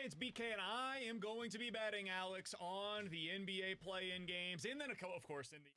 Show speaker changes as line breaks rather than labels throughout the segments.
it's BK, and I am going to be betting, Alex, on the NBA play-in games, and then of course, in the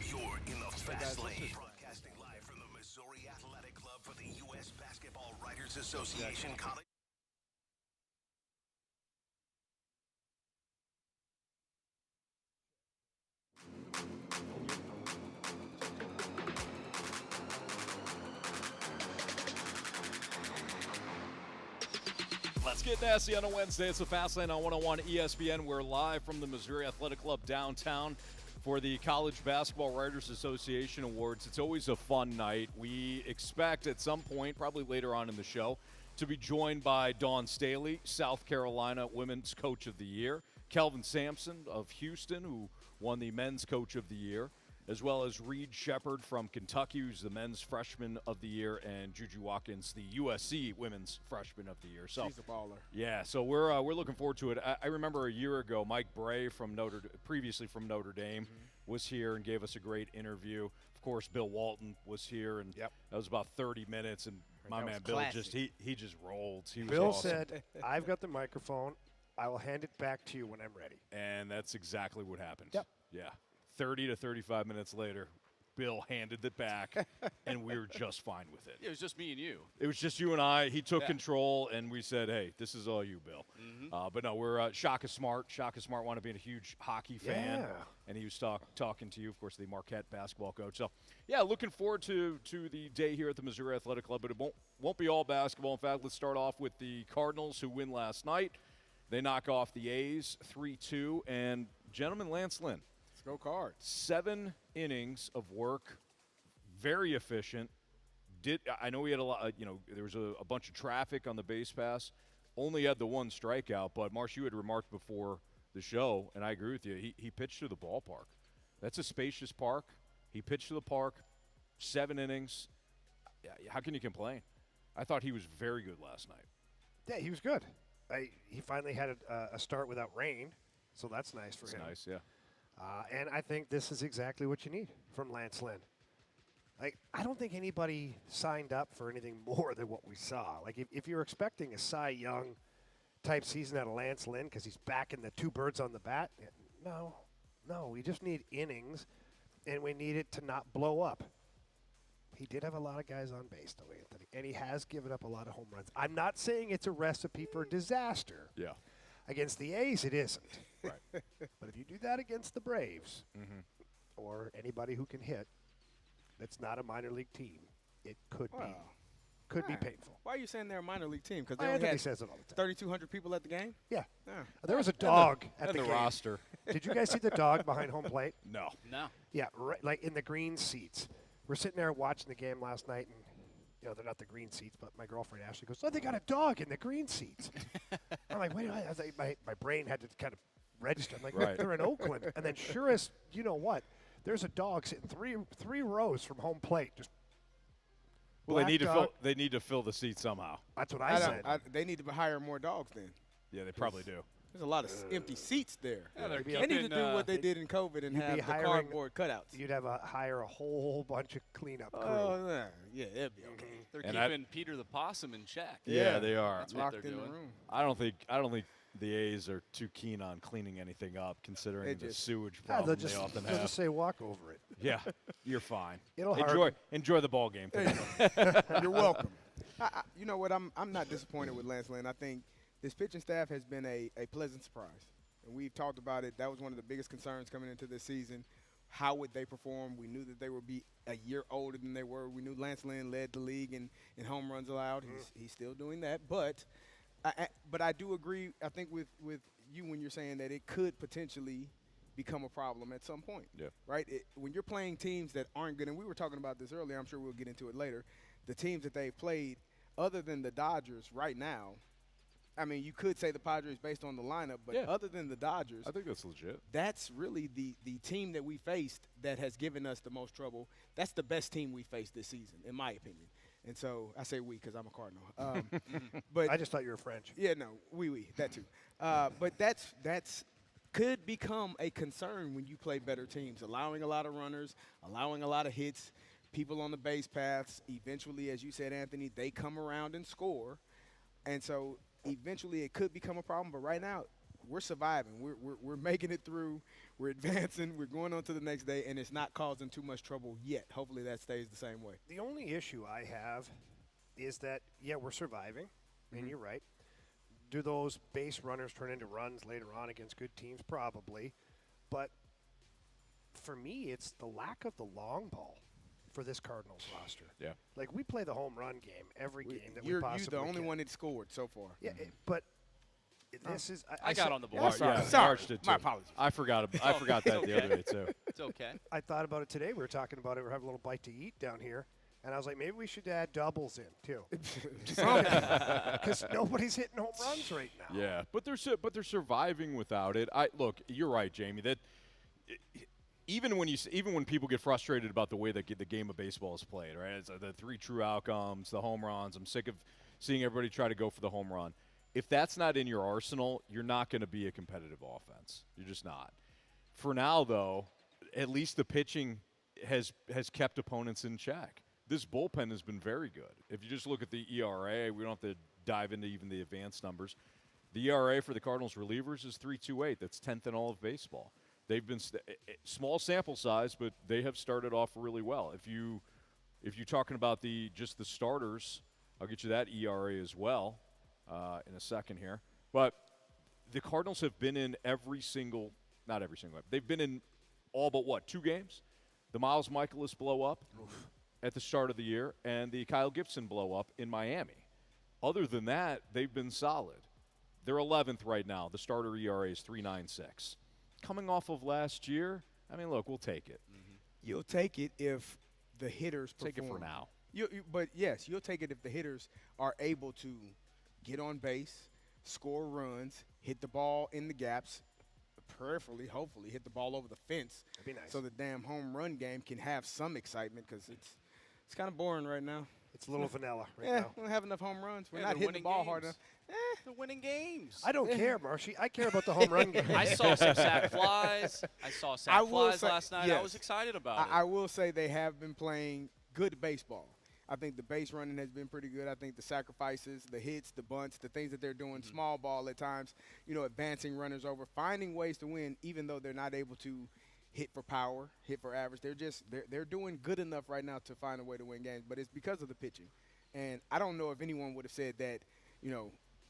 You're in the fast lane. Broadcasting live from the Missouri Athletic Club for the U.S. Basketball Writers Association College.
Let's get nasty on a Wednesday. It's the Fast Lane on 101 ESPN. We're live from the Missouri Athletic Club downtown for the College Basketball Writers Association Awards. It's always a fun night. We expect at some point, probably later on in the show, to be joined by Dawn Staley, South Carolina Women's Coach of the Year, Kelvin Sampson of Houston, who won the Men's Coach of the Year, as well as Reed Sheppard from Kentucky, who's the Men's Freshman of the Year, and Juju Watkins, the USC Women's Freshman of the Year. So
she's a baller.
Yeah, so we're looking forward to it. I remember a year ago, Mike Bray previously from Notre Dame, was here and gave us a great interview. Of course, Bill Walton was here, and that was about 30 minutes. And my man Bill he just rolled.
Bill
awesome.
said, "I've got the microphone. I will hand it back to you when I'm ready."
And that's exactly what happened.
Yep.
Yeah. 30 to 35 minutes later, Bill handed it back, and we were just fine with it.
It was just me and you.
It was just you and I. He took control, and we said, hey, this is all you, Bill. But no, we're Shaka Smart. Shaka Smart wanted to be a huge hockey fan, and he was talking to you, of course, the Marquette basketball coach. So, yeah, looking forward to the day here at the Missouri Athletic Club, but it won't be all basketball. In fact, let's start off with the Cardinals, who win last night. They knock off the A's 3-2, and gentleman Lance Lynn.
Go Cards.
7 innings of work, very efficient. I know he had a lot. There was a bunch of traffic on the base pass. Only had the one strikeout, but Marsh, you had remarked before the show, and I agree with you. He pitched to the ballpark. That's a spacious park. He pitched to the park, 7 innings. How can you complain? I thought he was very good last night.
Yeah, he was good. He finally had a start without rain, so that's nice for him.
Nice, yeah.
And I think this is exactly what you need from Lance Lynn. I don't think anybody signed up for anything more than what we saw. If you're expecting a Cy Young type season out of Lance Lynn because he's back in the 2 birds on the bat, no. We just need innings, and we need it to not blow up. He did have a lot of guys on base, though, Anthony, and he has given up a lot of home runs. I'm not saying it's a recipe for disaster.
Yeah.
Against the A's, it isn't.
Right.
But if you do that against the Braves or anybody who can hit that's not a minor league team, it could be painful.
Why are you saying they're a minor league team? Because they
Anthony
only had
says it all the time.
3,200 people at the game?
Yeah.
Yeah.
There was a dog at
And
the
the
game.
roster.
Did you guys see the dog behind home plate?
No.
Yeah, right, like in the green seats. We're sitting there watching the game last night, and they're not the green seats, but my girlfriend Ashley goes, "Oh, they got a dog in the green seats." I'm like, wait, I was like, my brain had to kind of register. I'm like,
Right.
They're in Oakland, and then sure as you know what, there's a dog sitting three rows from home plate. Just
Well, they
black
need to fill the seat somehow.
That's what I said.
They need to hire more dogs then.
Yeah, they probably do.
There's a lot of empty seats there.
Yeah, they're
they need to do what they did in COVID and
you'd
have
be
the
hiring-
cardboard cutouts.
You'd hire a whole bunch of cleanup crew.
Oh, yeah, it'd be okay.
They're
And
keeping Peter the Possum in check.
Yeah, they are.
That's what
Locked
they're
in the
doing.
room.
I don't think the A's are too keen on cleaning anything up, considering
They
the
just-
sewage
Yeah,
problem
they'll
they often
just
have.
say walk over it.
Yeah, you're fine.
It'll
enjoy the ball game.
You're welcome. You know what? I'm not disappointed with Lance Lynn. I think this pitching staff has been a pleasant surprise. And we've talked about it. That was one of the biggest concerns coming into this season. How would they perform? We knew that they would be a year older than they were. We knew Lance Lynn led the league in home runs allowed. He's still doing that. But I do agree, I think, with you when you're saying that it could potentially become a problem at some point.
Yeah.
Right? When you're playing teams that aren't good, and we were talking about this earlier, I'm sure we'll get into it later, the teams that they've played, other than the Dodgers right now, I mean, you could say the Padres based on the lineup, but other than the Dodgers,
I think that's legit.
that's really the team that we faced that has given us the most trouble. That's the best team we faced this season, in my opinion. And so I say we because I'm a Cardinal. But
I just thought you were French.
yeah, no, we that too. But that's could become a concern when you play better teams, allowing a lot of runners, allowing a lot of hits, people on the base paths. Eventually, as you said, Anthony, they come around and score, and so eventually it could become a problem. But right now, we're surviving. We're making it through. We're advancing. We're going on to the next day, and it's not causing too much trouble yet. Hopefully that stays the same way.
The only issue I have is that, we're surviving, and you're right. Do those base runners turn into runs later on against good teams? Probably. But for me, it's the lack of the long ball for this Cardinals roster.
Yeah.
Like, we play the home run game every game that we
You're
possibly
the only
can.
one that scored so far.
Yeah, but this is –
I got on the board.
March,
sorry.
yeah,
Sorry.
March did
My
too.
apologies.
I forgot that the other day too.
It's okay.
I thought about it today. We were talking about it. We're having a little bite to eat down here. And I was like, maybe we should add doubles in too, because nobody's hitting home runs right now.
Yeah, but they're surviving without it. Look, you're right, Jamie. That even when people get frustrated about the way that the game of baseball is played, right? It's the 3 true outcomes, the home runs. I'm sick of seeing everybody try to go for the home run. If that's not in your arsenal, you're not going to be a competitive offense. You're just not. For now, though, at least the pitching has kept opponents in check. This bullpen has been very good. If you just look at the ERA, we don't have to dive into even the advanced numbers. The ERA for the Cardinals relievers is 3.28. That's 10th in all of baseball. They've been small sample size, but they have started off really well. If you're talking about just the starters, I'll get you that ERA as well in a second here. But the Cardinals have been in not every single. They've been in all but 2 games. The Miles Michaelis blow up at the start of the year, and the Kyle Gibson blow up in Miami. Other than that, they've been solid. They're 11th right now. The starter ERA is 3.96. Coming off of last year, I mean, look, we'll take it.
Mm-hmm. You'll take it if the hitters perform.
Take it for now.
But, yes, you'll take it if the hitters are able to get on base, score runs, hit the ball in the gaps, prayerfully, hopefully, hit the ball over the fence.
That'd be nice.
So the damn home run game can have some excitement, because it's kind of boring right now.
It's a little vanilla right
Yeah,
now.
we don't have enough home runs. We're
Yeah,
not
they're
hitting the ball
winning
hard
games.
enough.
They're winning games.
I don't care, Marshy. I care about the home run game.
I saw some sack flies. I saw sack flies last night.
yes.
I was excited about it.
I will say they have been playing good baseball. I think the base running has been pretty good. I think the sacrifices, the hits, the bunts, the things that they're doing, small ball at times, advancing runners over, finding ways to win, even though they're not able to hit for power, hit for average. They're doing good enough right now to find a way to win games, but it's because of the pitching. And I don't know if anyone would have said that,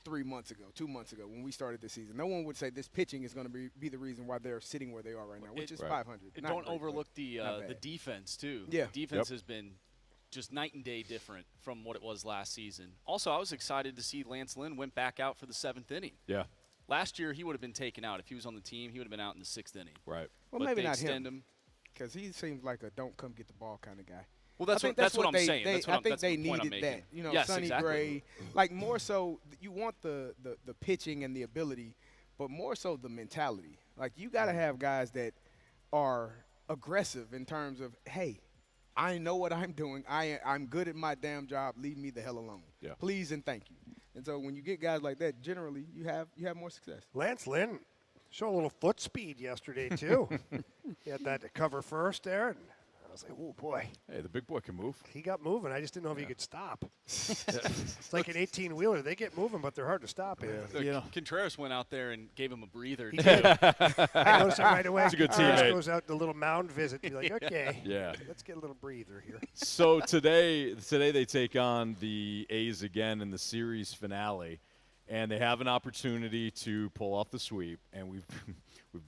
3 months ago, 2 months ago, when we started this season. No one would say this pitching is going to be the reason why they're sitting where they are right now, which is 500.
Don't overlook the defense, too.
Yeah.
The defense has been just night and day different from what it was last season. Also, I was excited to see Lance Lynn went back out for the 7th inning.
Yeah.
Last year, he would have been taken out. If he was on the team, he would have been out in the 6th inning.
Right.
Well,
but
maybe
they
not
extend
him, because he seems like a don't come get the ball kind of guy.
Well, that's what I'm saying.
I think they needed that.
Yes,
Sonny
exactly.
Gray, like more so, you want the pitching and the ability, but more so the mentality. Like, you got to have guys that are aggressive in terms of, hey, I know what I'm doing. I'm good at my damn job. Leave me the hell alone.
Yeah.
Please and thank you. And so when you get guys like that, generally you have more success.
Lance Lynn showed a little foot speed yesterday, too. He had that to cover first there, and I was like, oh, boy.
Hey, the big boy can move.
He got moving. I just didn't know if he could stop. It's like an 18-wheeler. They get moving, but they're hard to stop.
Contreras went out there and gave him a breather.
He did. I noticed it right away.
He's a good
Contreras
teammate.
goes out to a little mound visit. Be like, okay,
Yeah.
let's get a little breather here.
So today they take on the A's again in the series finale, and they have an opportunity to pull off the sweep. And we've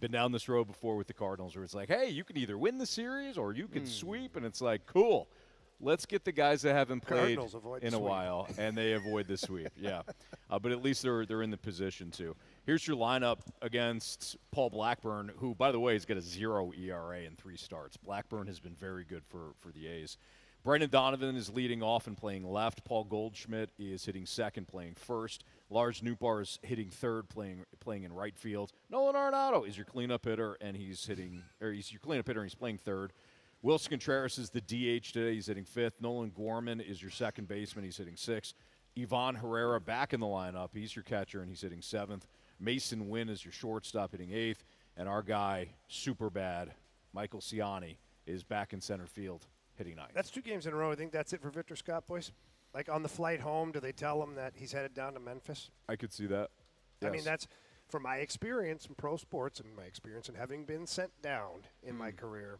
been down this road before with the Cardinals, where it's like, hey, you can either win the series or you can sweep, and it's like, cool. Let's get the guys that haven't played in a while, and they avoid the sweep. Yeah, but at least they're in the position to. Here's your lineup against Paul Blackburn, who, by the way, has got a 0 ERA in 3 starts. Blackburn has been very good for the A's. Brendan Donovan is leading off and playing left. Paul Goldschmidt is hitting second, playing first. Lars Nootbaar is hitting third, playing in right field. Nolan Arenado is your cleanup hitter, and he's playing third. Wilson Contreras is the DH today. He's hitting fifth. Nolan Gorman is your second baseman. He's hitting sixth. Ivan Herrera back in the lineup. He's your catcher, and he's hitting seventh. Mason Wynn is your shortstop, hitting eighth. And our guy, super bad, Michael Ciani, is back in center field, hitting ninth.
That's 2 games in a row. I think that's it for Victor Scott, boys. Like, on the flight home, do they tell him that he's headed down to Memphis?
I could see that. Yes.
I mean, that's from my experience in pro sports and my experience in having been sent down in my career.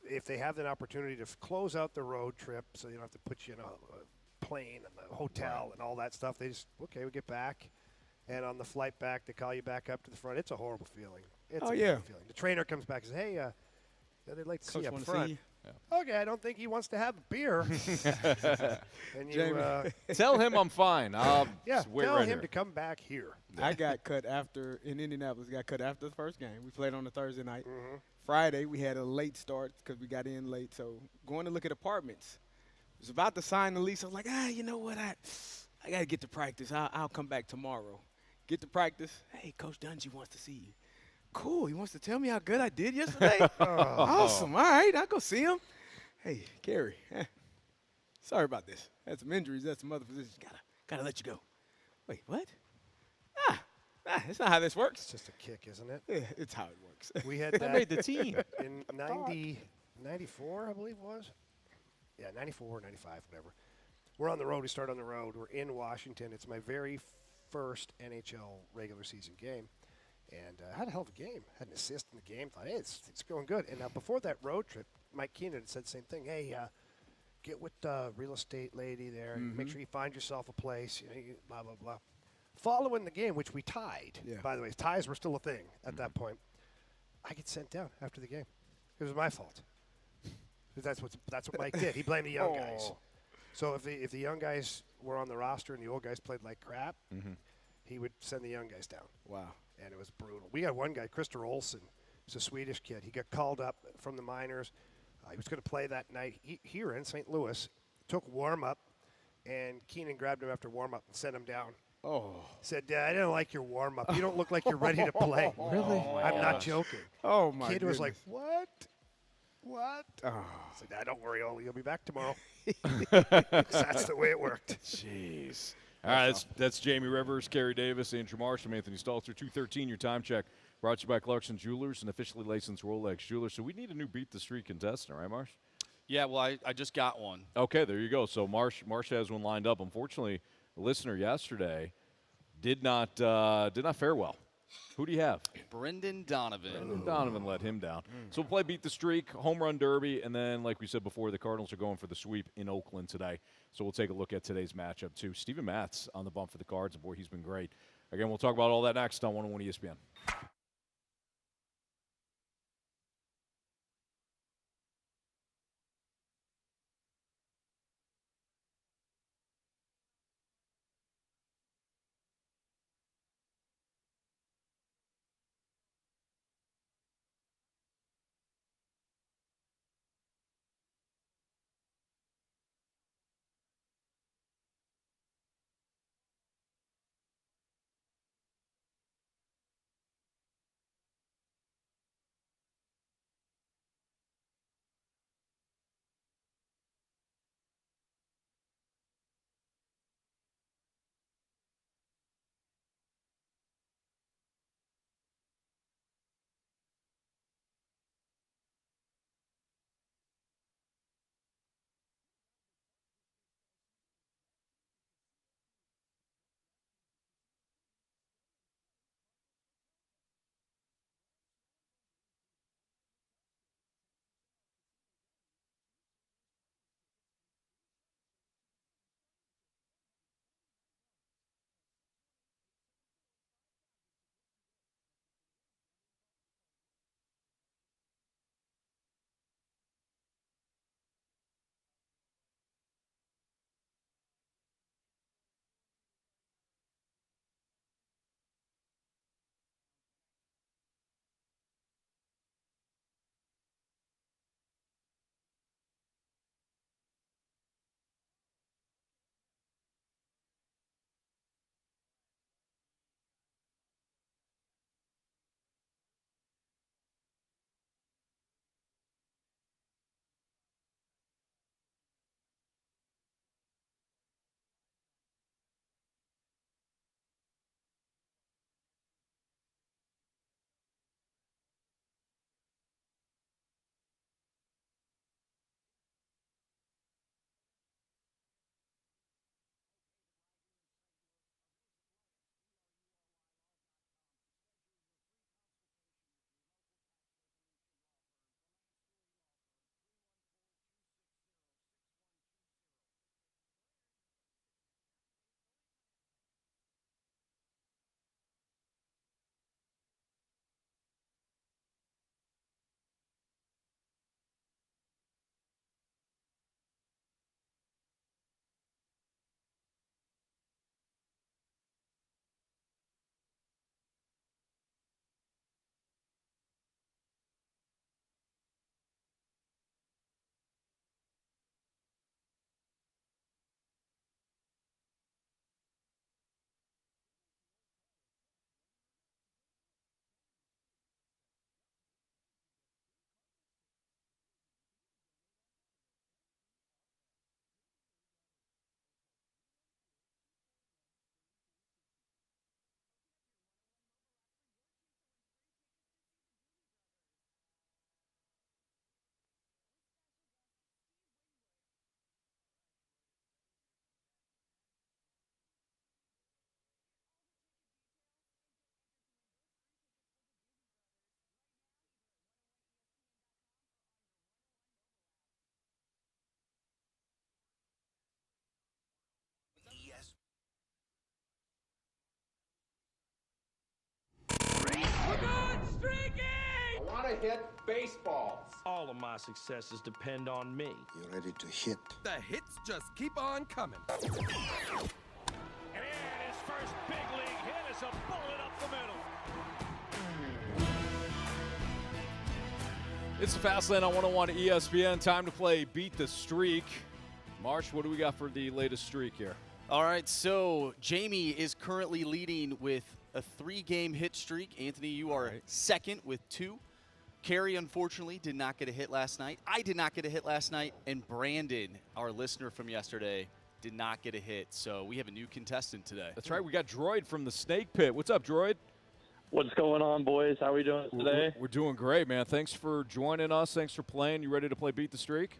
If they have an opportunity to close out the road trip so you don't have to put you in a plane and the hotel and all that stuff, they just, okay, we get back. And on the flight back, they call you back up to the front. It's a horrible feeling. It's a horrible feeling. The trainer comes back and says, hey, they'd like to see you up front. Yeah. Okay, I don't think he wants to have a beer. And you
tell him I'm fine.
tell
right
him
here.
to come back here.
I got cut in Indianapolis. Got cut after the first game. We played on a Thursday night. Mm-hmm. Friday we had a late start because we got in late. So going to look at apartments, was about to sign the lease. I was like, you know what? I got to get to practice. I'll come back tomorrow. Get to practice. Hey, Coach Dungy wants to see you. Cool. He wants to tell me how good I did yesterday? Awesome. All right. I'll go see him. Hey, Carey. Sorry about this. Had some injuries. Had some other positions. Gotta let you go. Wait, what? That's not how this works.
It's just a kick, isn't it?
Yeah, it's how it works.
We had that
made the team.
in 94, I believe it was. Yeah, 94, 95, whatever. We're on the road. We start on the road. We're in Washington. It's my very first NHL regular season game. And I had a hell of a game. Had an assist in the game. Thought, hey, it's going good. And now before that road trip, Mike Keenan had said the same thing. Hey, get with the real estate lady there. And make sure you find yourself a place. Blah, blah, blah. Following the game, which we tied, by the way. Ties were still a thing at that point. I get sent down after the game. It was my fault. That's what Mike did. He blamed the young guys. So if the young guys were on the roster and the old guys played like crap, he would send the young guys down.
Wow.
And it was brutal. We got one guy, Christer Olsson. He's a Swedish kid. He got called up from the minors. He was going to play that night here in St. Louis. Took warm-up, and Keenan grabbed him after warm-up and sent him down. Said, I didn't like your warm-up. You don't look like you're ready to play.
Really?
I'm not joking.
Oh, my
Kid was like,
goodness.
what? I said, don't worry, Ole. You'll be back tomorrow. That's the way it worked.
Jeez. All right, that's Jamie Rivers, Carey Davis, Andrew Marsh, and Anthony Stalter. 2:13, your time check. Brought to you by Clarkson Jewelers, an officially licensed Rolex jeweler. So we need a new Beat the Street contestant, right, Marsh?
Yeah, well, I just got one.
Okay, there you go. So Marsh has one lined up. Unfortunately, a listener yesterday did not fare well. Who do you have?
Brendan Donovan.
Brendan Donovan let him down. So we'll play Beat the Streak, Home Run Derby, and then, like we said before, the Cardinals are going for the sweep in Oakland today. So we'll take a look at today's matchup, too. Steven Matz on the bump for the Cards, and boy, he's been great. Again, we'll talk about all that next on 101 ESPN.
to hit baseballs.
All of my successes depend on me.
You're ready to hit.
The hits just keep on coming.
And his first big league hit is a bullet up the middle.
It's the Fast Lane on 101 ESPN. Time to play Beat the Streak. Marsh, what do we got for the latest streak here?
All right, so Jamie is currently leading with a 3-game hit streak. Anthony, you are second with 2. Carey, unfortunately, did not get a hit last night. I did not get a hit last night. And Brandon, our listener from yesterday, did not get a hit. So we have a new contestant today.
That's right. We got Droid from the Snake Pit. What's up, Droid?
What's going on, boys? How are we doing today?
We're doing great, man. Thanks for joining us. Thanks for playing. You ready to play Beat the Streak?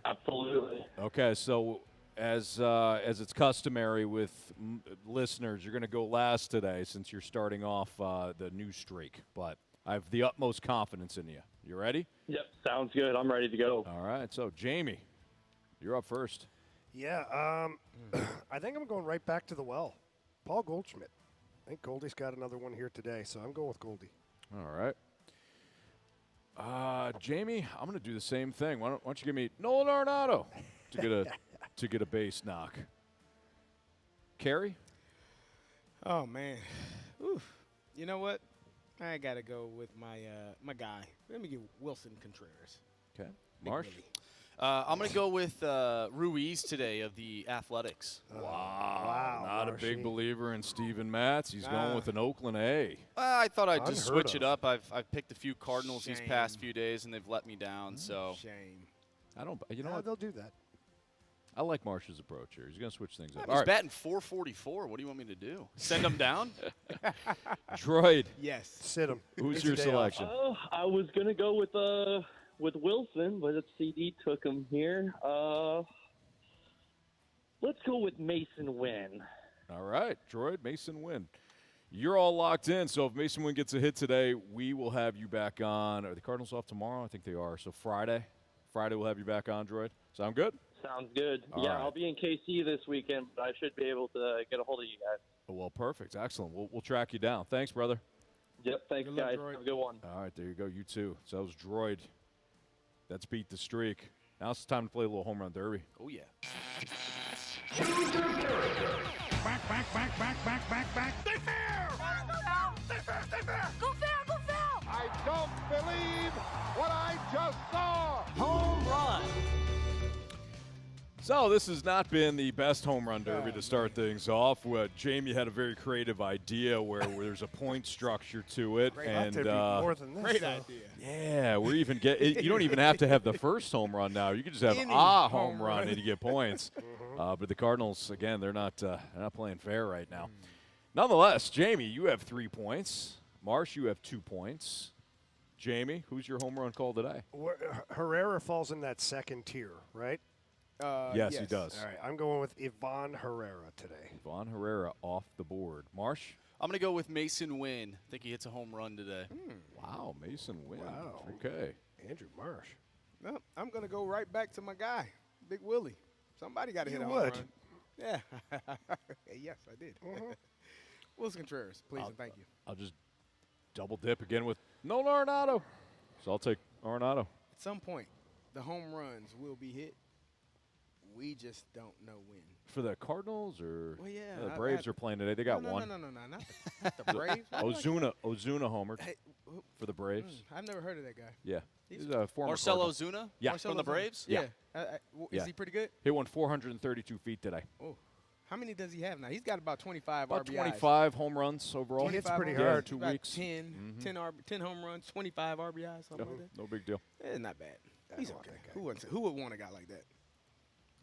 Absolutely.
Okay, so as it's customary with listeners, you're going to go last today since you're starting off the new streak. But I have the utmost confidence in you. You ready?
Yep, sounds good. I'm ready to go.
All right, so Jamie, you're up first.
Yeah, I think I'm going right back to the well. Paul Goldschmidt. I think Goldie's got another one here today, so I'm going with Goldie.
All right. Jamie, I'm going to do the same thing. Why don't you give me Nolan Arenado to get a base knock? Carey?
Oh, man. Oof. You know what? I got to go with my guy. Let me get Wilson Contreras.
Okay. Marsh?
I'm going to go with Ruiz today of the Athletics.
Wow. Not a big believer in Steven Matz. He's going with an Oakland A.
I thought I'd just switch it up. I've picked a few Cardinals these past few days, and they've let me down. So
Shame.
I don't. You know what?
They'll do that.
I like Marsh's approach here. He's going to switch things up.
He's batting .444. What do you want me to do? Send him down?
Droid.
Yes.
Sit him.
Who's your selection?
I was going to go with Wilson, but CD took him here. Let's go with Mason Wynn.
All right, Droid, Mason Wynn. You're all locked in, so if Mason Wynn gets a hit today, we will have you back on. Are the Cardinals off tomorrow? I think they are. So Friday we'll have you back on, Droid. Sound good?
Sounds good.
All right.
I'll be in KC this weekend, but I should be able to get a hold of you guys.
Well, perfect. Excellent. We'll track you down. Thanks, brother.
Yep, thanks, guys. Have a good one.
All right, there you go. You too. So that was Droid. That's Beat the Streak. Now it's time to play a little home run derby.
Oh, yeah.
Back. They fair! They fair!
Go foul!
I don't believe what I just saw.
Home run.
So this has not been the best home run derby to start things off. Jamie had a very creative idea where there's a point structure to it, and
more than this,
Great idea.
yeah, we're even you don't even have to have the first home run now. You can just have
Any
home run and you get points. But the Cardinals, again, they're not playing fair right now. Nonetheless, Jamie, you have 3 points. Marsh, you have 2 points. Jamie, who's your home run call today?
Herrera falls in that second tier, right?
Yes, he does.
All right, I'm going with Ivan Herrera today.
Ivan Herrera off the board. Marsh?
I'm going to go with Mason Wynn. I think he hits a home run today.
Wow, Mason Wynn.
Wow.
Okay.
Andrew Marsh.
Well, I'm going to go right back to my guy, Big Willie. Somebody got to hit a home
would.
run. Yeah. Yes, I did. Wilson Contreras, please and thank you.
I'll just double dip again with Nolan Arenado. So I'll take Arenado.
At some point, the home runs will be hit. We just don't know when.
For the Cardinals or
Well, yeah,
the Braves are playing today. They got one.
No, not the Braves.
Ozuna homered
Hey,
for the Braves.
I've never heard of that guy.
Yeah. He's a former
Marcelo
Cardinal.
Ozuna?
Yeah.
From the Braves?
Yeah.
Is he pretty good?
He won 432 feet today.
Oh, how many does he have now? He's got about 25
About
RBIs.
25 home runs overall.
He hits pretty
Yeah,
hard.
2
About
weeks.
10 home runs, 25 RBIs, something like that.
No big deal.
It's not bad. He's
want
okay.
that guy.
Who would want a guy like that?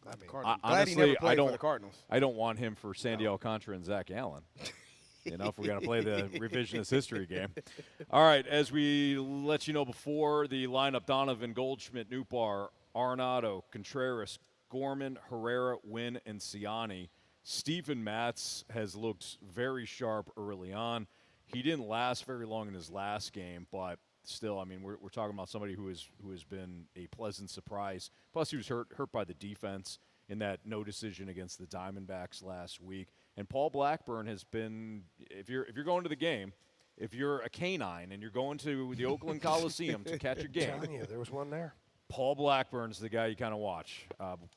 I mean,
Cardinals. Glad
Honestly,
he never played
I don't.
for the Cardinals.
I don't want him for Sandy Alcantara and Zach Allen. You know, if we're going to play the revisionist history game. All right, as we let you know before the lineup, Donovan, Goldschmidt, Newbar, Arenado, Contreras, Gorman, Herrera, Wynn, and Ciani. Steven Matz has looked very sharp early on. He didn't last very long in his last game, but still, I mean, we're talking about somebody who has been a pleasant surprise. Plus, he was hurt by the defense in that no decision against the Diamondbacks last week. And Paul Blackburn has been, if you're going to the game, if you're a canine and you're going to the Oakland Coliseum to catch a game.
I'm telling you, there was one there.
Paul Blackburn's the guy you kind of watch.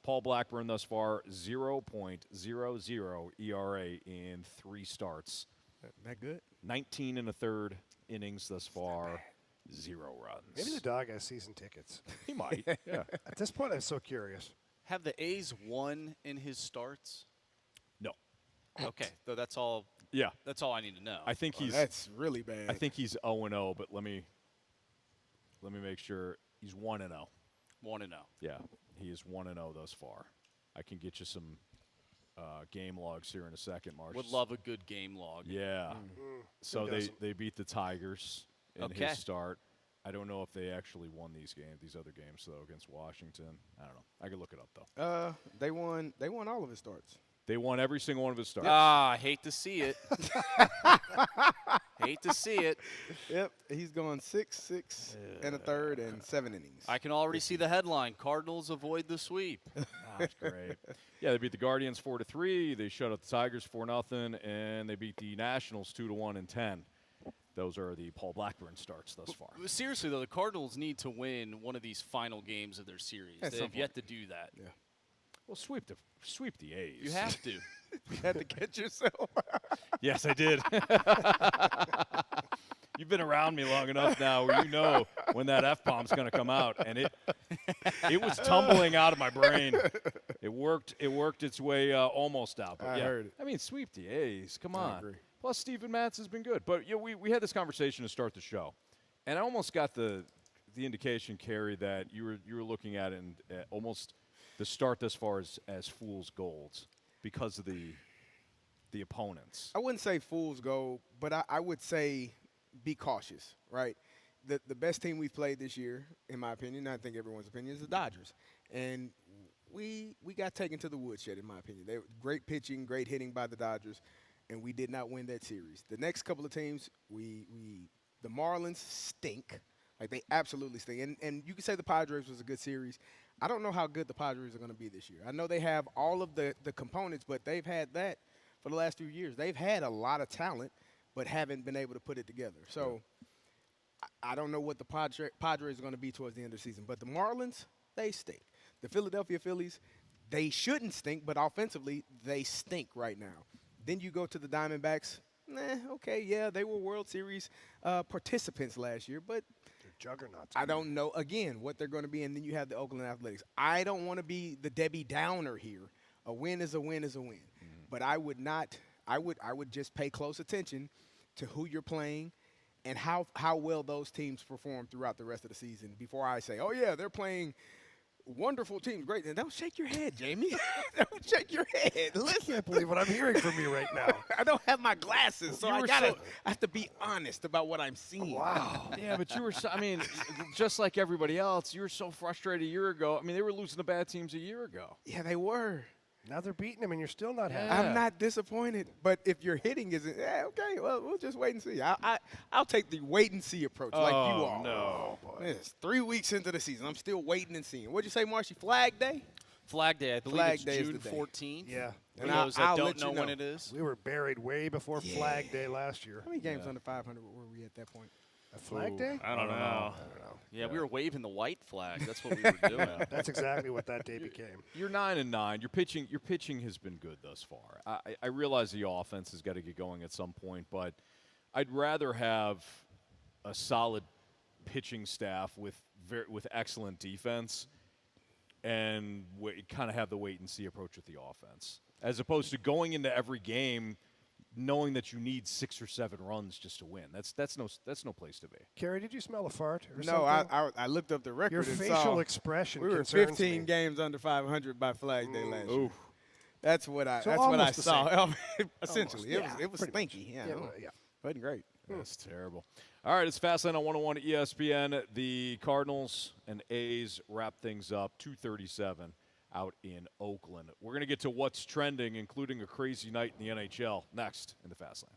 Paul Blackburn thus far, 0.00 ERA in 3 starts.
That good?
19 and a third innings thus far, 0 runs.
Maybe the dog has season tickets.
He might, yeah.
At this point, I'm so curious.
Have the A's won in his starts?
No.
Okay, so that's all.
Yeah.
That's all I need to know.
I think he's.
That's really bad.
I think he's 0-0, but let me make sure he's 1-0.
1-0.
Yeah, he is 1-0 thus far. I can get you some game logs here in a second, Marsh.
Would love a good game log.
Yeah. So they beat the Tigers in his start. I don't know if they actually won these other games though, against Washington. I don't know. I could look it up though.
They won all of his starts.
They won every single one of his starts.
I hate to see it. Hate to see it.
Yep, he's going 6 and a third and 7 innings.
I can already see the headline: Cardinals avoid the sweep.
That's great. Yeah, they beat the Guardians 4-3. They shut out the Tigers 4-0, and they beat the Nationals 2-1 and 10. Those are the Paul Blackburn starts thus far.
Seriously though, the Cardinals need to win one of these final games of their series. They have yet to do that.
Yeah.
Well, sweep the A's.
You have to.
You had to catch yourself.
Yes, I did. You've been around me long enough now where you know when that F-bomb's going to come out, and it was tumbling out of my brain. It worked its way almost out. But
I heard it.
I mean, sweep the A's. Come on.
I agree.
Plus, Steven Matz has been good. But we had this conversation to start the show, and I almost got the indication, Carey, that you were looking at it and almost the start as far as fool's golds because of the opponents.
I wouldn't say fool's gold, but I would say be cautious, right? The best team we've played this year, in my opinion, I think everyone's opinion, is the Dodgers. And we got taken to the woodshed, in my opinion. They were great pitching, great hitting by the Dodgers, and we did not win that series. The next couple of teams, the Marlins stink. Like, they absolutely stink. And you can say the Padres was a good series. I don't know how good the Padres are going to be this year. I know they have all of the components, but they've had that for the last few years. They've had a lot of talent, but haven't been able to put it together. So I don't know what the Padres are going to be towards the end of the season. But the Marlins, they stink. The Philadelphia Phillies, they shouldn't stink, but offensively, they stink right now. Then you go to the Diamondbacks. Okay, yeah, they were World Series participants last year, but
juggernauts.
I don't know, again, what they're going to be. And then you have the Oakland Athletics. I don't want to be the Debbie Downer here. A win is a win is a win. Mm-hmm. But I would not – I would just pay close attention to who you're playing and how well those teams perform throughout the rest of the season before I say, oh, yeah, they're playing wonderful teams. Great. And don't shake your head, Jamie. Don't shake your head. Listen.
I can't believe what I'm hearing from you right now.
I don't have my glasses, so I have to be honest about what I'm seeing.
Wow.
Yeah, but you were just like everybody else, you were so frustrated a year ago. I mean, they were losing to bad teams a year ago.
Yeah, they were.
Now they're beating them, and you're still not happy.
I'm not disappointed, but if your hitting isn't, okay, well, we'll just wait and see. I'll take the wait and see approach like you all.
No.
It's 3 weeks into the season. I'm still waiting and seeing. What'd you say, Marshy? Flag Day?
Flag Day. I believe
Flag
it's
Day is
June
the day.
14th.
Yeah.
For those that don't know when it is.
We were buried way before Flag Day last year.
How many games under 500 were we at that point?
A Flag Day?
I don't know. Yeah, we were waving the white flag. That's what we were doing.
That's exactly what that day became.
You're 9-9. Your pitching has been good thus far. I realize the offense has got to get going at some point, but I'd rather have a solid pitching staff with excellent defense and kind of have the wait and see approach with the offense, as opposed to going into every game knowing that you need 6 or 7 runs just to win. That's no place to be.
Carey, did you smell a fart or
no,
something?
I looked up the record.
Your
and
facial
saw
expression.
we were
concerns
15
me.
games under 500 by Flag Day last year.
Oof.
That's what I
almost
saw.
the
Essentially,
Almost.
it was
pretty much.
stinky. Yeah,
Yeah.
wasn't great.
That's terrible. All right, it's Fastlane on 101 ESPN. The Cardinals and A's wrap things up 2:37 out in Oakland. We're going to get to what's trending, including a crazy night in the NHL, next in the Fastlane.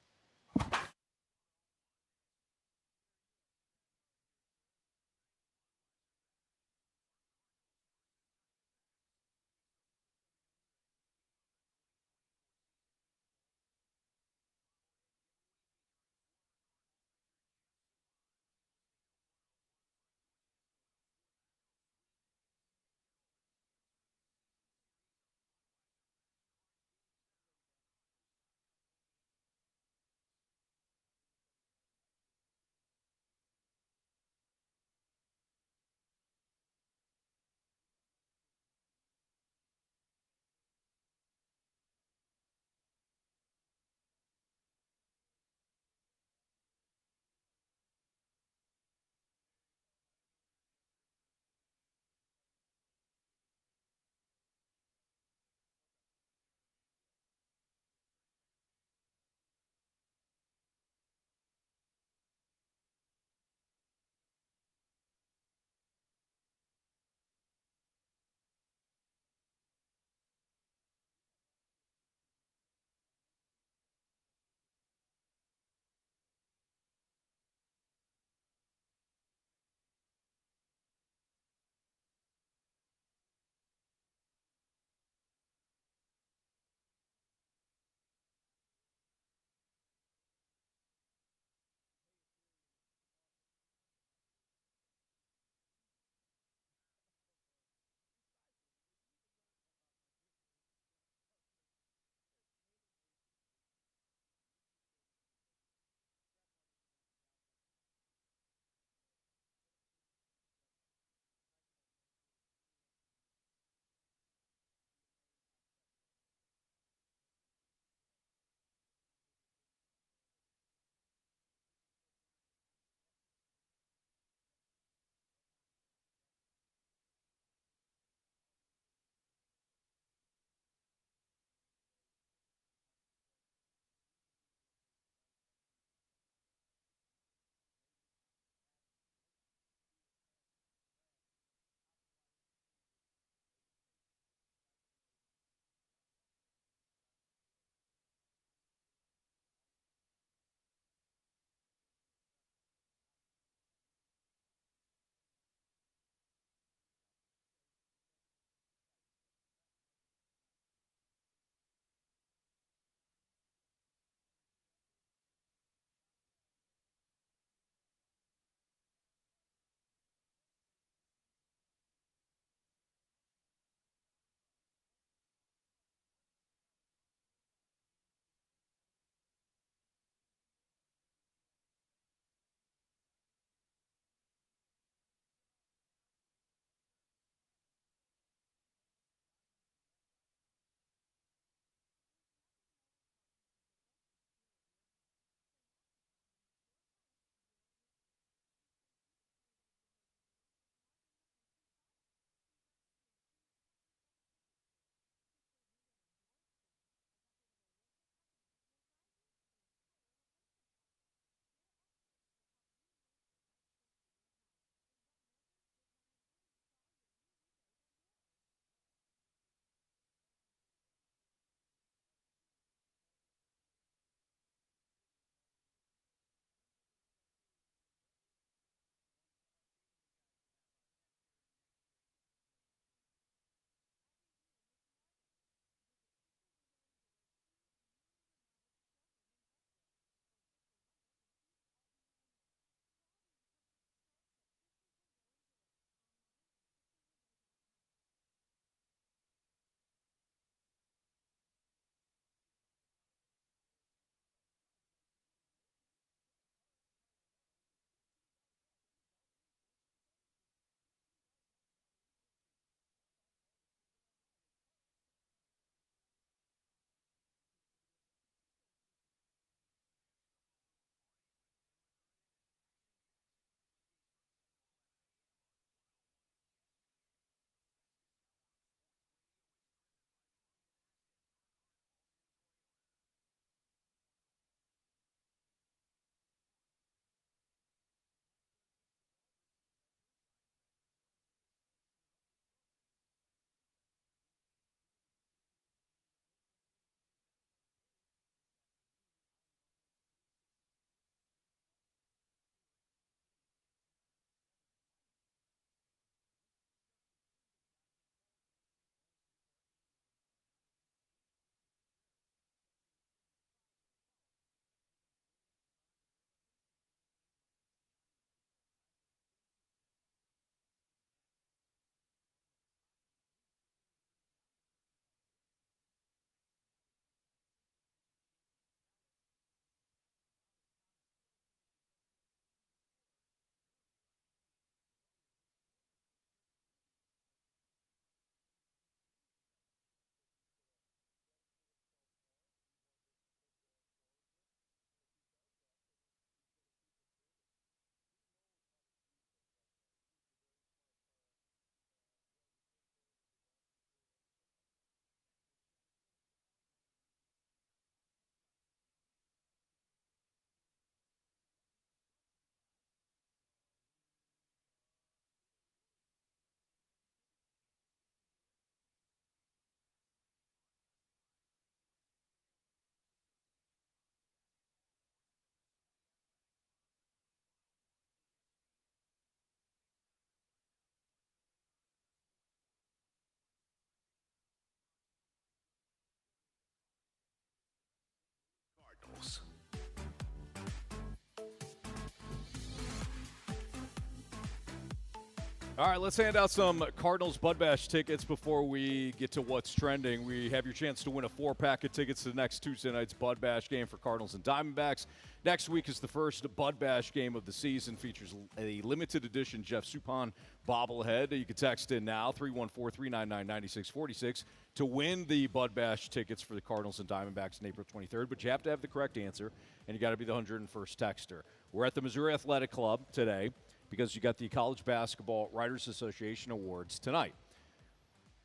All right, let's hand out some Cardinals Bud Bash tickets before we get to what's trending. We have your chance to win a 4-pack of tickets to the next Tuesday night's Bud Bash game for Cardinals and Diamondbacks. Next week is the first Bud Bash game of the season. Features a limited edition Jeff Suppan bobblehead. You can text in now, 314-399-9646, to win the Bud Bash tickets for the Cardinals and Diamondbacks on April 23rd. But you have to have the correct answer, and you got to be the 101st texter. We're at the Missouri Athletic Club today, because you got the College Basketball Writers Association Awards tonight.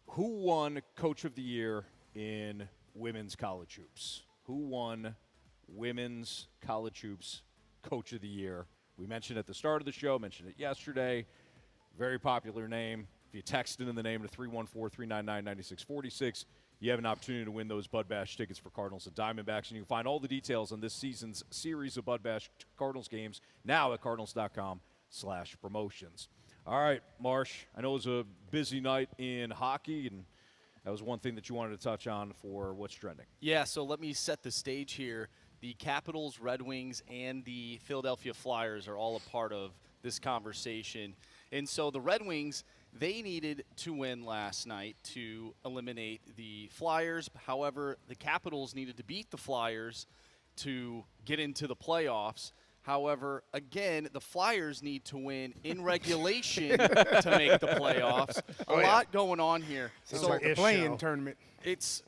Who won Coach of the Year in women's college hoops? Who won women's college hoops Coach of the Year? We mentioned at the start of the show, mentioned it yesterday. Very popular name. If you text in the name to 314-399-9646, you have an opportunity to win those Bud Bash tickets for Cardinals and Diamondbacks. And you can find all the details on this season's series of Bud Bash Cardinals games now at cardinals.com/promotions. All right, Marsh, I know it was a busy night in hockey, and that was one thing that you wanted to touch on for what's trending.
Yeah, so let me set the stage here. The Capitals, Red Wings, and the Philadelphia Flyers are all a part of this conversation. And so the Red Wings, they needed to win last night to eliminate the Flyers. However, the Capitals needed to beat the Flyers to get into the playoffs. However, again, the Flyers need to win in regulation to make the playoffs. A lot going on here.
Sounds like a play-in tournament.
It's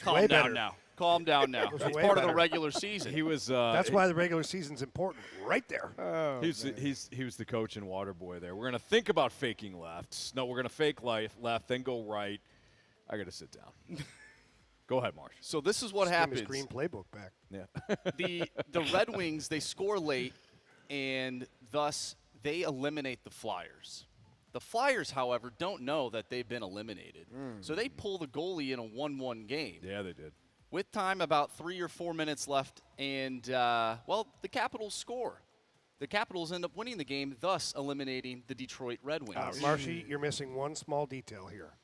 calm down now. Calm down now. It's part of the regular season.
He was.
That's why the regular season's important, right there.
Oh,
he was the coach and water boy there. We're gonna think about faking lefts. No, we're gonna fake left, then go right. I gotta sit down. Go ahead, Marsh.
So this is what happens.
His green playbook back.
Yeah.
The Red Wings, they score late, and thus they eliminate the Flyers. The Flyers, however, don't know that they've been eliminated. So they pull the goalie in a 1-1 game.
Yeah, they did.
With time, about 3 or 4 minutes left, and, the Capitals score. The Capitals end up winning the game, thus eliminating the Detroit Red Wings.
Marshy, you're missing one small detail here.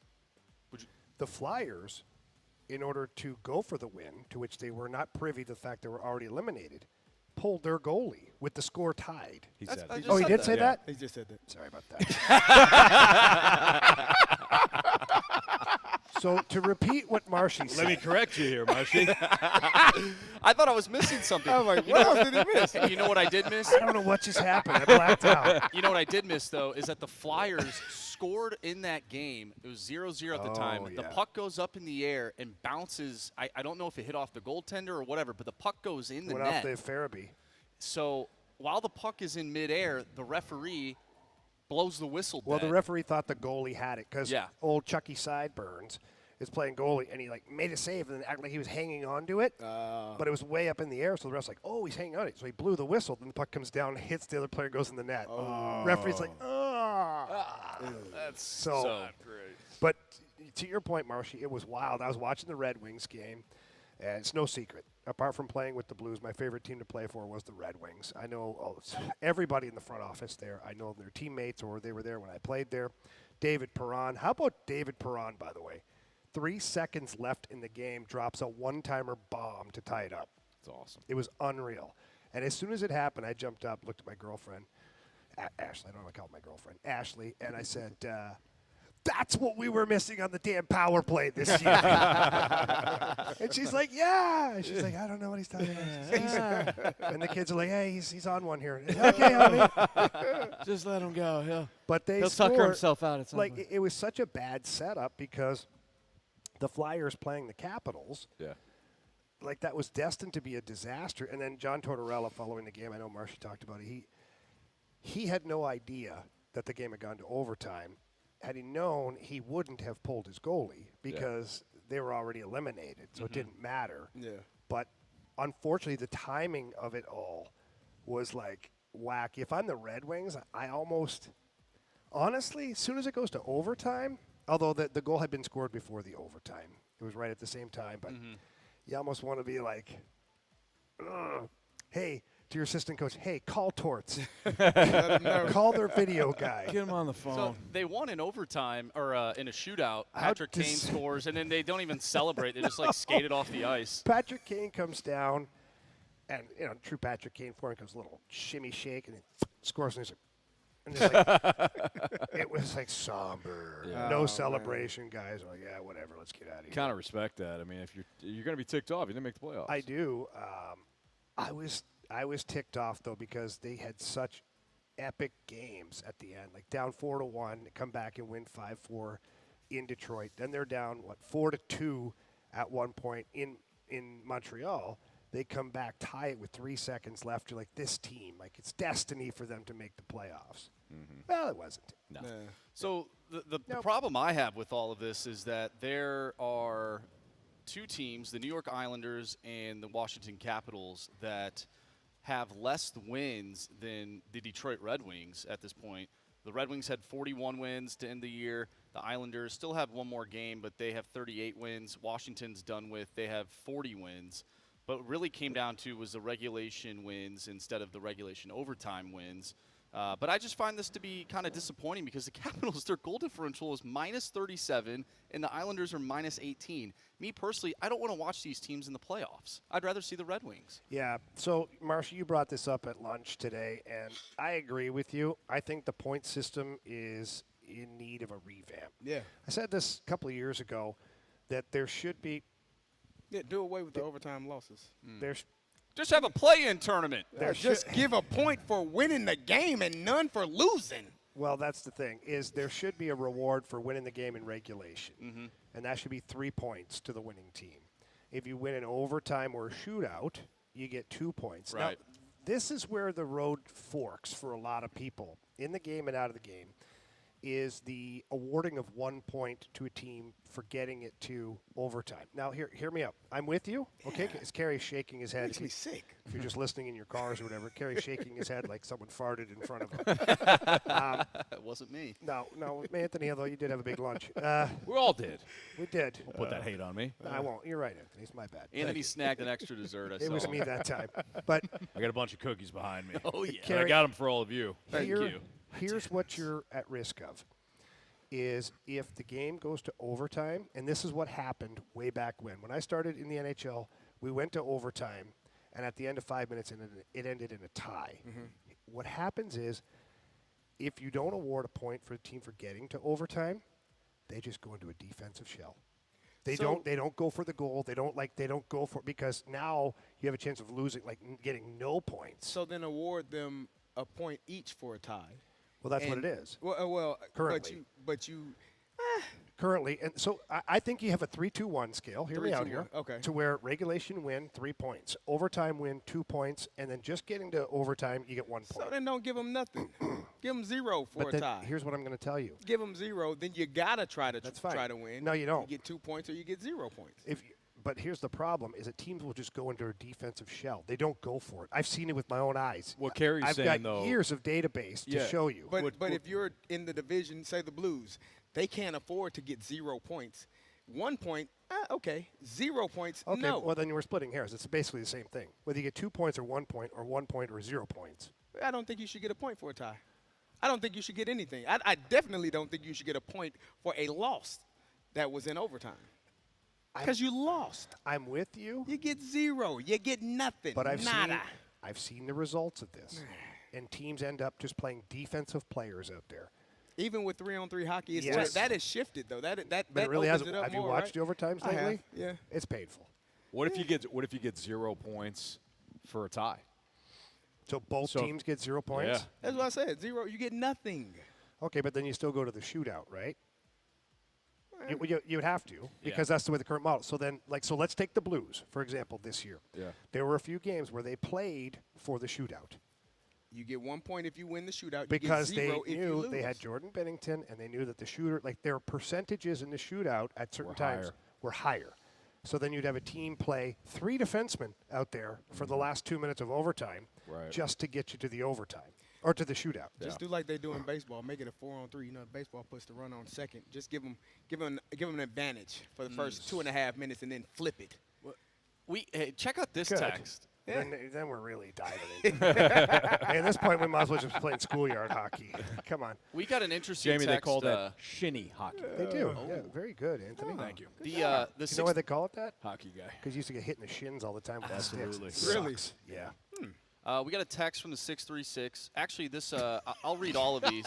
The Flyers, in order to go for the win, to which they were not privy to the fact they were already eliminated, pulled their goalie with the score tied.
He said
I
that.
just
Oh, he
said
did
that.
say that?
He just said that.
Sorry about that. So to repeat what Marshy said.
Let me correct you here, Marshy.
I thought I was missing something.
I was like, what else did he miss?
You know what I did miss?
I don't know what just happened. I blacked out.
You know what I did miss, though, is that the Flyers scored in that game. It was 0-0 at the time.
Oh,
The
yeah.
puck goes up in the air and bounces. I don't know if it hit off the goaltender or whatever, but the puck goes in the
Went
net.
off the Farabee.
So while the puck is in midair, the referee blows the whistle
Well,
dead.
the referee thought the goalie had it because
Yeah.
old Chucky Sideburns is playing goalie, and he made a save and then acted like he was hanging on to it, but it was way up in the air, so the ref's like, oh, he's hanging on it. So he blew the whistle, then the puck comes down, hits the other player, goes in the net. Referee's like,
That's
So-
not great.
But to your point, Marshy, it was wild. I was watching the Red Wings game, and it's no secret. Apart from playing with the Blues, my favorite team to play for was the Red Wings. I know everybody in the front office there. I know their teammates, or they were there when I played there. David Perron. How about David Perron, by the way? 3 seconds left in the game, drops a one-timer bomb to tie it up.
It's awesome.
It was unreal. And as soon as it happened, I jumped up, looked at my girlfriend, Ashley. I don't want to call her my girlfriend, Ashley, and I said, that's what we were missing on the damn power play this year. And she's like, yeah. She's like, I don't know what he's talking about. And the kids are like, hey, he's on one here. Okay, honey.
Just let him go. Yeah.
But
He'll sucker himself out at some
like,
point.
it was such a bad setup because the Flyers playing the Capitals,
Yeah.
like that was destined to be a disaster. And then John Tortorella, following the game, I know Marshy talked about it, he had no idea that the game had gone to overtime. Had he known, he wouldn't have pulled his goalie because they were already eliminated, so it didn't matter.
Yeah.
But unfortunately, the timing of it all was like wacky. If I'm the Red Wings, I almost, honestly, as soon as it goes to overtime, although the goal had been scored before the overtime, it was right at the same time, but you almost want to be like, hey, to your assistant coach, hey, call Torts. Call their video guy.
Get him on the phone.
So they won in overtime or in a shootout. Patrick Kane scores, and then they don't even celebrate. They just skated off the ice.
Patrick Kane comes down, and true Patrick Kane form comes a little shimmy shake, and then scores, and he's like, And it's like, it was like somber.
Yeah.
No
Oh,
celebration, guys. Like, yeah, whatever. Let's get out of here.
Kind of respect that. I mean, if you're going to be ticked off, you didn't make the playoffs.
I do. I was ticked off though because they had such epic games at the end, like down 4-1, come back and win 5-4 in Detroit. Then they're down 4-2 at one point in Montreal. They come back, tie it with 3 seconds left. You're like, this team, like it's destiny for them to make the playoffs.
Mm-hmm.
Well, it wasn't.
No.
So the problem I have with all of this is that there are two teams, the New York Islanders and the Washington Capitals, that have less wins than the Detroit Red Wings at this point. The Red Wings had 41 wins to end the year. The Islanders still have one more game, but they have 38 wins. Washington's done with. They have 40 wins. But what really came down to was the regulation wins instead of the regulation overtime wins. But I just find this to be kind of disappointing because the Capitals, their goal differential is -37, and the Islanders are -18. Me personally, I don't want to watch these teams in the playoffs. I'd rather see the Red Wings.
Yeah. So, Marcia, you brought this up at lunch today, and I agree with you. I think the point system is in need of a revamp.
Yeah.
I said this a couple of years ago that there should be.
Yeah, do away with the overtime losses.
There's
Just have a play-in tournament.
Just give a point for winning the game and none for losing.
Well, that's the thing, is there should be a reward for winning the game in regulation. And that should be 3 points to the winning team. If you win in overtime or a shootout, you get 2 points.
Right.
Now, this is where the road forks for a lot of people in the game and out of the game, is the awarding of 1 point to a team for getting it to overtime. Now, hear me out. I'm with you. Okay, is Carey shaking his head?
Makes me sick.
If you're just listening in your cars or whatever, Carey's shaking his head like someone farted in front of him.
It wasn't me.
No, Anthony, although you did have a big lunch.
We all did.
We did.
Don't put that hate on me.
I won't. You're right, Anthony. It's my bad.
Anthony snagged an extra dessert.
It was me that time. But
I got a bunch of cookies behind me.
Oh, yeah.
And I got them for all of you. Thank you.
Here's what you're at risk of. Is if the game goes to overtime, and this is what happened way back when. When I started in the NHL, we went to overtime, and at the end of 5 minutes, it ended in a tie. What happens is, if you don't award a point for the team for getting to overtime, they just go into a defensive shell. They don't go for the goal. They don't go for, because now you have a chance of losing, like getting no points.
So then award them a point each for a tie.
Well, that's what it is.
Well,
currently.
But you
currently, and so I think you have a 3-2-1 scale. Hear me out here.
Okay.
To where regulation win 3 points, overtime win 2 points, and then just getting to overtime you get 1 point.
So then don't give them nothing. Give them 0 for a tie.
Here's what I'm going to tell you.
Give them 0, then you gotta try to win.
No, you don't.
You get 2 points or you get 0 points.
But here's the problem: is that teams will just go into a defensive shell. They don't go for it. I've seen it with my own eyes.
What Carey's
I've
saying,
got
though,
years of database to show you.
But if you're in the division, say the Blues, they can't afford to get 0 points. 1 point, okay. 0 points,
Okay,
no.
well then we're splitting hairs. It's basically the same thing. Whether you get 2 points or 1 point, or 1 point or 0 points.
I don't think you should get a point for a tie. I don't think you should get anything. I definitely don't think you should get a point for a loss that was in overtime. Because you lost.
I'm with you.
You get 0. You get nothing.
But I've
Nada.
seen the results of this, and teams end up just playing defensive players out there.
Even with 3-on-3 hockey, it's
Yes.
that has shifted though. That
But it really
opens
hasn't.
it up
Have you
more,
watched the overtimes
I have,
lately?
yeah.
It's painful.
What if you get 0 points for a tie?
So both teams get 0 points?
Yeah.
That's what I said. 0. You get nothing.
Okay, but then you still go to the shootout, right? You would have to, because that's the way the current model. So then, so let's take the Blues, for example, this year.
Yeah.
There were a few games where they played for the shootout.
You get 1 point if you win the shootout.
Because
you get 0
they
if you
knew
lose.
they had Jordan Bennington, and they knew that the shooter, their percentages in the shootout at certain times were higher. So then you'd have a team play 3 defensemen out there for the last 2 minutes of overtime just to get you to the overtime. Or to the shootout.
Just do like they do in baseball. Make it a 4-on-3. You know, baseball puts the run on second. Just give them an advantage for the first 2.5 minutes, and then flip it.
Hey, check out this text.
Yeah. Then we're really diving in. Hey, at this point, we might as well just be playing schoolyard hockey. Come on.
We got an interesting
Jamie,
text.
they call that shinny hockey.
They do. Yeah, very good, Anthony.
Thank you.
Do you know why they call it that?
Hockey guy.
Because you used to get hit in the shins all the time with
Absolutely.
sticks.
Really?
Yeah.
We got a text from the 636. Actually, this I'll read all of these.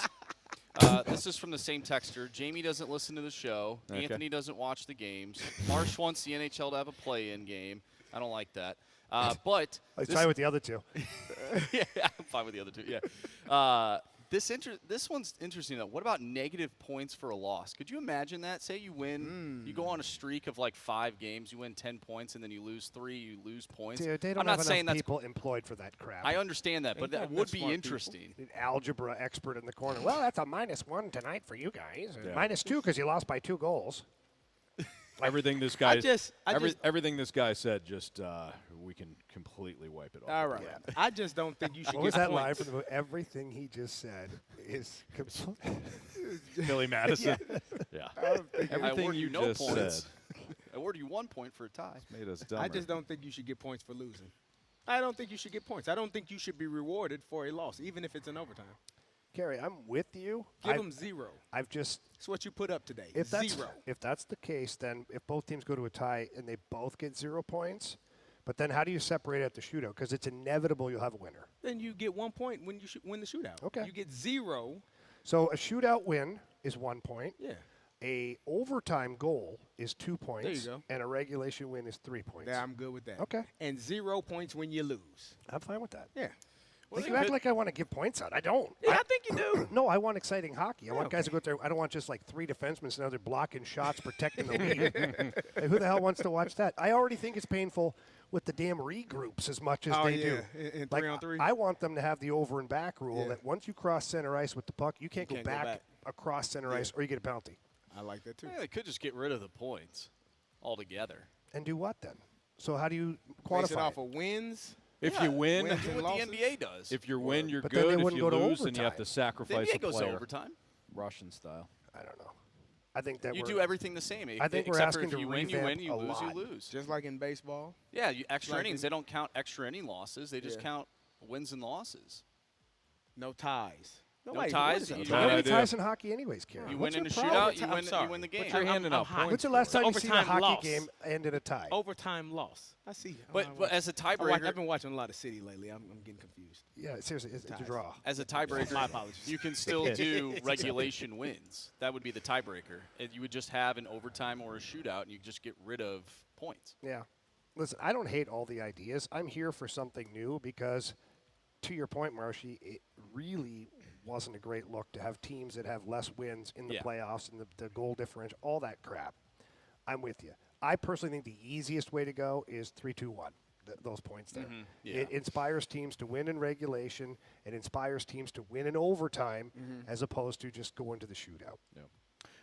This is from the same texter. Jamie doesn't listen to the show.
Okay.
Anthony doesn't watch the games. Marsh wants the NHL to have a play-in game. I don't like that. But
I try with the other two.
yeah, I'm fine with the other two. Yeah. This one's interesting though. What about negative points for a loss? Could you imagine that? Say you win, you go on a streak of like 5 games, you win 10 points, and then you lose 3, you lose points.
Dude, they don't
I'm
have
not saying
enough
that's
people employed for that crap.
I understand that, but that would be interesting.
An algebra expert in the corner. Well, that's a -1 tonight for you guys. Yeah. -2 because you lost by 2 goals.
Everything this guy,
everything
this guy said, just we can completely wipe it off.
All right. Yeah. I just don't think you should
What
get
was that
points.
line from the movie? Everything he just said is
Billy Madison. Yeah. Everything you just said.
I award you 1 point for a tie.
Made us dumber.
I just don't think you should get points for losing. I don't think you should get points. I don't think you should be rewarded for a loss, even if it's in overtime.
Carey, I'm with you.
Give them 0.
I've just.
That's what you put up today.
If that's
0.
If that's the case, then if both teams go to a tie and they both get 0 points, but then how do you separate out the shootout? Because it's inevitable you'll have a winner.
Then you get 1 point when you win the shootout.
Okay.
You get 0.
So a shootout win is 1 point.
Yeah.
A overtime goal is 2 points.
There you go.
And a regulation win is 3 points.
Yeah, I'm good with that.
Okay.
And 0 points when you lose.
I'm fine with that.
Yeah.
Like you act like I want to give points out. I don't.
Yeah, I think you do.
No, I want exciting hockey. I want guys to go out there. I don't want just like 3 defensemen sitting out there blocking shots, protecting the lead. Like, who the hell wants to watch that? I already think it's painful with the damn regroups as much as they do.
In
Like,
3-on-3?
I want them to have the over and back rule that once you cross center ice with the puck, you can't, go back across center ice or you get a penalty.
I like that too.
Yeah, they could just get rid of the points altogether.
And do what then? So how do you quantify
Base it off of wins.
If you win,
wins
do
and
what
losses.
the NBA does.
if you win, you're
But then
good.
they
If
wouldn't
you
go to
lose, then you have to
overtime.
sacrifice
the
a
NBA goes to
player.
overtime.
Russian style.
I don't know. I think that
You
we're,
do everything the same.
I think we're
except
asking
for if
to
you win, you win.
revamp
You
a
lose, you
lot.
lose.
Just like in baseball.
Yeah, extra
Like
innings.
in-
They don't count extra inning losses. They just count wins and losses.
No ties.
No
wait,
ties,
what is that?
you
How many
idea.
ties in hockey anyways, Carey?
You
What's
win in a
your problem?
shootout, you win the game.
You're handing out points.
When's the last time you seen a
Overtime
hockey
loss.
game end in a tie?
Overtime loss. I see.
But as a tiebreaker,
I've been watching a lot of City lately. I'm getting confused.
Yeah, seriously, it's a
Ties.
draw.
as a tiebreaker,
My apologies.
you can still do regulation wins. That would be the tiebreaker. You would just have an overtime or a shootout, and you just get rid of points.
Yeah. Listen, I don't hate all the ideas. I'm here for something new because, to your point, Marshy, it really wasn't a great look to have teams that have less wins in the playoffs and the goal differential, all that crap. I'm with you. I personally think the easiest way to go is 3-2-1, those points there.
Yeah.
It inspires teams to win in regulation. It inspires teams to win in overtime as opposed to just go into the shootout.
Yeah.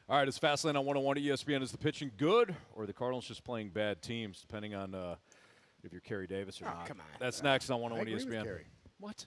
All right, it's Fastlane on 101 at ESPN. Is the pitching good or the Cardinals just playing bad teams, depending on if you're Carey Davis or not?
Come on.
That's next on
I
101
agree with
ESPN.
Carey.
What?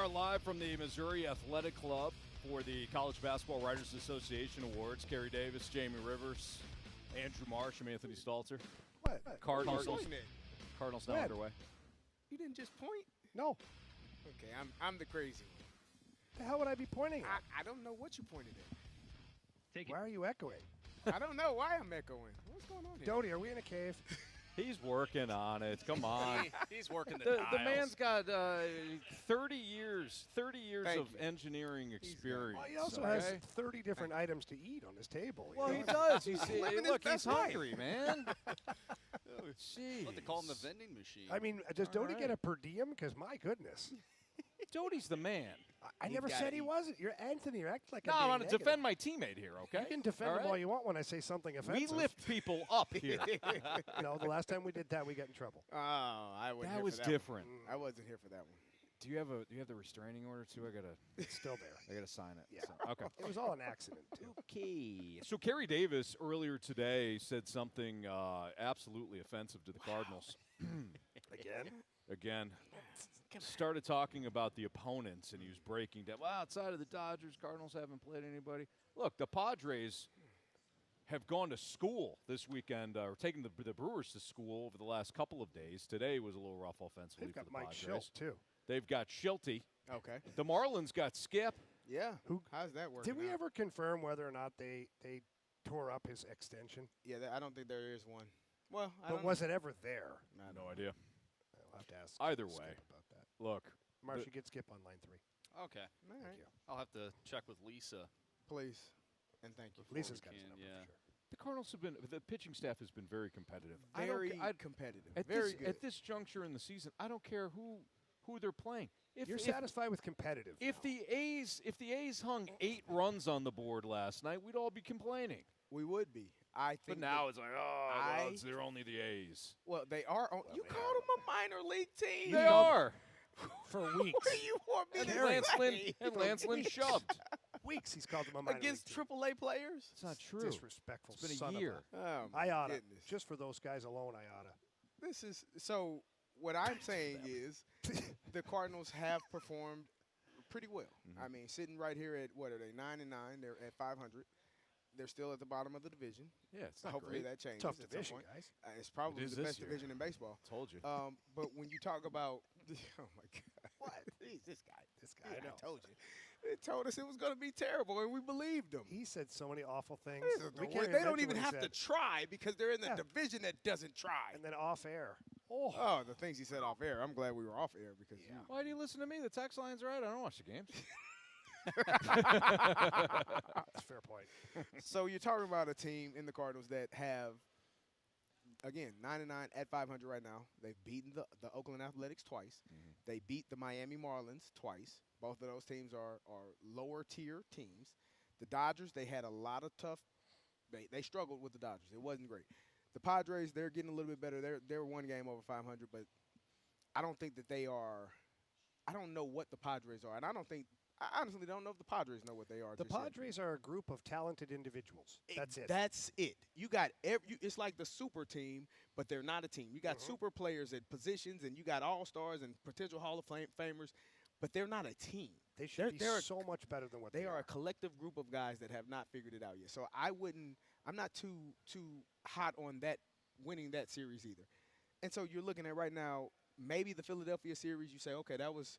are live from the Missouri Athletic Club for the College Basketball Writers Association Awards. Carey Davis, Jamie Rivers, Andrew Marsh, and Anthony Stalter.
What?
Cardinals now
When?
underway.
You didn't just point?
No.
Okay, I'm the crazy one.
The hell would I be pointing at?
I don't know what you pointed at.
Why are you echoing?
I don't know why I'm echoing. What's going on here?
Doty, are we in a cave?
He's working on it. Come on.
He's working the
The
dials.
man's got 30 years
Thank
of
you.
engineering experience.
Well, he also
okay?
has 30 different items to eat on his table. you
Well,
know?
he does. He's,
Living his
look, he's
best life.
hungry, man.
I'd like to call him the vending machine.
I mean, does Doty
right.
get a per diem? Because my goodness.
Doty's the man.
I never said he wasn't. You're Anthony. You're acting like
No,
I'm
I
being
want to
negative.
defend my teammate here, okay?
You can defend
All
him all
right?
you want when I say something
We
offensive.
lift people up here.
No, the last time we did that, we got in trouble.
Oh, I wasn't
That
here
was
for that
different.
One. I wasn't here for that one.
Do you have the restraining order too?
It's still there.
I gotta sign it.
Yeah.
So, okay.
It was all an accident, too.
Okay. So Carey Davis earlier today said something absolutely offensive to the Cardinals. Again. Started talking about the opponents, and he was breaking down. Well, outside of the Dodgers, Cardinals haven't played anybody. Look, the Padres have gone to school this weekend, or taken the Brewers to school over the last couple of days. Today was a little rough offensively
They've
for
got
the
Mike
Padres.
Schilt, too.
They've got Shilty.
Okay.
The Marlins got Skip.
Yeah. How's that working?
Did we
out?
ever confirm whether or not they tore up his extension?
Yeah, I don't think there is one. Well, I
But
don't
was it ever there?
No idea.
I'll have to ask
Either
Skip
way.
about that.
Look,
Marcia, get Skip on line 3.
Okay.
All right.
you.
I'll have to check with Lisa.
Please. And thank you.
Lisa's got his
can,
number
yeah.
for sure.
the Cardinals have been – the pitching staff has been very competitive.
Very
I'd-
competitive.
At
Very
this,
good.
At this juncture in the season, I don't care who they're playing.
You're satisfied with competitive.
If
now.
the A's hung 8 runs on the board last night, we'd all be complaining.
We would be. I think.
But now it's like,
I-
they're only the A's.
Well, they are. You
they
called them a minor league team.
They are.
for
What
weeks.
do you want me
And
to
Lance
say?
Lynn, and Lance Lynn shoved.
Weeks he's called them a minor
Against
league team.
AAA players?
It's not true.
Disrespectful.
It's been
son
a
of
year.
Oh, my
I oughta.
goodness.
Just for those guys alone, I oughta.
This is so. What I'm saying is, the Cardinals have performed pretty well. I mean, sitting right here at what are they? 9-9. They're at 500. They're still at the bottom of the division.
Yeah, it's not
Hopefully
great.
that changes.
Tough
at some
division,
point.
guys.
It's probably
It is
the
this
best
year.
division in baseball.
Told you.
But when you talk about, oh my God,
What?
this guy.
I know.
I told you. They told us it was going to be terrible, and we believed them.
He said so many awful things.
This is the
We
worst.
can't
They don't
mention
even
what he
have to
said.
try because they're in the
Yeah.
division that doesn't try.
And then off air.
Oh, the things he said off air. I'm glad we were off air because
Why do you listen to me? The text line's right. I don't watch the games.
That's a fair point.
So you're talking about a team in the Cardinals that have, again, 9-9 at 500 right now. They've beaten the Oakland Athletics twice. They beat the Miami Marlins twice. Both of those teams are lower tier teams. The Dodgers, they had a lot of tough. They struggled with the Dodgers. It wasn't great. The Padres, they're getting a little bit better. They're one game over 500, but I don't think that they are. I don't know what the Padres are, and I honestly don't know if the Padres know what they are.
The
just yet.
Padres are a group of talented individuals. That's it.
That's it. You got it's like the super team, but they're not a team. You got super players at positions, and you got all-stars and potential Hall of Famers, but they're not a team.
They should
they're
be so much better than what
They
they
are a collective group of guys that have not figured it out yet. So I'm not too hot on that winning that series either. And so you're looking at right now, maybe the Philadelphia series, you say, okay, that was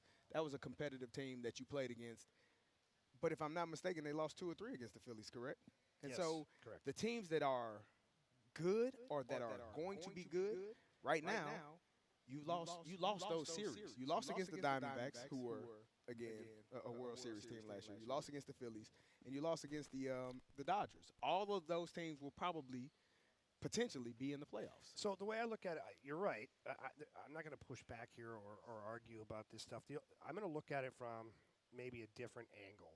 a competitive team that you played against. But if I'm not mistaken, they lost 2 or 3 against the Phillies, correct? And
Yes,
so
correct.
the teams that are good or that are going to be good right now, you lost those series. You lost against the Diamondbacks, who were again a World Series team last year. You lost against the Phillies, and you lost against the Dodgers. All of those teams will probably potentially be in the playoffs.
So the way I look at it, you're right. I'm not going to push back here or argue about this stuff. I'm going to look at it from maybe a different angle.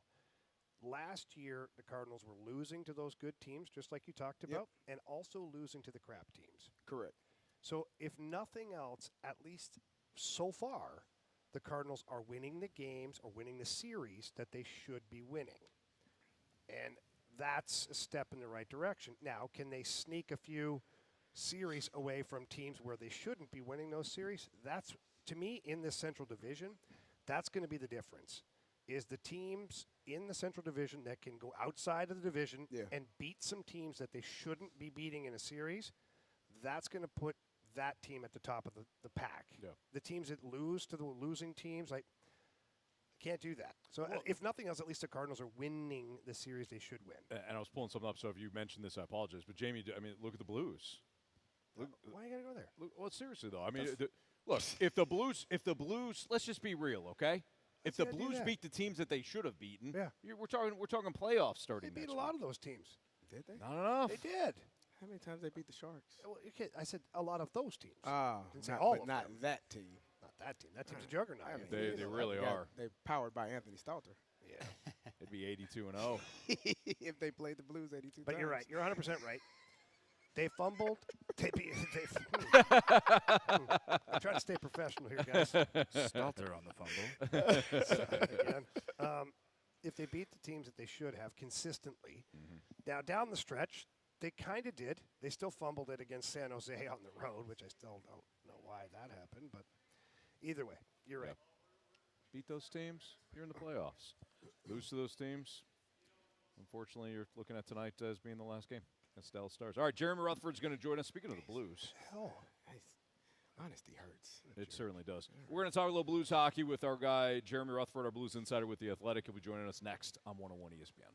Last year, the Cardinals were losing to those good teams, just like you talked about, and also losing to the crap teams.
Correct.
So if nothing else, at least so far, the Cardinals are winning the games or winning the series that they should be winning. And that's a step in the right direction. Now, can they sneak a few series away from teams where they shouldn't be winning those series? That's, to me, in this Central Division, That's going to be the difference, is the teams in the Central Division that can go outside of the division and beat some teams that they shouldn't be beating in a series. That's going to put that team at the top of the pack.
Yeah.
The teams that lose to the losing teams, like, can't do that. So if nothing else, at least the Cardinals are winning the series they should win.
And I was pulling something up, so if you mentioned this, I apologize. But, Jamie, I mean, look at the Blues.
Why you got to go there?
Well, seriously, though. I mean, look, if the Blues, let's just be real, okay? If the Blues beat the teams that they should have beaten, we're talking playoffs starting.
They beat a lot of those teams.
Did they?
Not enough.
They did.
How many times they beat the Sharks?
Well, I said a lot of those teams.
Didn't
say
not,
all
but
of
not
them.
that team.
Not that team. That team's a juggernaut.
I mean,
They really are.
They're powered by Anthony Stalter.
Yeah.
It'd be 82-0.
If they played the Blues 82
But
times.
you're right. You're 100% right. They fumbled. I'm trying to stay professional here, guys.
Stalter on the fumble.
Again. If they beat the teams that they should have consistently, now down the stretch, they kind of did. They still fumbled it against San Jose on the road, which I still don't know why that happened. But either way, you're right.
Beat those teams, you're in the playoffs. Lose to those teams, unfortunately, you're looking at tonight as being the last game against Dallas Stars. All right, Jeremy Rutherford's going to join us. Speaking of the Blues.
Hell.
Honesty hurts.
It certainly does. We're going to talk a little Blues hockey with our guy, Jeremy Rutherford, our Blues insider with The Athletic. He'll be joining us next on 101 ESPN.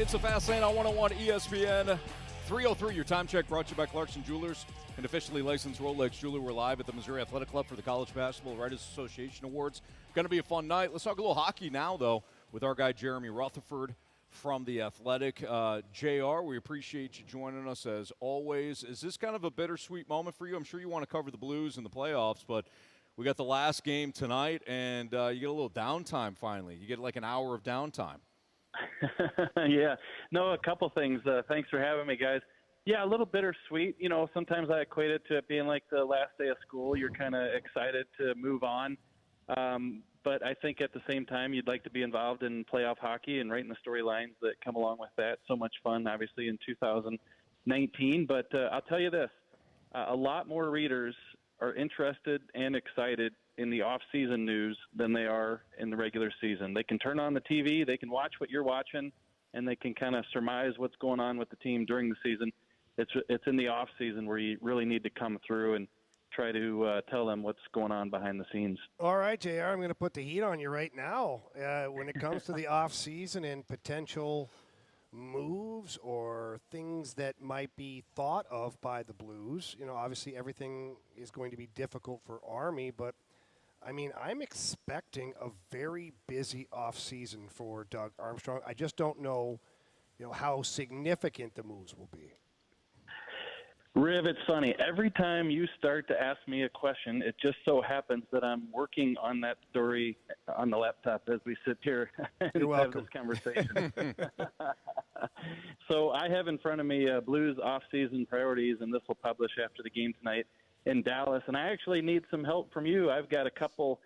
It's the Fast Lane on 101 ESPN. 3:03, your time check brought to you by Clarkson Jewelers, an officially licensed Rolex jeweler. We're live at the Missouri Athletic Club for the College Basketball Writers Association Awards. Going to be a fun night. Let's talk a little hockey now, though, with our guy Jeremy Rutherford from The Athletic. JR, we appreciate you joining us as always. Is this kind of a bittersweet moment for you? I'm sure you want to cover the Blues in the playoffs, but we got the last game tonight, and you get a little downtime finally. You get like an hour of downtime.
Yeah. No, a couple things. Thanks for having me, guys. Yeah, a little bittersweet. You know, sometimes I equate it to it being like the last day of school. You're kind of excited to move on. But I think at the same time, you'd like to be involved in playoff hockey and writing the storylines that come along with that. So much fun, obviously, in 2019. But I'll tell you this, a lot more readers are interested and excited in the off-season news than they are in the regular season. They can turn on the TV, they can watch what you're watching, and they can kind of surmise what's going on with the team during the season. It's in the off-season where you really need to come through and try to tell them what's going on behind the scenes.
All right, JR, I'm going to put the heat on you right now. When it comes to the off-season and potential moves or things that might be thought of by the Blues, you know, obviously everything is going to be difficult for Army, but I mean, I'm expecting a very busy offseason for Doug Armstrong. I just don't know, you know, how significant the moves will be.
Riv, it's funny. Every time you start to ask me a question, it just so happens that I'm working on that story on the laptop as we sit here and have this conversation. So I have in front of me Blues off-season priorities, and this will publish after the game tonight in Dallas. And I actually need some help from you. I've got a couple.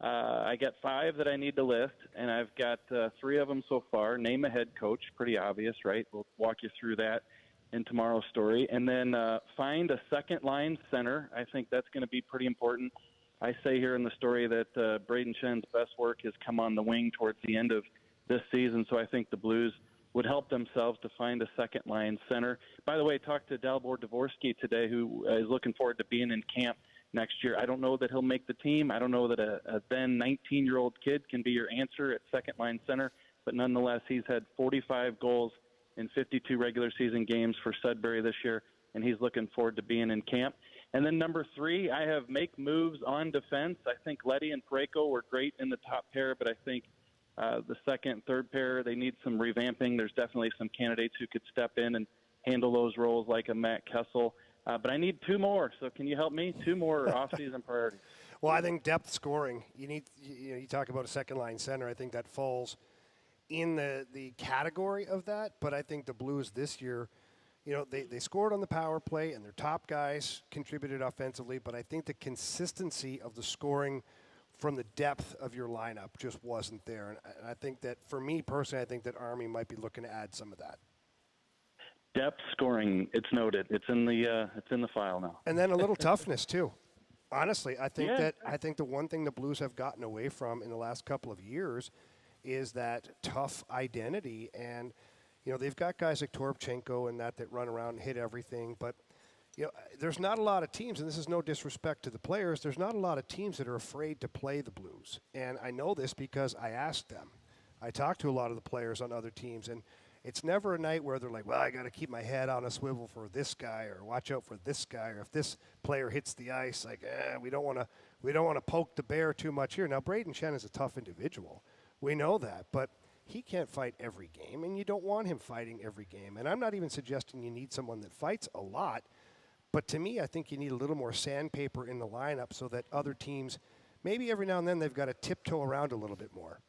I got 5 that I need to list, and I've got 3 of them so far. Name a head coach, pretty obvious, right? We'll walk you through that in tomorrow's story. And then find a second-line center. I think that's going to be pretty important. I say here in the story that Braden Shen's best work has come on the wing towards the end of this season, so I think the Blues would help themselves to find a second-line center. By the way, I talked to Dalibor Dvorsky today, who is looking forward to being in camp next year. I don't know that he'll make the team. I don't know that a then 19-year-old kid can be your answer at second-line center, but nonetheless, he's had 45 goals in 52 regular season games for Sudbury this year, and he's looking forward to being in camp. And then number 3, I have make moves on defense. I think Leddy and Parayko were great in the top pair, but I think the second, third pair, they need some revamping. There's definitely some candidates who could step in and handle those roles like a Matt Kessel. But I need 2 more. So can you help me? 2 more off-season priorities.
Well, I think depth scoring. You talk about a second-line center. I think that falls in the category of that. But I think the Blues this year, you know, they scored on the power play, and their top guys contributed offensively. But I think the consistency of the scoring from the depth of your lineup just wasn't there. And I think that, for me personally, I think that Army might be looking to add some of that.
Depth scoring, it's noted. It's in the file now.
And then a little toughness too. Honestly, I think the one thing the Blues have gotten away from in the last couple of years is that tough identity. And you know, they've got guys like Toropchenko and that run around and hit everything, but you know, there's not a lot of teams, and this is no disrespect to the players, there's not a lot of teams that are afraid to play the Blues. And I know this because I asked them. I talked to a lot of the players on other teams, and it's never a night where they're like, well, I got to keep my head on a swivel for this guy, or watch out for this guy, or if this player hits the ice, like, we don't want to poke the bear too much here. Now, Braden Shen is a tough individual. We know that, but he can't fight every game, and you don't want him fighting every game. And I'm not even suggesting you need someone that fights a lot. But to me, I think you need a little more sandpaper in the lineup so that other teams, maybe every now and then, they've got to tiptoe around a little bit more.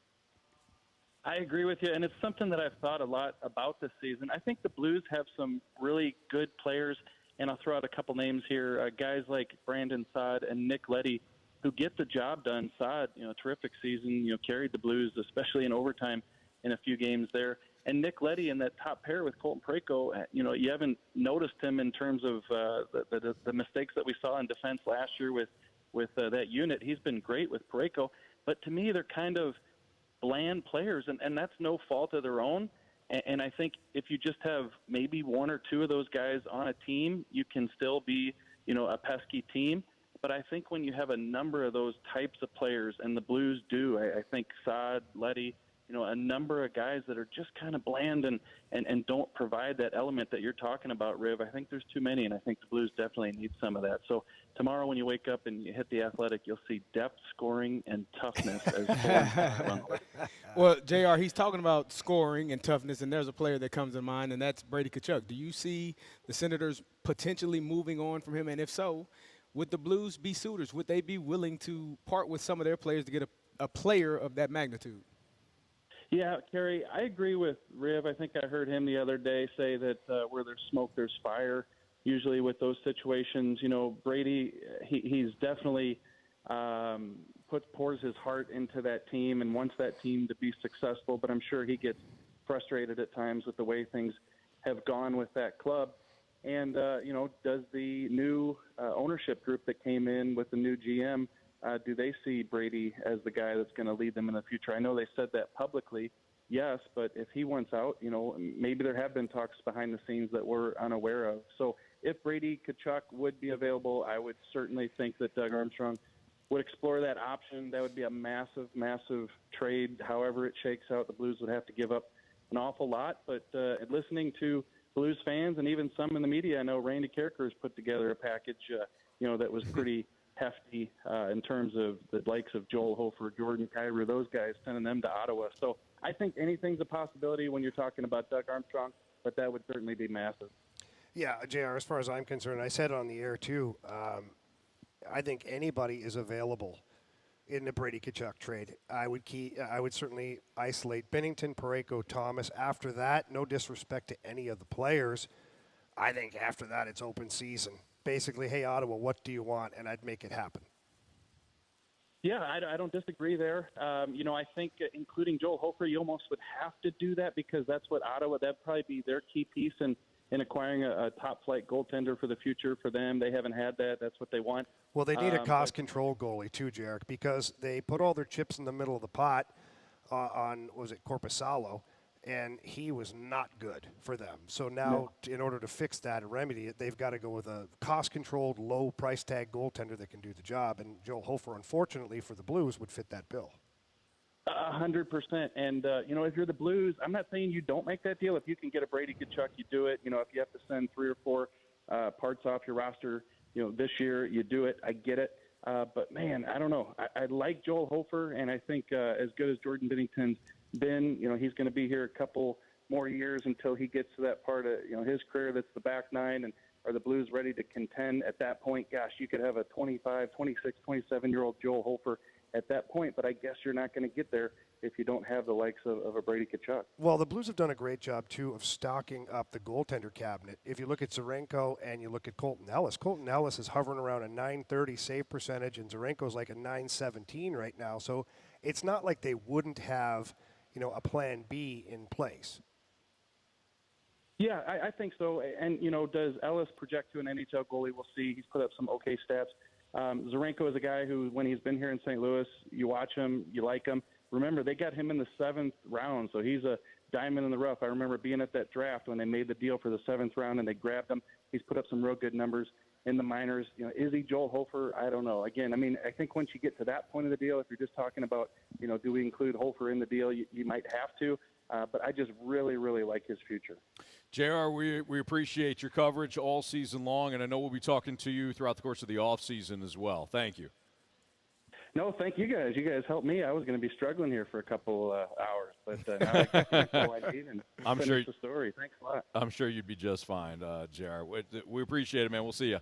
I agree with you, and it's something that I've thought a lot about this season. I think the Blues have some really good players, and I'll throw out a couple names here. Guys like Brandon Saad and Nick Leddy, who get the job done. Saad, you know, terrific season, you know, carried the Blues, especially in overtime in a few games there. And Nick Leddy in that top pair with Colton Parayko, you know, you haven't noticed him in terms of the mistakes that we saw in defense last year with that unit. He's been great with Parayko, but to me, they're kind of bland players, and that's no fault of their own. And I think if you just have maybe 1 or 2 of those guys on a team, you can still be, you know, a pesky team. But I think when you have a number of those types of players, and the Blues do, I think Saad, Leddy, a number of guys that are just kind of bland and don't provide that element that you're talking about, Riv. I think there's too many, and I think the Blues definitely need some of that. So tomorrow when you wake up and you hit the Athletic, you'll see depth, scoring, and toughness as
Well, JR, he's talking about scoring and toughness, and there's a player that comes to mind, and that's Brady Tkachuk. Do you see the Senators potentially moving on from him? And if so, would the Blues be suitors? Would they be willing to part with some of their players to get a player of that magnitude?
Yeah, Carey, I agree with Riv. I think I heard him the other day say that where there's smoke, there's fire. Usually with those situations, Brady, he's definitely pours his heart into that team and wants that team to be successful, but I'm sure he gets frustrated at times with the way things have gone with that club. And, does the new ownership group that came in with the new GM, do they see Brady as the guy that's going to lead them in the future? I know they said that publicly, yes, but if he wants out, maybe there have been talks behind the scenes that we're unaware of. So if Brady Tkachuk would be available, I would certainly think that Doug Armstrong would explore that option. That would be a massive, massive trade. However it shakes out, the Blues would have to give up an awful lot. But listening to Blues fans and even some in the media, I know Randy Carricker has put together a package, that was pretty hefty in terms of the likes of Joel Hofer, Jordan Kyrou, those guys, sending them to Ottawa. So I think anything's a possibility when you're talking about Doug Armstrong, but that would certainly be massive.
Yeah, JR, as far as I'm concerned, I said on the air too, I think anybody is available in the Brady Tkachuk trade. I would certainly isolate Binnington, Parayko, Thomas. After that, no disrespect to any of the players, I think after that it's open season. Basically, hey, Ottawa, what do you want? And I'd make it happen.
Yeah, I don't disagree there. I think including Joel Hofer, you almost would have to do that because that's what Ottawa, that'd probably be their key piece in acquiring a top-flight goaltender for the future for them. They haven't had that. That's what they want.
Well, they need a cost-control goalie too, Jarek, because they put all their chips in the middle of the pot on Corpusalo, and he was not good for them. So now, in order to fix that and remedy it, they've got to go with a cost-controlled, low-price tag goaltender that can do the job, and Joel Hofer, unfortunately for the Blues, would fit that bill.
100%. And, if you're the Blues, I'm not saying you don't make that deal. If you can get a Brady Tkachuk, you do it. If you have to send 3 or 4 parts off your roster, this year, you do it. I get it. But, man, I don't know. I like Joel Hofer, and I think as good as Jordan Binnington's been, he's going to be here a couple more years until he gets to that part of, his career that's the back nine. And are the Blues ready to contend at that point? Gosh, you could have a 25, 26, 27-year-old Joel Hofer at that point, but I guess you're not going to get there if you don't have the likes of a Brady Tkachuk.
Well, the Blues have done a great job, too, of stocking up the goaltender cabinet. If you look at Zarenko and you look at Colton Ellis is hovering around a .930 save percentage, and Zarenko's like a .917 right now. So it's not like they wouldn't have, a plan B in place.
Yeah, I think so. And, does Ellis project to an NHL goalie? We'll see. He's put up some okay stats. Zarenko is a guy who, when he's been here in St. Louis, you watch him, you like him. Remember, they got him in the 7th round, so he's a diamond in the rough. I remember being at that draft when they made the deal for the 7th round and they grabbed him. He's put up some real good numbers in the minors. Is he Joel Hofer? I don't know. Again, I think once you get to that point of the deal, if you're just talking about, do we include Hofer in the deal, you might have to. But I just really, really like his future.
JR, we appreciate your coverage all season long, and I know we'll be talking to you throughout the course of the offseason as well. Thank you.
No, thank you guys. You guys helped me. I was going to be struggling here for a couple hours, but now I got all I need and finish the story. Thanks a lot.
I'm sure you'd be just fine, JR. We appreciate it, man. We'll see you.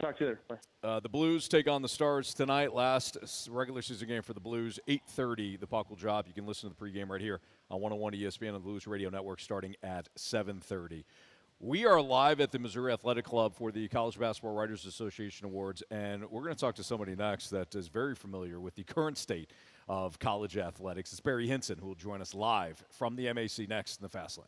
Talk to you later. Bye.
The Blues take on the Stars tonight. Last regular season game for the Blues, 8:30. The puck will drop. You can listen to the pregame right here on 101 ESPN on the Blues Radio Network starting at 7:30. We are live at the Missouri Athletic Club for the College Basketball Writers Association Awards, and we're going to talk to somebody next that is very familiar with the current state of college athletics. It's Barry Hinson, who will join us live from the MAC next in the Fast Lane.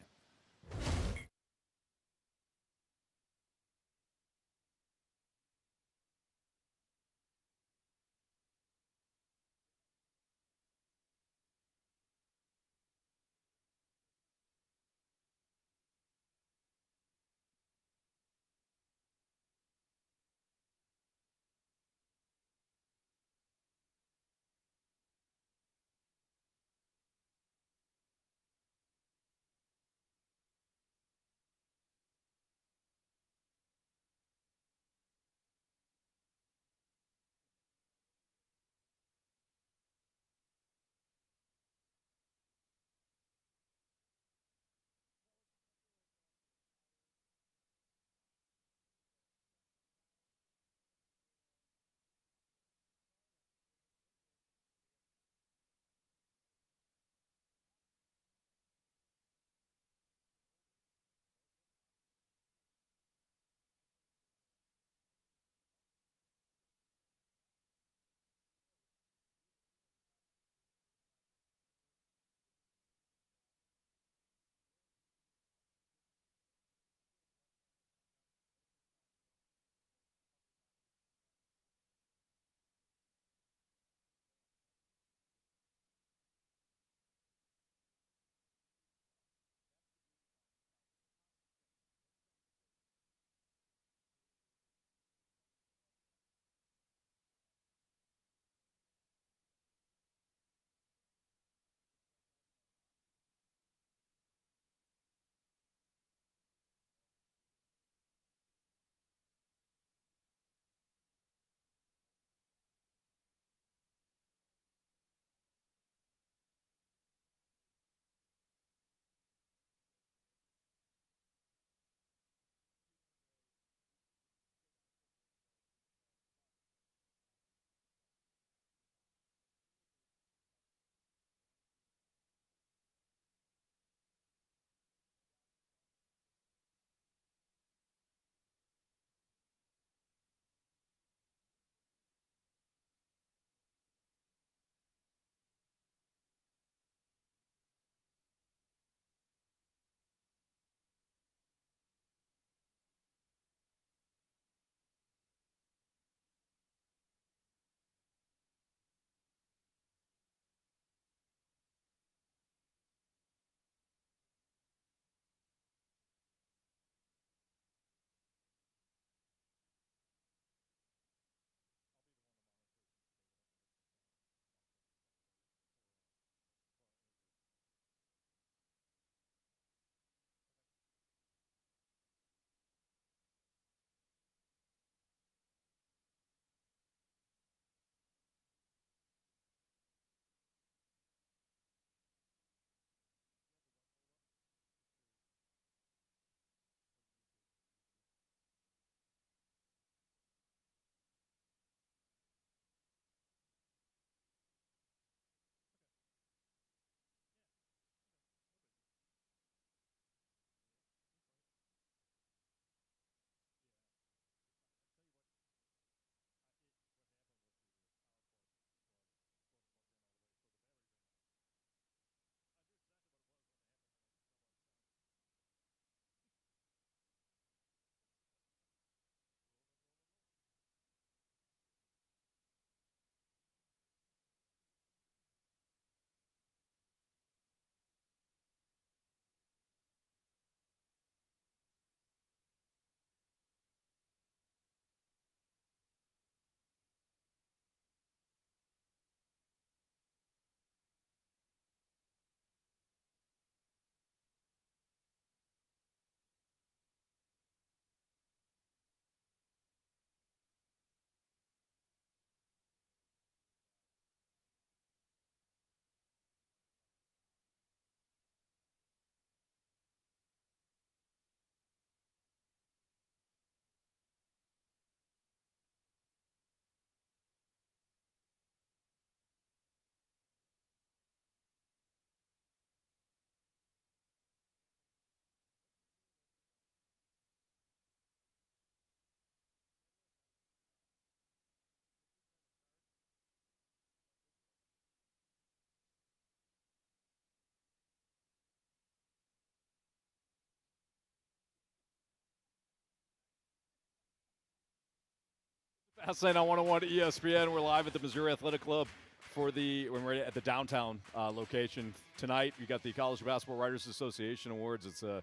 Fastlane on 101 ESPN. We're live at the Missouri Athletic Club we're at the downtown location. Tonight, you got the College Basketball Writers Association Awards. It's a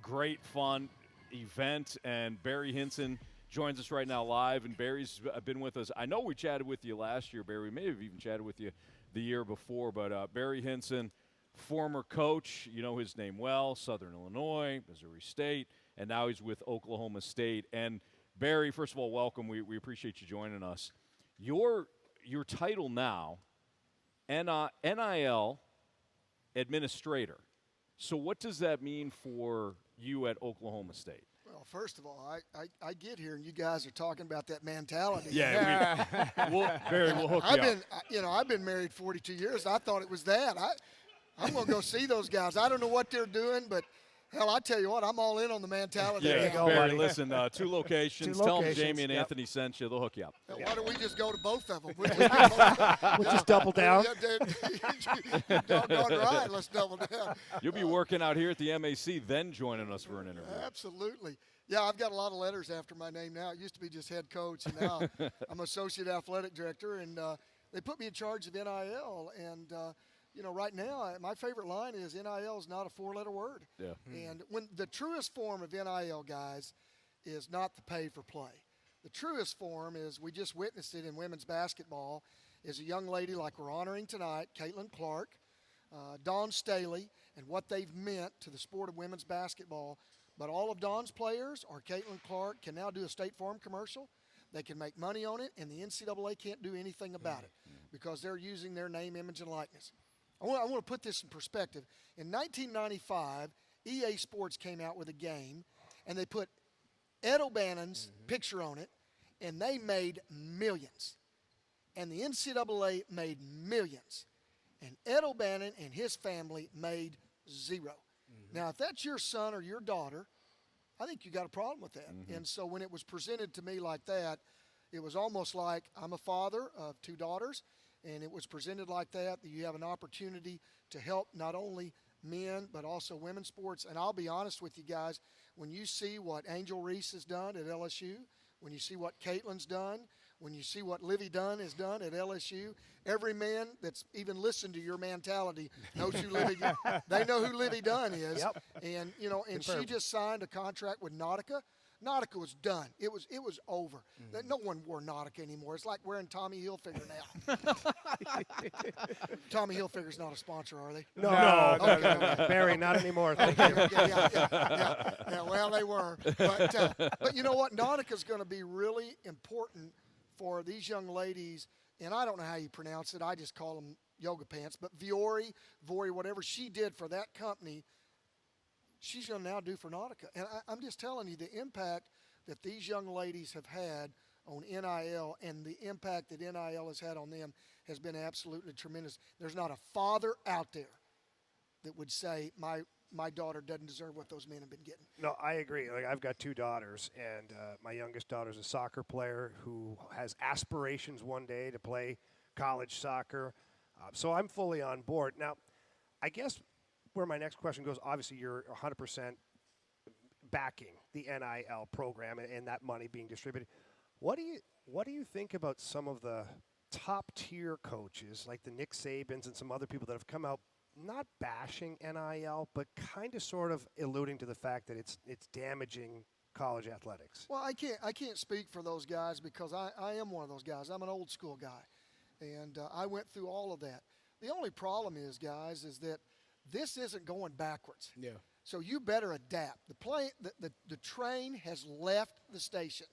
great, fun event, and Barry Hinson joins us right now live, and Barry's been with us. I know we chatted with you last year, Barry. We may have even chatted with you the year before, but Barry Hinson, former coach, you know his name well, Southern Illinois, Missouri State, and now he's with Oklahoma State. And Barry, first of all, welcome. We appreciate you joining us. Your title now, NIL administrator. So what does that mean for you at Oklahoma State?
Well, first of all, I get here and you guys are talking about that mentality.
Yeah, Barry, we'll hook you up.
I've been married 42 years. I thought it was that. I'm going to go see those guys. I don't know what they're doing, but hell, I tell you what, I'm all in on the mentality.
Yeah,
there you go,
Barry,
buddy.
listen, two locations. Tell them Jamie and Anthony sent you. They'll hook you up.
Why don't we just go to both of them?
We'll just double down.
Doggone right, let's double down.
You'll be working out here at the MAC, then joining us for an interview.
Absolutely. Yeah, I've got a lot of letters after my name now. It used to be just head coach, and now I'm associate athletic director, and they put me in charge of NIL. And, right now, my favorite line is NIL is not a four-letter word.
Yeah.
And when the truest form of NIL, guys, is not the pay for play. The truest form is, we just witnessed it in women's basketball, is a young lady like we're honoring tonight, Caitlin Clark, Dawn Staley, and what they've meant to the sport of women's basketball. But all of Dawn's players or Caitlin Clark can now do a State Farm commercial. They can make money on it, and the NCAA can't do anything about it because they're using their name, image, and likeness. I want to put this in perspective. In 1995, EA Sports came out with a game, and they put Ed O'Bannon's picture on it, and they made millions. And the NCAA made millions. And Ed O'Bannon and his family made zero. Now, if that's your son or your daughter, I think you got a problem with that. And so when it was presented to me like that, it was almost like I'm a father of two daughters, and it was presented like that you have an opportunity to help not only men but also women's sports. And I'll be honest with you guys, when you see what Angel Reese has done at LSU, when you see what Caitlin's done, when you see what Livy Dunn has done at LSU, every man that's even listened to your mentality knows who Livy. They know who Livy Dunn is.
Yep.
And and she just signed a contract with Nautica. Nautica was done. It was over. No one wore Nautica anymore. It's like wearing Tommy Hilfiger now. Tommy Hilfiger's not a sponsor, are they?
No.
Okay.
Barry, not anymore. Thank you.
Yeah, well, they were. But you know what? Nautica's going to be really important for these young ladies, and I don't know how you pronounce it. I just call them yoga pants. But Vori, whatever she did for that company, she's going to now do for Nautica. And I'm just telling you, the impact that these young ladies have had on NIL and the impact that NIL has had on them has been absolutely tremendous. There's not a father out there that would say, my daughter doesn't deserve what those men have been getting.
No, I agree. Like, I've got two daughters, and my youngest daughter's a soccer player who has aspirations one day to play college soccer. So I'm fully on board. Now, I guess where my next question goes, obviously you're 100% backing the NIL program and that money being distributed. What do you think about some of the top-tier coaches, like the Nick Sabans and some other people that have come out not bashing NIL, but kind of sort of alluding to the fact that it's damaging college athletics?
Well, I can't speak for those guys because I am one of those guys. I'm an old school guy, and I went through all of that. The only problem is, guys, is that this isn't going backwards.
Yeah.
So you better adapt. The train has left the station,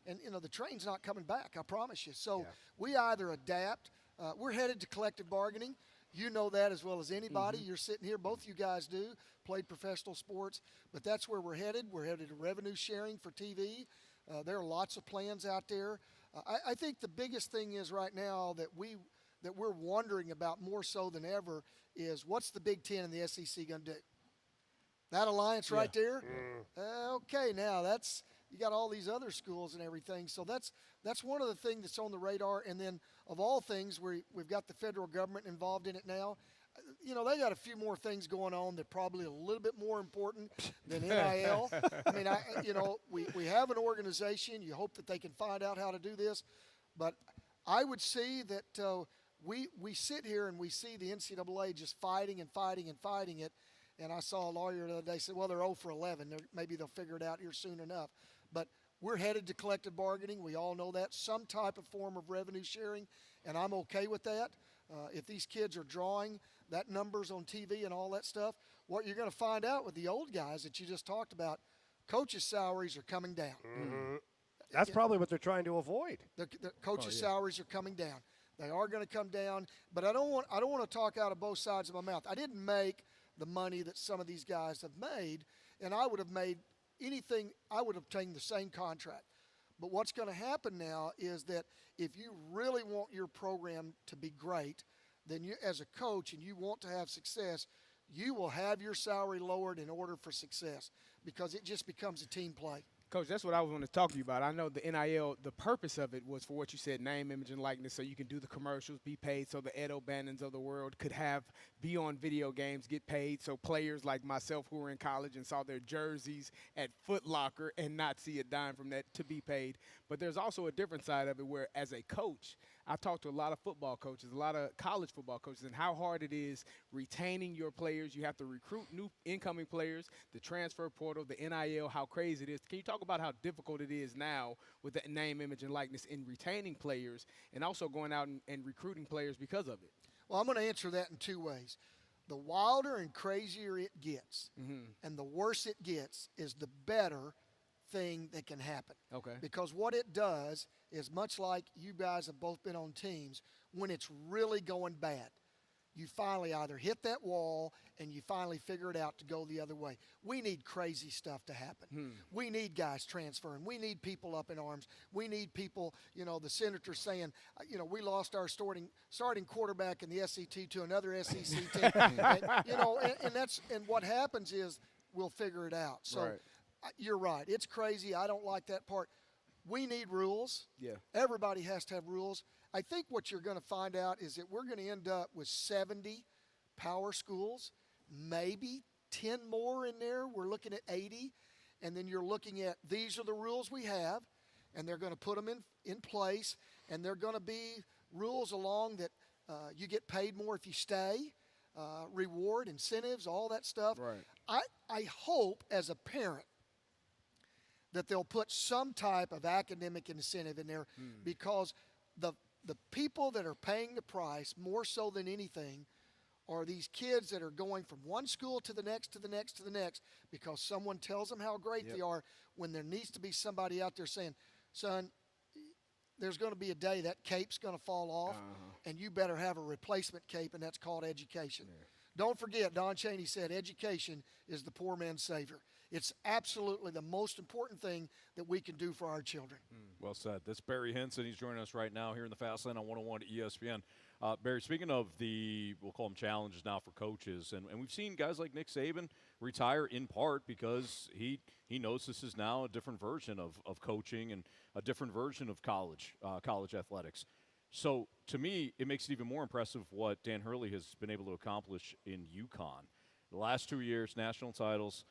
and the train's not coming back. I promise you. So we either adapt. We're headed to collective bargaining. You know that as well as anybody. You're sitting here. Both you guys do, played professional sports. But that's where we're headed. We're headed to revenue sharing for TV. There are lots of plans out there. I think the biggest thing is right now that we're wondering about more so than ever is what's the Big Ten and the SEC going to do? That alliance right there? Okay, now you got all these other schools and everything. So that's one of the things that's on the radar. And then of all things, we've got the federal government involved in it now. they got a few more things going on that probably a little bit more important than NIL. I mean, we have an organization. You hope that they can find out how to do this. But I would see that we sit here and we see the NCAA just fighting and fighting and fighting it. And I saw a lawyer the other day say, well, they're 0 for 11. Maybe they'll figure it out here soon enough. But we're headed to collective bargaining. We all know that. Some type of form of revenue sharing, and I'm okay with that. If these kids are drawing that numbers on TV and all that stuff, what you're going to find out with the old guys that you just talked about, coaches' salaries are coming down.
Mm-hmm. That's probably what they're trying to avoid.
The coaches' salaries are coming down. They are going to come down, but I don't want to talk out of both sides of my mouth. I didn't make the money that some of these guys have made, and I would have made anything. I would have taken the same contract. But what's going to happen now is that if you really want your program to be great, then you, as a coach, and you want to have success, you will have your salary lowered in order for success because it just becomes a team play.
Coach, that's what I was going to talk to you about. I know the NIL, the purpose of it was for what you said, name, image, and likeness, so you can do the commercials, be paid, so the Ed O'Bannons of the world could be on video games, get paid, so players like myself who were in college and saw their jerseys at Foot Locker and not see a dime from that to be paid. But there's also a different side of it where, as a coach, I talked to a lot of football coaches, a lot of college football coaches, and how hard it is retaining your players. You have to recruit new incoming players, the transfer portal, the NIL, how crazy it is. Can you talk about how difficult it is now with the name, image, and likeness in retaining players and also going out and recruiting players because of it?
Well, I'm going to answer that in two ways. The wilder and crazier it gets, and the worse it gets, is the better thing that can happen.
Okay.
Because what it does is, much like you guys have both been on teams, when it's really going bad, you finally either hit that wall and you finally figure it out to go the other way. We need crazy stuff to happen. We need guys transferring. We need people up in arms. We need people, the senator saying, we lost our starting quarterback in the SEC to another SEC team. and what happens is we'll figure it out. So
right.
You're right. It's crazy. I don't like that part. We need rules.
Yeah.
Everybody has to have rules. I think what you're going to find out is that we're going to end up with 70 power schools, maybe 10 more in there. We're looking at 80. And then you're looking at, these are the rules we have, and they're going to put them in place. And they're going to be rules along that you get paid more if you stay, reward, incentives, all that stuff.
Right.
I hope as a parent that they'll put some type of academic incentive in there because the people that are paying the price more so than anything are these kids that are going from one school to the next, to the next, to the next because someone tells them how great they are when there needs to be somebody out there saying, son, there's going to be a day that cape's going to fall off and you better have a replacement cape, and that's called education. Yeah. Don't forget, Don Chaney said education is the poor man's savior. It's absolutely the most important thing that we can do for our children.
Well said. That's Barry Hinson. He's joining us right now here in the Fast Lane on 101 ESPN. Barry, speaking of we'll call them challenges now for coaches, and we've seen guys like Nick Saban retire in part because he knows this is now a different version of coaching and a different version of college athletics. So, to me, it makes it even more impressive what Dan Hurley has been able to accomplish in UConn. The last 2 years, national titles,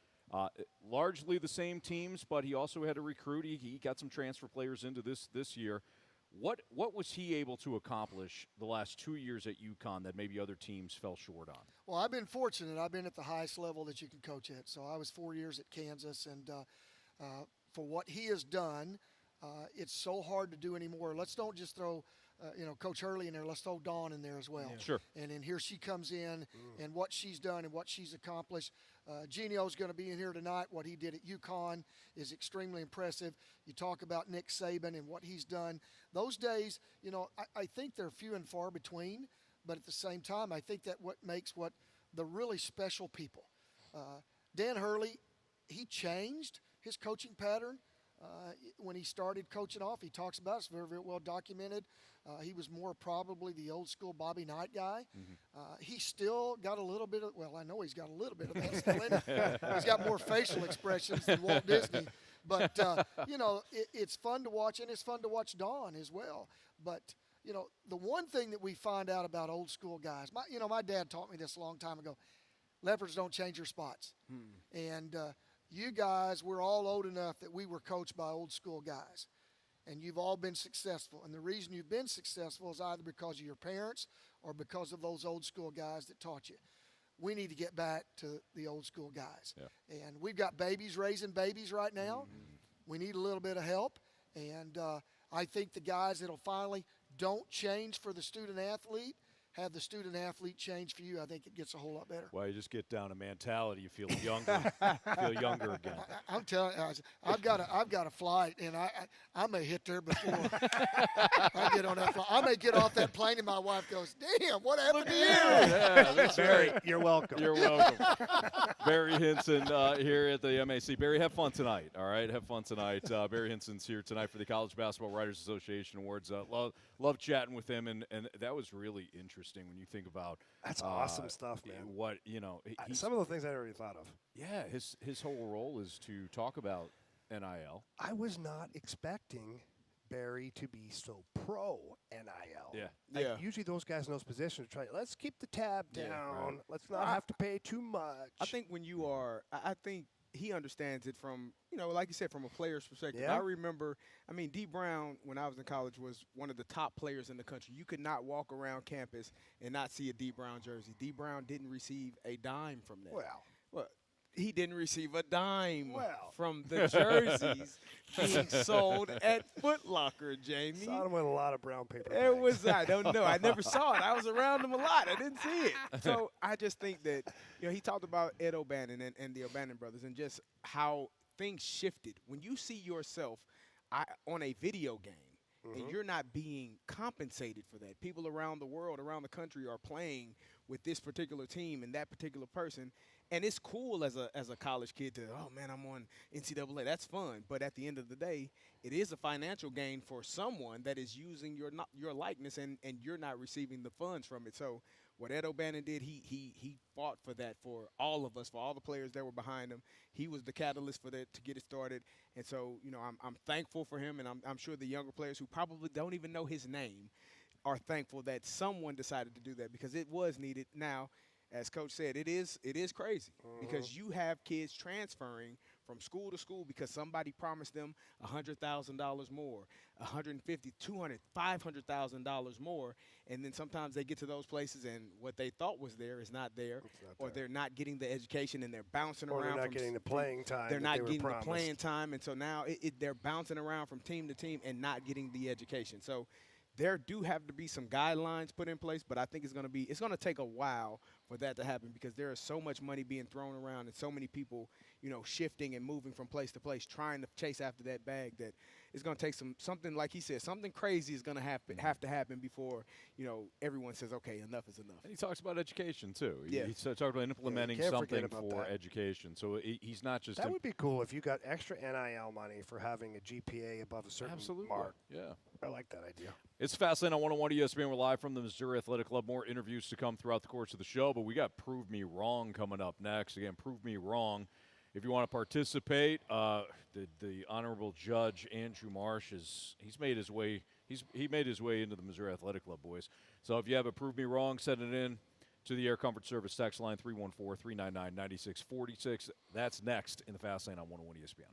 largely the same teams, but he also had to recruit. He got some transfer players into this year. What was he able to accomplish the last 2 years at UConn that maybe other teams fell short on?
Well, I've been fortunate. I've been at the highest level that you can coach at. So I was 4 years at Kansas, and for what he has done, it's so hard to do anymore. Let's don't just throw Coach Hurley in there. Let's throw Dawn in there as well.
Yeah. Sure.
And then here she comes in, and what she's done and what she's accomplished. Geno's going to be in here tonight. What he did at UConn is extremely impressive. You talk about Nick Saban and what he's done. Those days, I think they're few and far between, but at the same time, I think that what makes the really special people. Dan Hurley, he changed his coaching pattern. When he started coaching off, he talks about it. It's very, very well documented. He was more probably the old school Bobby Knight guy. He still got a little bit of, I know he's got a little bit of that still in him. He's got more facial expressions than Walt Disney. But, it's fun to watch, and it's fun to watch Dawn as well. But, you know, the one thing that we find out about old school guys, my dad taught me this a long time ago. Leopards don't change your spots. And you guys, we're all old enough that we were coached by old school guys. And you've all been successful. And the reason you've been successful is either because of your parents or because of those old school guys that taught you. We need to get back to the old school guys. Yeah. And we've got babies raising babies right now. We need a little bit of help. And I think the guys that'll finally don't change for the student athlete, have the student athlete change for you, I think it gets a whole lot better.
Well, you just get down to mentality. You feel younger. Feel younger again.
I'm telling you, I've got a flight, and I may hit there before I get on that flight. I may get off that plane, and my wife goes, "Damn, what happened to you?"
Yeah, that's
Barry,
right.
you're welcome.
You're welcome. Barry Hinson here at the MAC. Barry, have fun tonight. All right, have fun tonight. Barry Hinson's here tonight for the College Basketball Writers Association Awards. Love chatting with him, and that was really interesting when you think about
that's awesome stuff, man.
What
some of the things I never even thought of.
Yeah, his whole role is to talk about NIL.
I was not expecting Barry to be so pro NIL.
Yeah.
Usually those guys in those positions try. Let's keep the tab down.
Right.
Let's not have to pay too much.
I think when you are, I think he understands it from, like you said, from a player's perspective.
Yeah.
I remember, D. Brown, when I was in college, was one of the top players in the country. You could not walk around campus and not see a D. Brown jersey. D. Brown didn't receive a dime from that. Well, he didn't receive a dime from the jerseys being sold at Foot Locker, Jamie.
Saw him with a lot of brown paper bags.
It was, I don't know. I never saw it. I was around him a lot. I didn't see it. So I just think that, he talked about Ed O'Bannon and the O'Bannon brothers and just how things shifted. When you see yourself on a video game, and you're not being compensated for that. People around the world, around the country are playing with this particular team and that particular person. And it's cool as a college kid to, oh, man, I'm on NCAA. That's fun. But at the end of the day, it is a financial gain for someone that is using your likeness, and you're not receiving the funds from it. So what Ed O'Bannon did, he fought for that for all of us, for all the players that were behind him. He was the catalyst for that to get it started. And so, I'm thankful for him, and I'm sure the younger players who probably don't even know his name are thankful that someone decided to do that because it was needed. Now, as Coach said, it is crazy because you have kids transferring from school to school because somebody promised them $100,000 more, $150,000, $200,000, $500,000 more, and then sometimes they get to those places and what they thought was there is not there, or they're not getting the education and they're bouncing around.
They're not getting the playing time.
They're not getting the playing time, and so now they're bouncing around from team to team and not getting the education. So there do have to be some guidelines put in place, but I think it's going to take a while for that to happen because there is so much money being thrown around and so many people, shifting and moving from place to place, trying to chase after that bag that it's going to take something like he said, something crazy is going to have to happen before, everyone says, okay, enough is enough.
And he talks about education too.
Yeah.
He talked about implementing something for education. So he's not just.
That would be cool if you got extra NIL money for having a GPA above a certain mark.
Yeah.
I like that idea.
It's Fastlane on 101 ESPN. We're live from the Missouri Athletic Club. More interviews to come throughout the course of the show, but we got Prove Me Wrong coming up next. Again, Prove Me Wrong. If you want to participate, the Honorable Judge Andrew Marsh he made his way into the Missouri Athletic Club, boys. So if you have a Prove Me Wrong, send it in to the Air Comfort Service text line 314-399-9646. That's next in the Fastlane on 101 ESPN.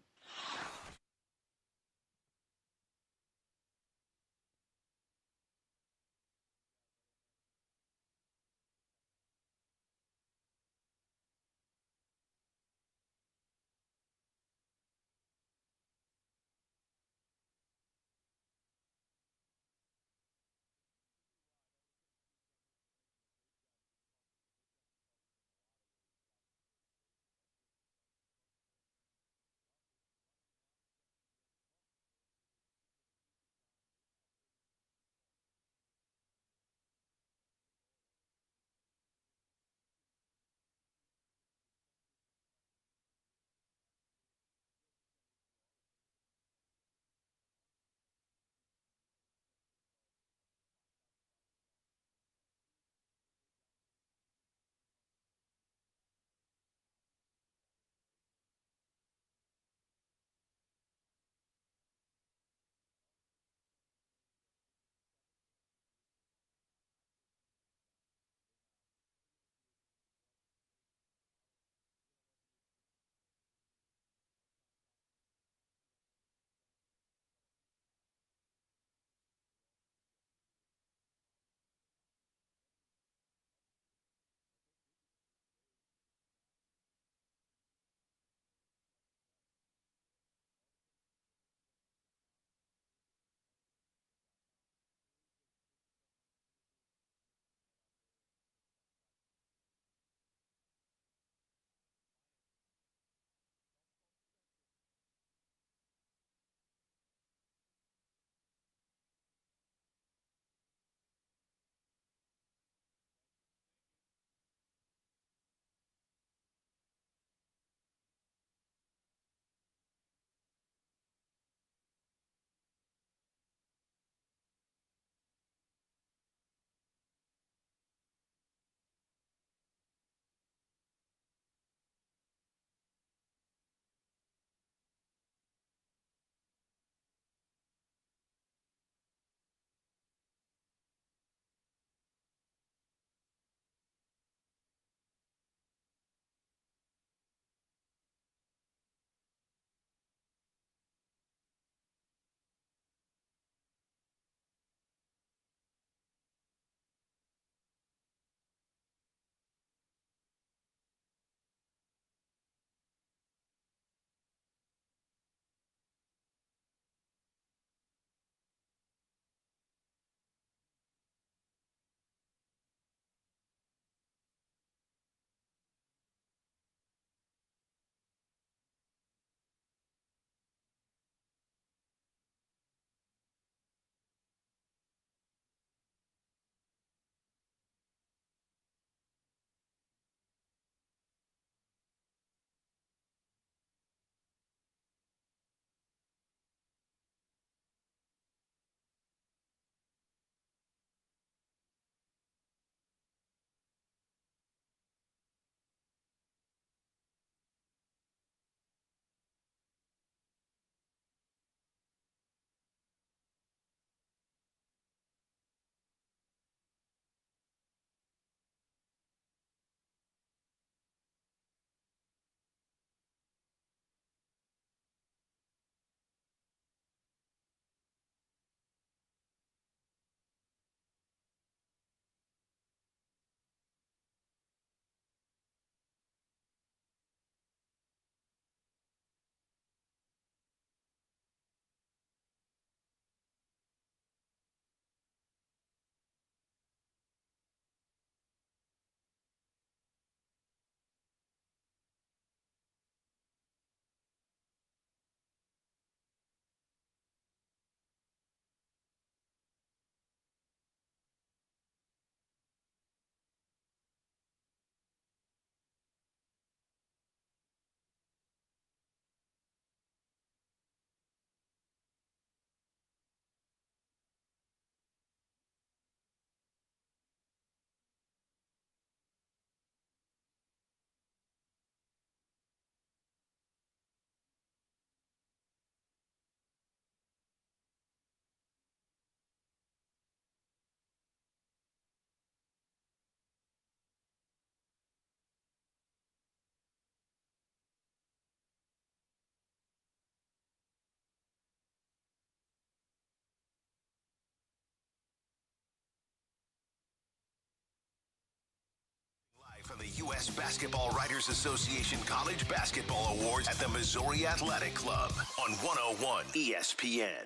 U.S. Basketball Writers Association College Basketball Awards at the Missouri Athletic Club on 101 ESPN.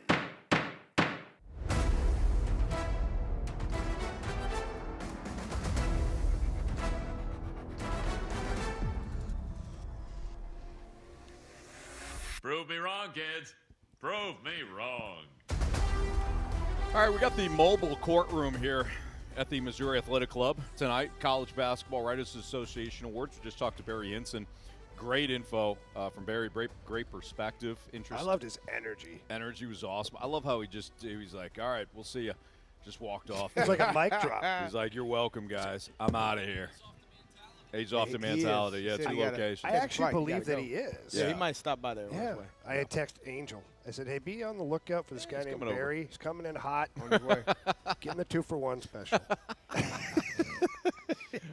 Prove me wrong, kids. Prove me wrong.
All right, we got the mobile courtroom here at the Missouri Athletic Club tonight. College Basketball Writers Association Awards. We just talked to Barry Hinson. Great info from Barry. Great perspective. Interest.
I loved his energy.
Energy was awesome. I love how he was like, all right, we'll see you. Just walked off.
It's like a mic drop.
He's like, you're welcome, guys. I'm out of here. He's off the mentality. Yeah, 2 locations.
I actually believe that he is.
Yeah, he might stop by there.
Yeah. I had texted Angel. I said, hey, be on the lookout for this guy named Barry. He's coming in hot.
On his way.
Getting the 2-for-1 special.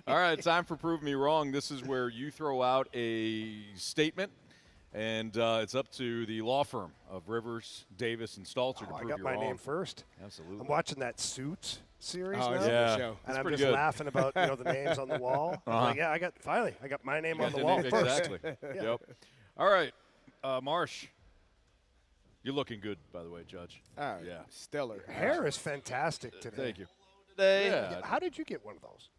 All right, time for Prove Me Wrong. This is where you throw out a statement, and it's up to the law firm of Rivers, Davis, and Stalter to prove you wrong.
I got my name first.
Absolutely.
I'm watching that Suits series now.
Yeah.
And I'm just laughing about the names on the wall. Like, yeah, I got my name on the wall first.
Exactly. Yep. All right, Marsh. You're looking good, by the way, Judge.
Oh, yeah. Stellar.
Hair is fantastic today.
Thank you.
Today.
Yeah.
How did you get one of those?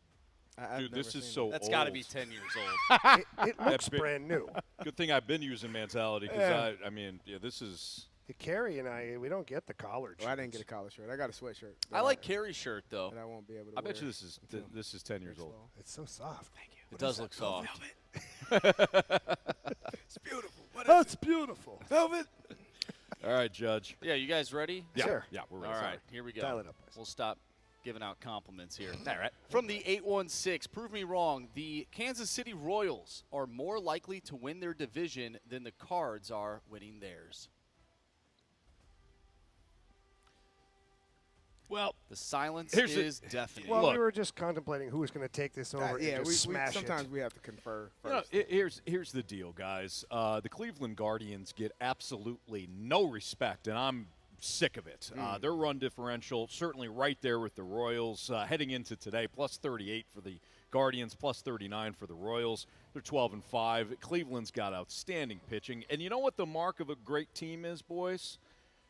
Dude, this is so old.
That's got to be 10 years old.
It looks brand new.
Good thing I've been using mentality because this is.
Carey and we don't get the collared shirts.
Well, I didn't get a collar shirt. I got a sweatshirt.
I like Carey's shirt, though.
And I won't be able to
I bet you this is 10 years old.
It's so soft. Thank you.
It does look soft.
It's beautiful.
That's beautiful.
Velvet.
All right, Judge.
Yeah, you guys ready?
Yeah.
Sure.
Yeah, we're ready.
All right, here we go.
Dial it up, boys.
We'll stop giving out compliments here. All right. From the 816, prove me wrong. The Kansas City Royals are more likely to win their division than the Cards are winning theirs.
Well,
the silence is deafening.
Well, we were just contemplating who was going to take this over and just smash
sometimes
it.
we have to confer first.
Here's the deal, guys. The Cleveland Guardians get absolutely no respect, and I'm sick of it. Their run differential certainly right there with the Royals heading into today, plus 38 for the Guardians, plus 39 for the Royals. They're 12-5. Cleveland's got outstanding pitching, and you know what the mark of a great team is, boys?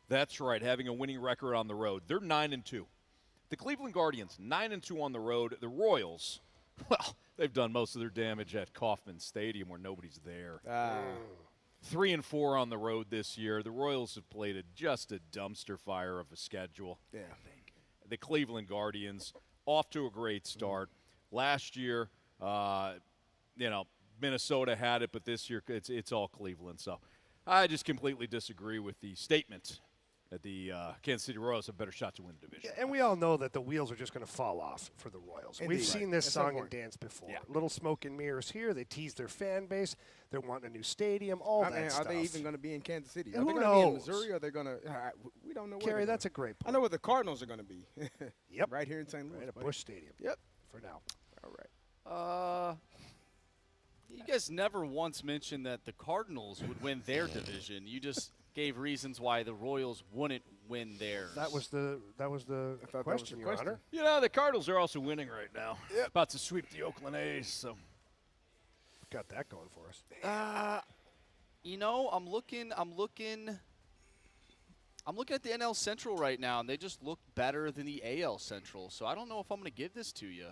That's right, having a winning record on the road. They're 9-2. The Cleveland Guardians 9-2 on the road. The Royals, well, they've done most of their damage at Kauffman Stadium where nobody's there. 3-4 on the road this year. The Royals have played just a dumpster fire of a schedule.
Yeah.
The Cleveland Guardians off to a great start. Last year, Minnesota had it, but this year it's all Cleveland. So I just completely disagree with the statement that the Kansas City Royals have a better shot to win the division.
Yeah, and we all know that the wheels are just going to fall off for the Royals.
Indeed.
We've seen this
At
song
some
and dance before. Yeah. Little smoke and mirrors here. They tease their fan base. They're wanting a new stadium, all that stuff.
Are they even going to be in Kansas City?
Who
Are they going to be in Missouri? Or are they going to we don't know where.
Carey, that's a great point.
I know where the Cardinals are going to be.
Yep.
Right here in St. Louis.
Right at Busch Stadium.
Yep.
For now.
All right.
You guys never once mentioned that the Cardinals would win their division. You just gave reasons why the Royals wouldn't win theirs.
That was the question, Your Honor.
You know, the Cardinals are also winning right now. Yep. About to sweep the Oakland A's. So
got that going for us.
I'm looking at the NL Central right now, and they just look better than the AL Central. So I don't know if I'm going to give this to you.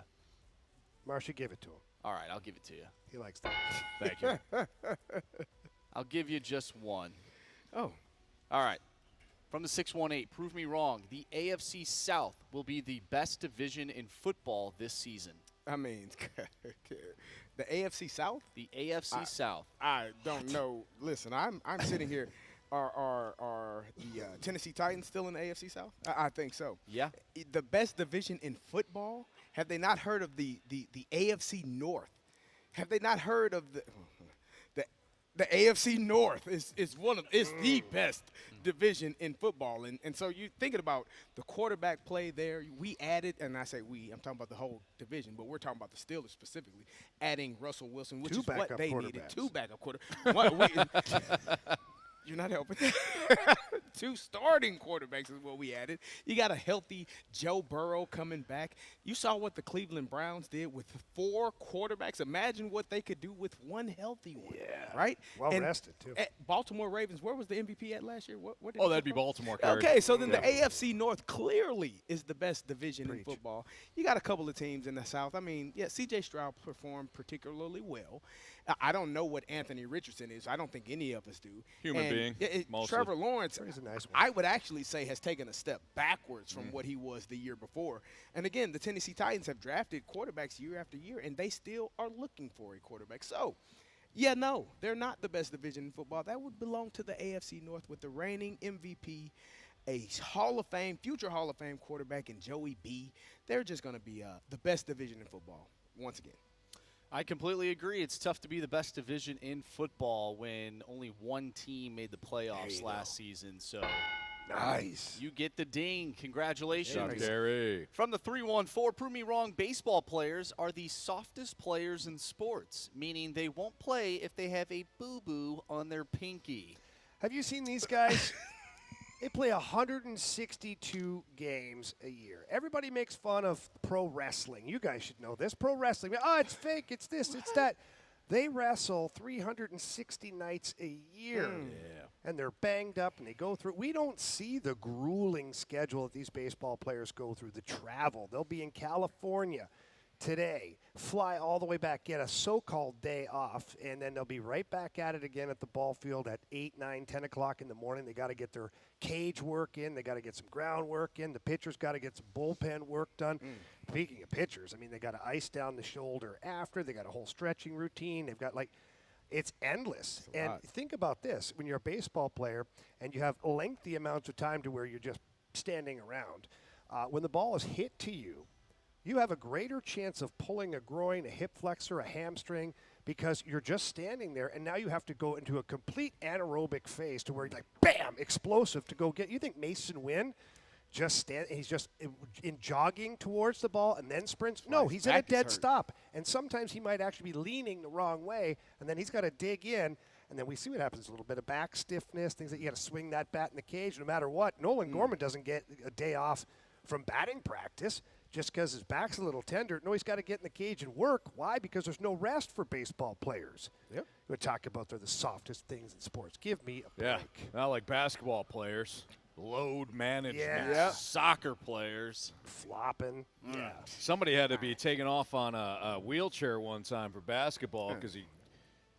Marcia, give it to him.
All right, I'll give it to you.
He likes that.
Thank you.
I'll give you just one.
Oh.
All right. From the 618, prove me wrong. The AFC South will be the best division in football this season.
I mean, the AFC South?
The AFC South.
I don't know. Listen, I'm sitting here. Are the Tennessee Titans still in the AFC South? I think so.
Yeah.
The best division in football? Have they not heard of the AFC North? Have they not heard of the AFC North is the best division in football. And so you're thinking about the quarterback play there. We added, and I say we, I'm talking about the whole division, but we're talking about the Steelers specifically, adding Russell Wilson, which is what they needed. 2 backup quarterbacks. You're not helping. 2 starting quarterbacks is what we added. You got a healthy Joe Burrow coming back. You saw what the Cleveland Browns did with 4 quarterbacks. Imagine what they could do with 1 healthy one. Yeah. Right?
Well rested, too.
Baltimore Ravens, where was the MVP at last year? What did
that'd be Baltimore, Carey.
Okay, so then the AFC North clearly is the best division in football. You got a couple of teams in the South. I mean, yeah, C.J. Stroud performed particularly well. I don't know what Anthony Richardson is. I don't think any of us do.
Human being, mostly.
Trevor Lawrence,
He's a nice one.
I would actually say, has taken a step backwards from what he was the year before. And again, the Tennessee Titans have drafted quarterbacks year after year, and they still are looking for a quarterback. So, yeah, no, they're not the best division in football. That would belong to the AFC North with the reigning MVP, a Hall of Fame, future Hall of Fame quarterback in Joey B. They're just going to be the best division in football once again.
I completely agree. It's tough to be the best division in football when only one team made the playoffs last season. So
nice.
You get the ding. Congratulations.
Carey.
From the 314, prove me wrong, baseball players are the softest players in sports, meaning they won't play if they have a boo-boo on their pinky.
Have you seen these guys? They play 162 games a year. Everybody makes fun of pro wrestling. You guys should know this. Pro wrestling, it's fake, it's this, it's that. They wrestle 360 nights a year.
Yeah.
And they're banged up and they go through. We don't see the grueling schedule that these baseball players go through, the travel. They'll be in California today, fly all the way back, get a so-called day off, and then they'll be right back at it again at the ball field at 8, 9, 10 o'clock in the morning. They got to get their cage work in. They got to get some ground work in. The pitchers got to get some bullpen work done. Speaking of pitchers, I mean, they got to ice down the shoulder after. They got a whole stretching routine. They've got, it's endless. And think about this. When you're a baseball player and you have lengthy amounts of time to where you're just standing around, when the ball is hit to you, you have a greater chance of pulling a groin, a hip flexor, a hamstring, because you're just standing there, and now you have to go into a complete anaerobic phase to where you're bam, explosive to go get. You think Mason Wynn he's just in jogging towards the ball and then sprints? No, he's at a dead stop. And sometimes he might actually be leaning the wrong way, and then he's got to dig in, and then we see what happens, a little bit of back stiffness, things that you got to swing that bat in the cage no matter what. Nolan Gorman doesn't get a day off from batting practice just because his back's a little tender. No, he's got to get in the cage and work. Why? Because there's no rest for baseball players.
Yep.
We're talking about they're the softest things in sports. Give me a break.
Yeah, not like basketball players. Load management.
Yeah.
Soccer players.
Flopping. Yeah.
Somebody had to be taken off on a wheelchair one time for basketball because he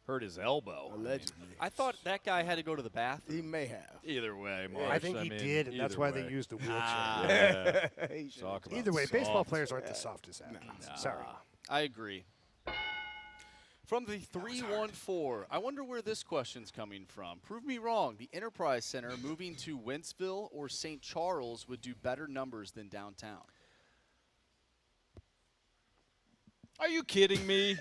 hurt his elbow.
Allegedly.
I thought that guy had to go to the bathroom.
He may have.
Either way, Marsh,
I think he did, and that's why they used the wheelchair.
Yeah.
Either way, baseball players aren't the softest athletes. Sorry.
I agree. From the 314, I wonder where this question's coming from. Prove me wrong. The Enterprise Center moving to Wentzville or St. Charles would do better numbers than downtown.
Are you kidding me?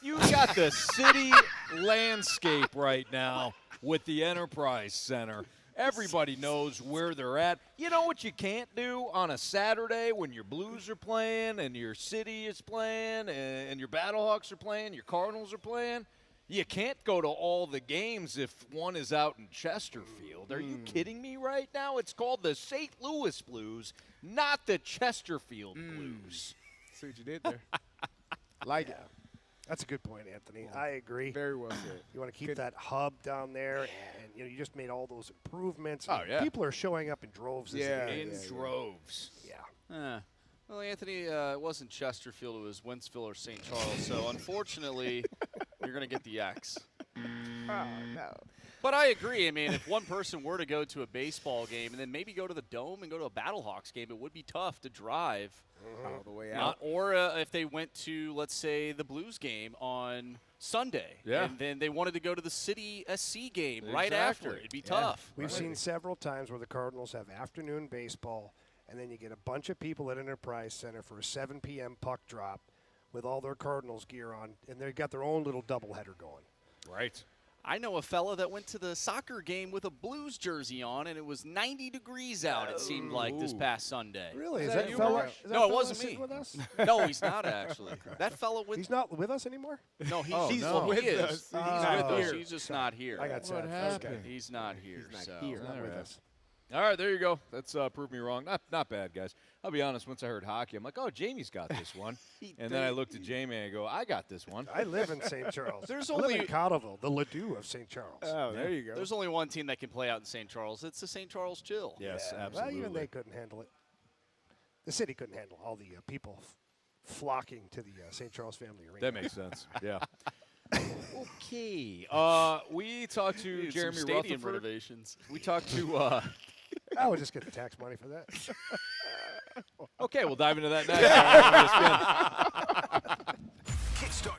You got the city landscape right now with the Enterprise Center. Everybody knows where they're at. You know what you can't do on a Saturday when your Blues are playing and your City is playing and your Battlehawks are playing, your Cardinals are playing? You can't go to all the games if one is out in Chesterfield. Are you kidding me right now? It's called the St. Louis Blues, not the Chesterfield Blues.
See what you did there. Like it.
That's a good point, Anthony. I agree.
Very well said.
You want to keep that hub down there, and you just made all those improvements.
Oh, yeah.
People are showing up in droves.
In droves.
Yeah.
Well, Anthony, it wasn't Chesterfield. It was Wentzville or St. Charles. So, unfortunately, you're going to get the X.
Oh, no.
But I agree. I mean, if one person were to go to a baseball game and then maybe go to the Dome and go to a Battlehawks game, it would be tough to drive
all the way out.
Or if they went to, let's say, the Blues game on Sunday, and then they wanted to go to the City SC game right after, it'd be tough.
We've seen several times where the Cardinals have afternoon baseball, and then you get a bunch of people at Enterprise Center for a 7 p.m. puck drop with all their Cardinals gear on, and they've got their own little doubleheader going.
Right.
I know a fella that went to the soccer game with a Blues jersey on, and it was 90 degrees out, it seemed like, this past Sunday.
Really?
Is
Is
that
that
you,
fella?
Mark?
Is that
No, it
fella
wasn't
sitting
me.
with us?
No, he's not, actually. That fella went.
He's not with us anymore?
No, he's,
Oh,
he's
no.
he
With
is.
us.
He's
Not
with us.
here.
He's just not here.
I got
What
sad.
happened?
He's not here.
not
so.
here.
Not with us.
All right, there you go. That's proved me wrong. Not bad, guys. I'll be honest. Once I heard hockey, I'm like, oh, Jamie's got this one. And then I looked at Jamie and I go, I got this one.
I live in St. Charles.
There's
I live
only-
in Cottleville, the Ladue of St. Charles.
Oh, there you go.
There's only one team that can play out in St. Charles. It's the St. Charles Chill.
Yes,
Well,
absolutely.
even they couldn't handle it. The city couldn't handle all the people flocking to the St. Charles Family Arena.
That makes sense. Yeah.
Okay.
We talked to
Need
Jeremy
some stadium
Rutherford.
renovations.
We talked to.
I would just get the tax money for that.
Okay, we'll dive into that next.
Kickstart.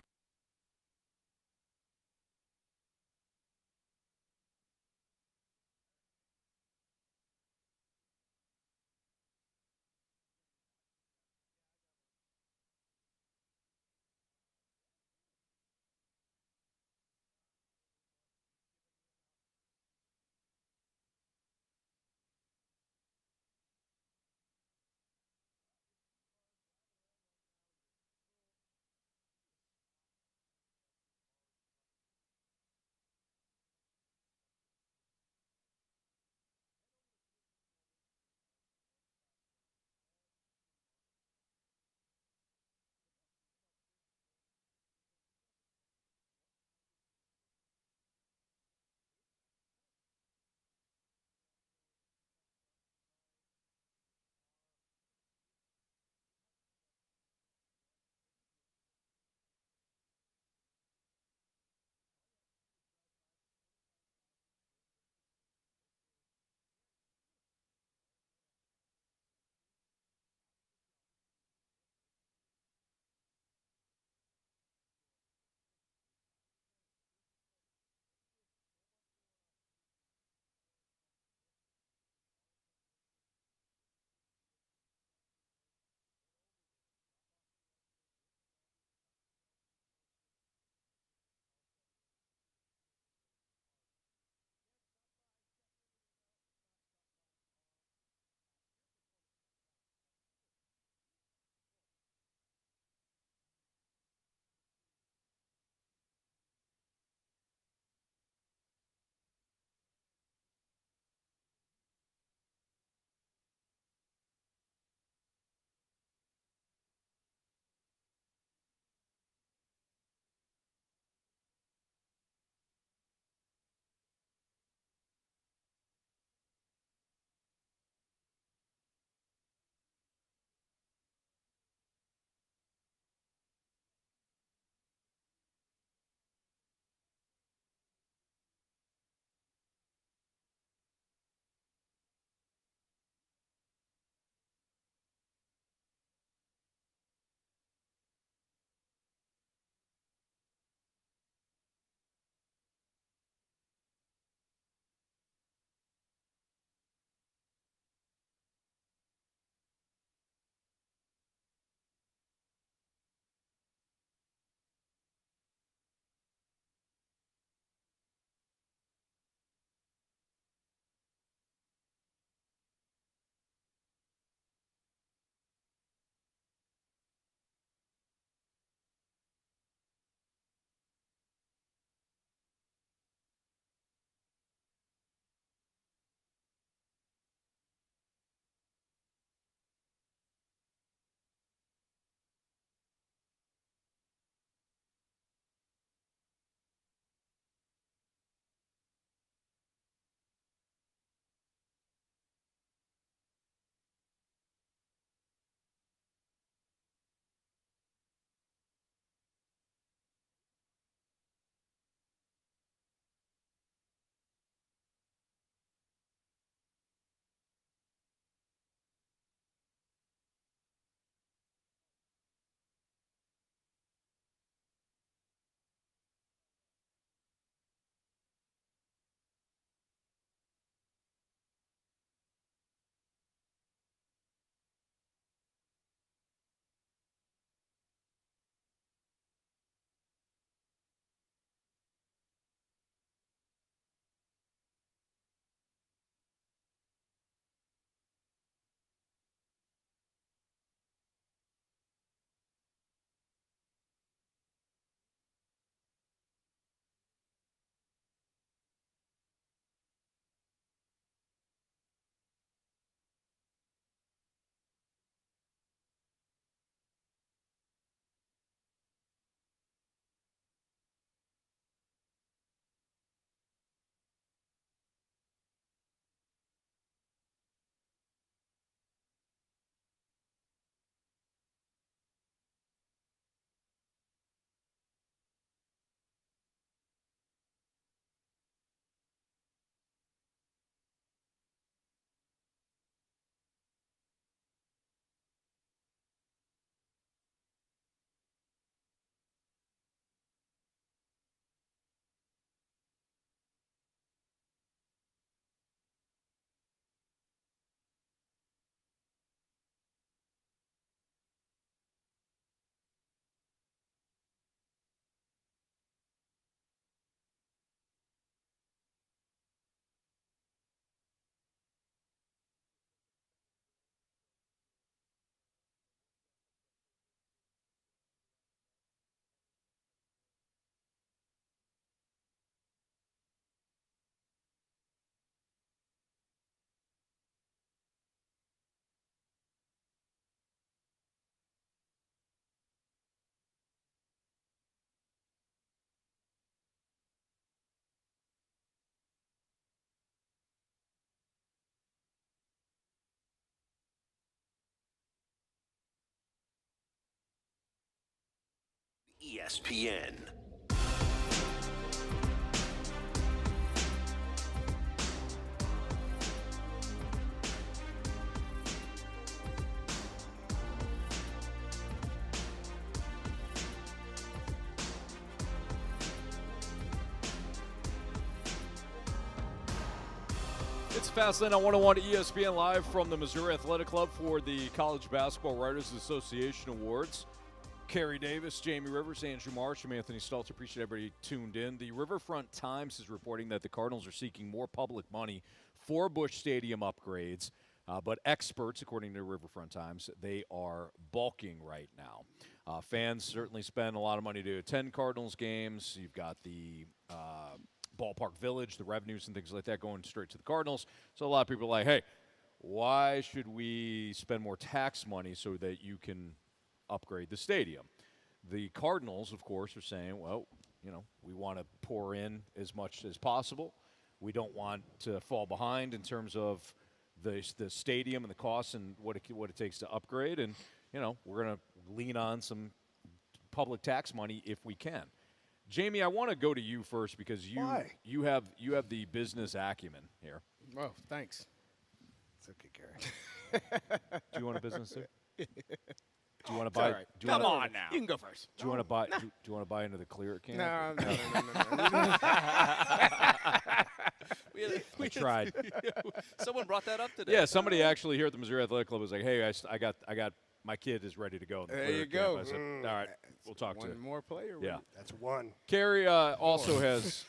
ESPN.
It's Fastlane on 101 ESPN live from the Missouri Athletic Club for the College Basketball Writers Association Awards. Carey Davis, Jamie Rivers, Andrew Marsh, and Anthony Stalter. Appreciate everybody tuned in. The Riverfront Times is reporting that the Cardinals are seeking more public money for Busch Stadium upgrades, but experts, according to Riverfront Times, they are balking right now. Fans certainly spend a lot of money to attend Cardinals games. You've got the Ballpark Village, the revenues and things like that going straight to the Cardinals. So a lot of people are like, hey, why should we spend more tax money so that you can upgrade the stadium? The Cardinals, of course, are saying, well, we want to pour in as much as possible. We don't want to fall behind in terms of the stadium and the costs and what it takes to upgrade. And, we're going to lean on some public tax money if we can. Jamie, I want to go to you first because you have the business acumen here.
Oh, thanks.
It's okay, Carey.
Do you want a business too? Do you want to buy?
Right.
Come on now.
You can go first.
Do you want to buy? Do you want to buy into the clear can?
No.
We tried.
Someone brought that up today.
Yeah, somebody actually here at the Missouri Athletic Club was like, "Hey, I got my kid is ready to go." In the
There
clear
you
can.
go.
I said, all right, we'll talk to
one more player.
Yeah,
That's one.
Carey also has.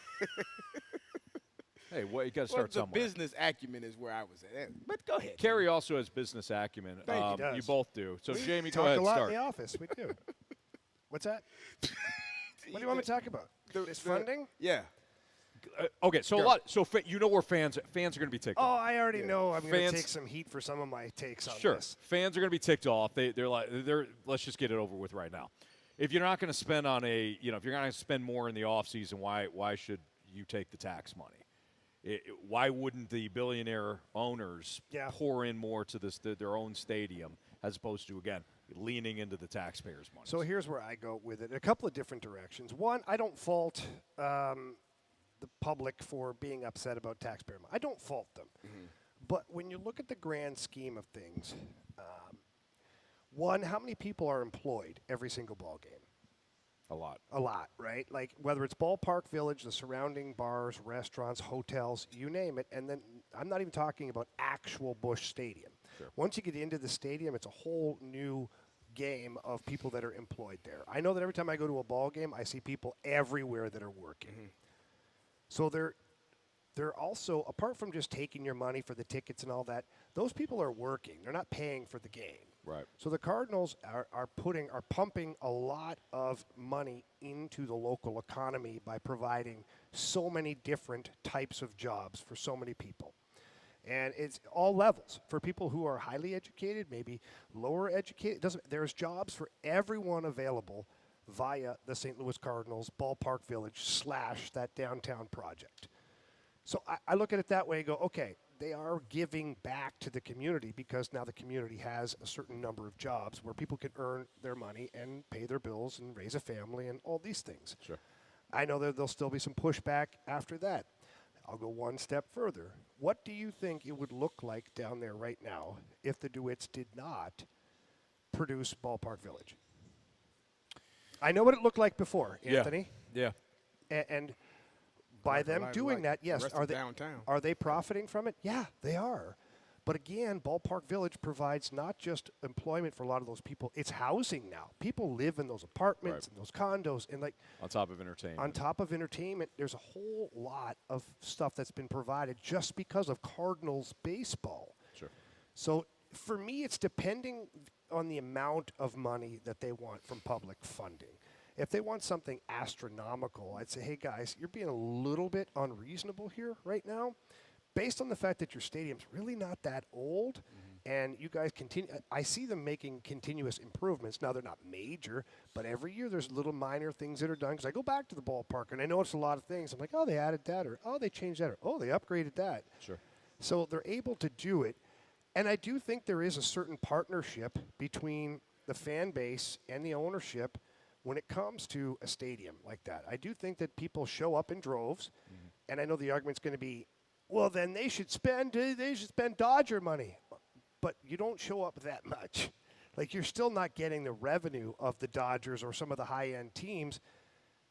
Hey, you got to start
the
somewhere.
business acumen is where I was at. But go ahead.
Carey also has business acumen.
Thank you.
You both do. So, Jamie, go
Talk
ahead
a
and
lot
start.
in the office. We do. What's that? What do you want me to talk about? This funding?
Yeah.
Okay, so where fans are going to be ticked
Oh,
off.
I already know I'm going
Fans-
to take some heat for some of my takes on
Sure,
this.
fans are going to be ticked off. They're like, let's just get it over with right now. If you're not going to spend on if you're not going to spend more in the offseason, why should you take the tax money? Why wouldn't the billionaire owners pour in more to their own stadium as opposed to, again, leaning into the taxpayers' money?
So here's where I go with it. A couple of different directions. One, I don't fault the public for being upset about taxpayer money. I don't fault them. Mm-hmm. But when you look at the grand scheme of things, one, how many people are employed every single ball game?
A lot.
A lot, right? Like whether it's Ballpark Village, the surrounding bars, restaurants, hotels, you name it. And then I'm not even talking about actual Busch Stadium. Sure. Once you get into the stadium, it's a whole new game of people that are employed there. I know that every time I go to a ball game, I see people everywhere that are working. Mm-hmm. So they're also, apart from just taking your money for the tickets and all that, those people are working. They're not paying for the game.
Right.
So the Cardinals are pumping a lot of money into the local economy by providing so many different types of jobs for so many people. And it's all levels. For people who are highly educated, maybe lower educated, there's jobs for everyone available via the St. Louis Cardinals Ballpark Village / that downtown project. So I look at it that way and go, okay, they are giving back to the community because now the community has a certain number of jobs where people can earn their money and pay their bills and raise a family and all these things.
Sure.
I know that there'll still be some pushback after that. I'll go one step further. What do you think it would look like down there right now if the DeWitts did not produce Ballpark Village? I know what it looked like before, Anthony.
Yeah.
And by them doing that, yes, are they profiting from it? Yeah, they are. But again, Ballpark Village provides not just employment for a lot of those people, it's housing now. People live in those apartments and those condos and
on top of entertainment.
On top of entertainment, there's a whole lot of stuff that's been provided just because of Cardinals baseball.
Sure.
So for me, it's depending on the amount of money that they want from public funding. If they want something astronomical, I'd say, hey, guys, you're being a little bit unreasonable here right now. Based on the fact that your stadium's really not that old, and you guys continue, I see them making continuous improvements. Now, they're not major, but every year there's little minor things that are done. Because I go back to the ballpark, and I notice a lot of things. I'm like, oh, they added that, or oh, they changed that, or oh, they upgraded that.
Sure.
So they're able to do it. And I do think there is a certain partnership between the fan base and the ownership when it comes to a stadium like that, I do think that people show up in droves, and I know the argument's going to be, well, then they should spend Dodger money. But you don't show up that much. Like, you're still not getting the revenue of the Dodgers or some of the high-end teams.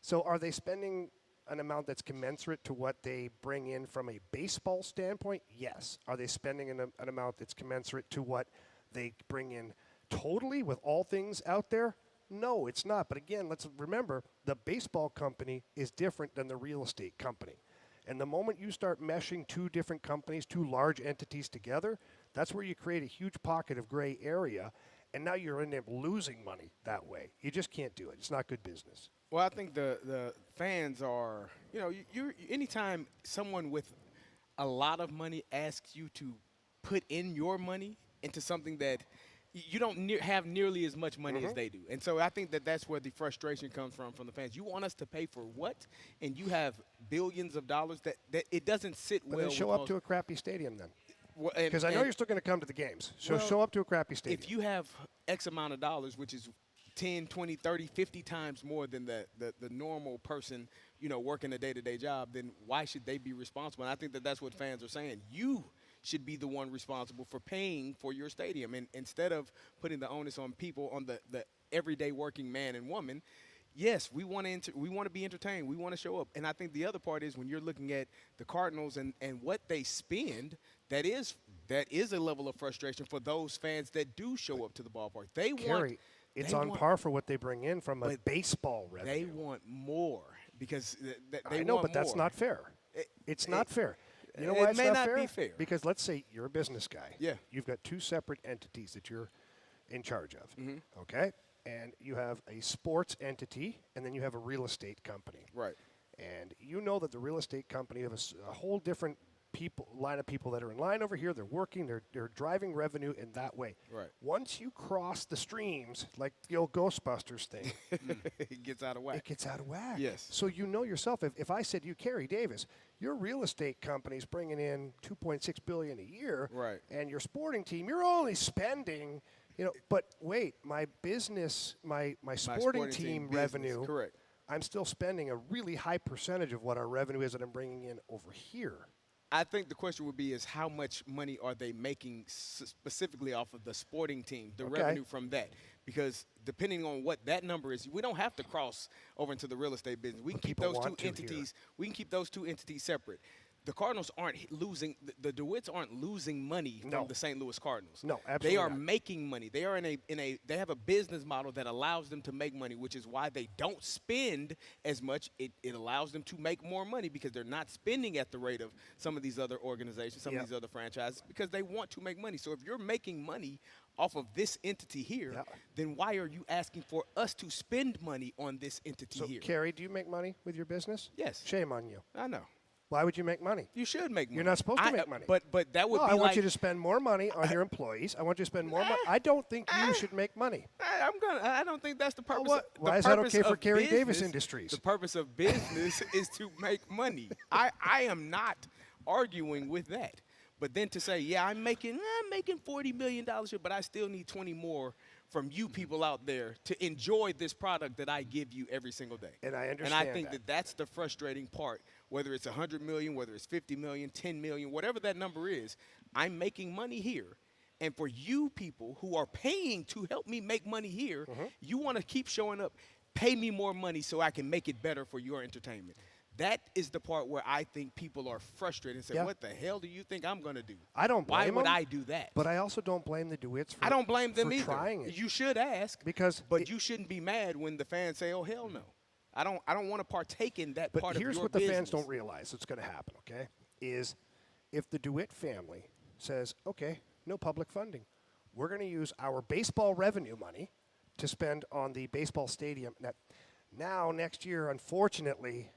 So are they spending an amount that's commensurate to what they bring in from a baseball standpoint? Yes. Are they spending an amount that's commensurate to what they bring in totally with all things out there? No, it's not. But again, let's remember, the baseball company is different than the real estate company. And the moment you start meshing two different companies, two large entities together, that's where you create a huge pocket of gray area. And now you're in there losing money that way. You just can't do it. It's not good business.
Well, I think the fans are, you anytime someone with a lot of money asks you to put in your money into something that you don't have nearly as much money as they do. And so I think that's where the frustration comes from the fans. You want us to pay for what? And you have billions of dollars that it doesn't sit
but
well.
Then show up to a crappy stadium then.
Because
I know you're still going to come to the games. So show up to a crappy stadium.
If you have X amount of dollars, which is 10, 20, 30, 50 times more than the normal person, working a day-to-day job, then why should they be responsible? And I think that's what fans are saying. You should be the one responsible for paying for your stadium. And instead of putting the onus on people, on the everyday working man and woman, yes, we want to be entertained. We want to show up. And I think the other part is when you're looking at the Cardinals and what they spend, that is a level of frustration for those fans that do show up to the ballpark.
Carey, it's on par for what they bring in from a baseball revenue.
They want more because
I know, but that's not fair. It's not fair. You know why it's
may
not
not be fair?
Because let's say you're a business guy.
Yeah.
You've got two separate entities that you're in charge of. Okay? And you have a sports entity, and then you have a real estate company.
Right.
And you know that the real estate company has a whole different line of people that are in line over here. They're working. They're driving revenue in that way.
Right.
Once you cross the streams, like the old Ghostbusters thing,
it gets out of whack.
It gets out of whack.
Yes.
So you know yourself. If I said to you, Carey Davis, your real estate company's bringing in $2.6 billion a year,
right,
and your sporting team, you're only spending, but wait, my business, my sporting team revenue,
correct.
I'm still spending a really high percentage of what our revenue is that I'm bringing in over here.
I think the question would be is how much money are they making specifically off of the sporting team, the revenue from that? Because depending on what that number is, we don't have to cross over into the real estate business. We can keep those two entities. We can keep those two entities separate. The Cardinals aren't losing. The DeWitts aren't losing money from the St. Louis Cardinals.
No, absolutely
They are
not.
making money. They are they have a business model that allows them to make money, which is why they don't spend as much. It allows them to make more money because they're not spending at the rate of some of these other organizations, some of these other franchises, because they want to make money. So if you're making money off of this entity here, then why are you asking for us to spend money on this entity here?
So, Carey, do you make money with your business?
Yes.
Shame on you.
I know.
Why would you make money?
You should make money.
You're not supposed to make money.
But that would be
I want
like,
you to spend more money on your employees. I want you to spend more money. I don't think you should make money.
I don't think that's the purpose.
Why is that okay for Carey Davis Industries?
The purpose of business is to make money. I am not arguing with that. But then to say, yeah, I'm making $40 million here, but I still need 20 more from you people out there to enjoy this product that I give you every single day.
And I understand.
And I think that's the frustrating part. Whether it's $100 million, whether it's $50 million, $10 million, whatever that number is, I'm making money here. And for you people who are paying to help me make money here, you want to keep showing up, pay me more money so I can make it better for your entertainment. That is the part where I think people are frustrated and say, what the hell do you think I'm going to do?
I don't blame them.
Why would I do that?
But I also don't blame the DeWitts for
I don't blame them either.
Trying it.
You should ask. But you shouldn't be mad when the fans say, oh, hell no. I don't want to partake in that part of your business.
But here's what the fans don't realize that's going to happen, okay, is if the DeWitt family says, okay, no public funding, we're going to use our baseball revenue money to spend on the baseball stadium. Now, next year, unfortunately,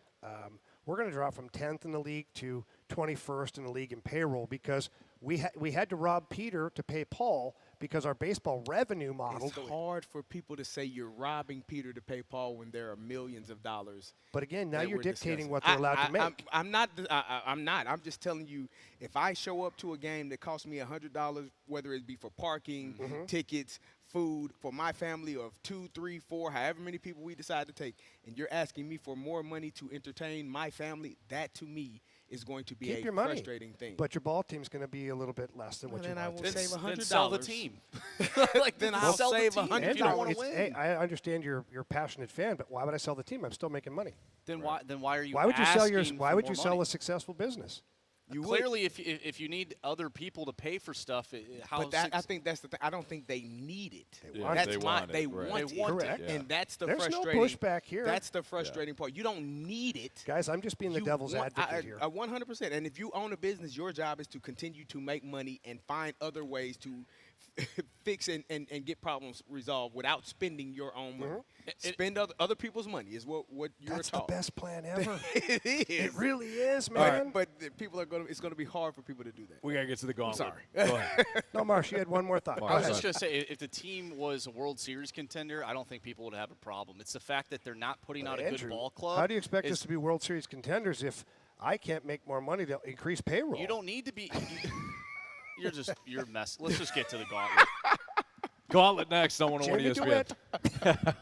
we're going to drop from 10th in the league to 21st in the league in payroll because we had to rob Peter to pay Paul because our baseball revenue model.
It's hard for people to say you're robbing Peter to pay Paul when there are millions of dollars.
But again, now you're dictating what they're allowed to make.
I'm not. I'm just telling you, if I show up to a game that costs me $100, whether it be for parking, tickets, food for my family of 2, 3, 4, however many people we decide to take, and you're asking me for more money to entertain my family, that to me is going to be
Keep
a
your money,
frustrating thing.
But your ball team's going to be a little bit less than what you
then I
want
will
to.
save $100.
Then sell the team.
Then I'll
sell
save
the team.
$100.
If you don't want to win.
Hey, I understand you're a passionate fan, but why would I sell the team? I'm still making money.
Then why are you?
Why would you sell
asking
Why
for
would
more
you sell
money?
a successful business?
Clearly, if you need other people to pay for stuff,
I think that's the thing. I don't think they need it.
They want
that's
it.
my.
They
want
want
it.
Correct.
And that's the
There's
frustrating.
no pushback here.
That's the frustrating part. You don't need it,
guys. I'm just being the devil's advocate here.
100%. And if you own a business, your job is to continue to make money and find other ways to fix and get problems resolved without spending your own money. Spend other people's money is what you're
That's
taught.
the best plan ever.
It is.
It really is, man.
But people are going. It's going to be hard for people to do that.
We got to get to the Gauntlet.
Sorry.
Go ahead.
No, Marsh, you had one more thought.
I was just going to say, if the team was a World Series contender, I don't think people would have a problem. It's the fact that they're not putting out a
Andrew,
good ball club.
How do you expect us to be World Series contenders if I can't make more money to increase payroll?
You don't need to be. You're a mess. Let's just get to the Gauntlet.
Gauntlet next on 101
Jamie
ESPN.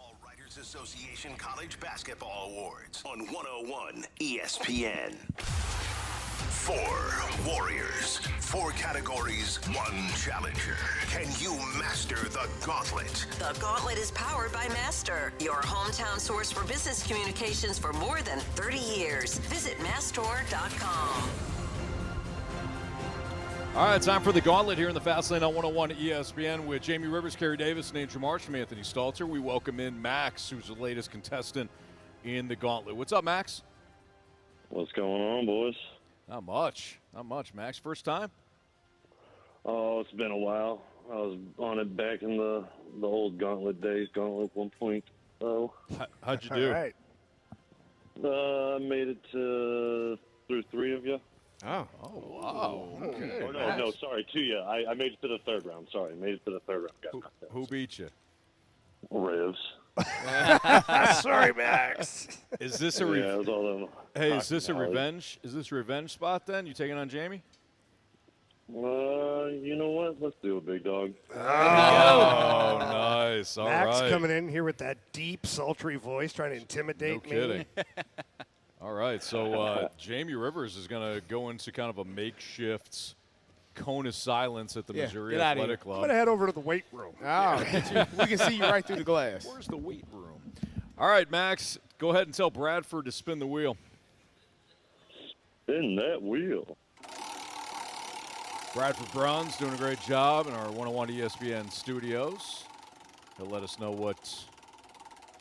All Writers Association College Basketball Awards on 101 ESPN. 4 Warriors, 4 categories, 1 challenger. Can you master the Gauntlet?
The Gauntlet is powered by Master, your hometown source for business communications for more than 30 years. Visit mastor.com.
All right, time for the Gauntlet here in the Fast Lane on 101 ESPN with Jamie Rivers, Carey Davis, and Andrew Marsh from Anthony Stalter. We welcome in Max, who's the latest contestant in the Gauntlet. What's up, Max?
What's going on, boys?
Not much, Max. First time?
Oh, it's been a while. I was on it back in the old Gauntlet days, Gauntlet 1.0.
How'd you do?
All right.
I made it through 3 of you.
Oh, wow. Okay.
Oh, no, sorry, 2 you. I made it to the 3rd round. Sorry, made it to the 3rd round.
Who beat you?
Rivs.
Sorry, Max.
Is this a
it was all them
is this a revenge? Is this a revenge spot then? You taking on Jamie?
You know what? Let's do it, big dog.
Oh, nice. All right.
Max coming in here with that deep, sultry voice, trying to intimidate
me. No kidding. All right, so Jamie Rivers is going to go into kind of a makeshift cone of silence at the Missouri Athletic Club.
I'm going to head over to the weight room.
Oh, we can see you right through the glass.
Where's the weight room? All right, Max, go ahead and tell Bradford to spin the wheel.
Spin that wheel.
Bradford Brown's doing a great job in our 101 ESPN studios. He'll let us know what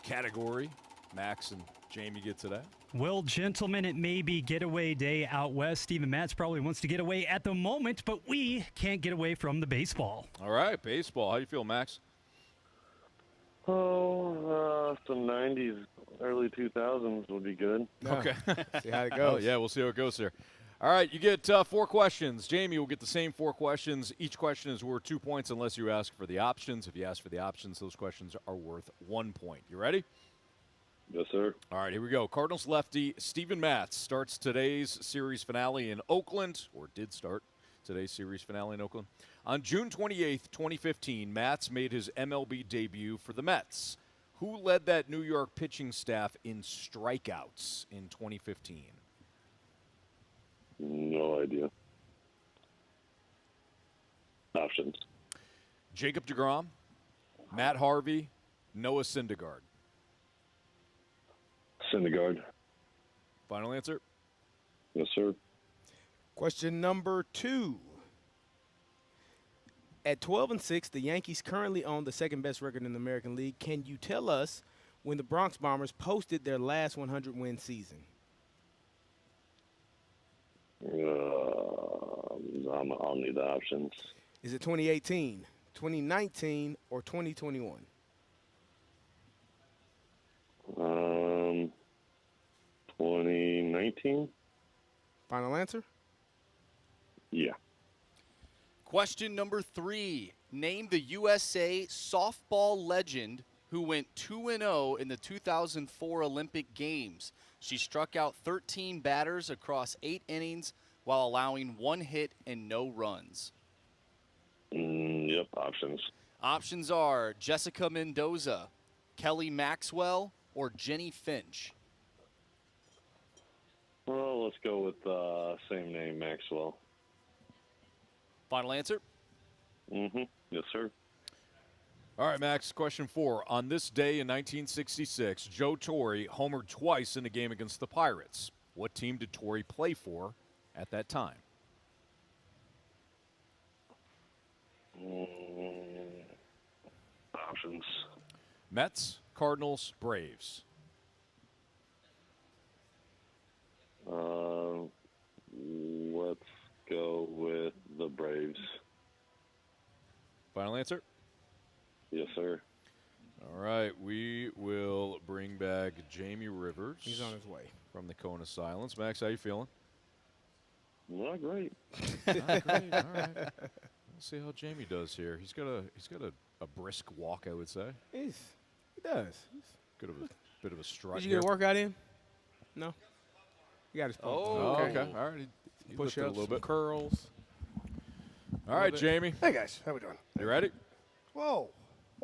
category Max and Jamie get today.
Well, gentlemen, it may be getaway day out west. Stephen Matz probably wants to get away at the moment, but we can't get away from the baseball.
All right, baseball. How do you feel, Max?
Oh, some 90s, early 2000s would be good.
Okay.
See how it goes.
Oh, yeah, we'll see how it goes there. All right, you get 4 questions. Jamie will get the same 4 questions. Each question is worth 2 points unless you ask for the options. If you ask for the options, those questions are worth 1 point. You ready?
Yes, sir.
All right, here we go. Cardinals lefty Stephen Matz starts today's series finale in Oakland, or did start today's series finale in Oakland. On June 28th, 2015, Matz made his MLB debut for the Mets. Who led that New York pitching staff in strikeouts in 2015?
No idea. Options.
Jacob deGrom, Matt Harvey, Noah Syndergaard.
Syndergaard.
Final answer?
Yes, sir.
Question number 2. At 12-6, the Yankees currently own the second-best record in the American League. Can you tell us when the Bronx Bombers posted their last 100-win season?
I'll need the options.
Is it 2018, 2019, or 2021?
2019.
Final answer?
Yeah.
Question number 3. Name the USA softball legend who went 2-0 in the 2004 Olympic Games. She struck out 13 batters across 8 innings while allowing 1 hit and no runs.
Yep, options.
Options are Jessica Mendoza, Kelly Maxwell, or Jenny Finch.
Well, let's go with same name, Maxwell.
Final answer?
Mm-hmm. Yes, sir.
All right, Max, question 4. On this day in 1966, Joe Torre homered twice in a game against the Pirates. What team did Torre play for at that time?
Options.
Mets, Cardinals, Braves.
Let's go with the Braves.
Final answer?
Yes, sir.
All right, we will bring back Jamie Rivers.
He's on his way.
From the Cone of Silence. Max, how you feeling?
Not great.
Not great. All right. Let's see how Jamie does here. He's got a brisk walk, I would say.
He does.
Bit of a strut.
Did you get a workout in? No. You got his phone.
Oh, okay. All right. He
Push
lifted
ups,
a little bit.
curls.
All right, Jamie.
Hey, guys. How we doing?
You ready?
Whoa.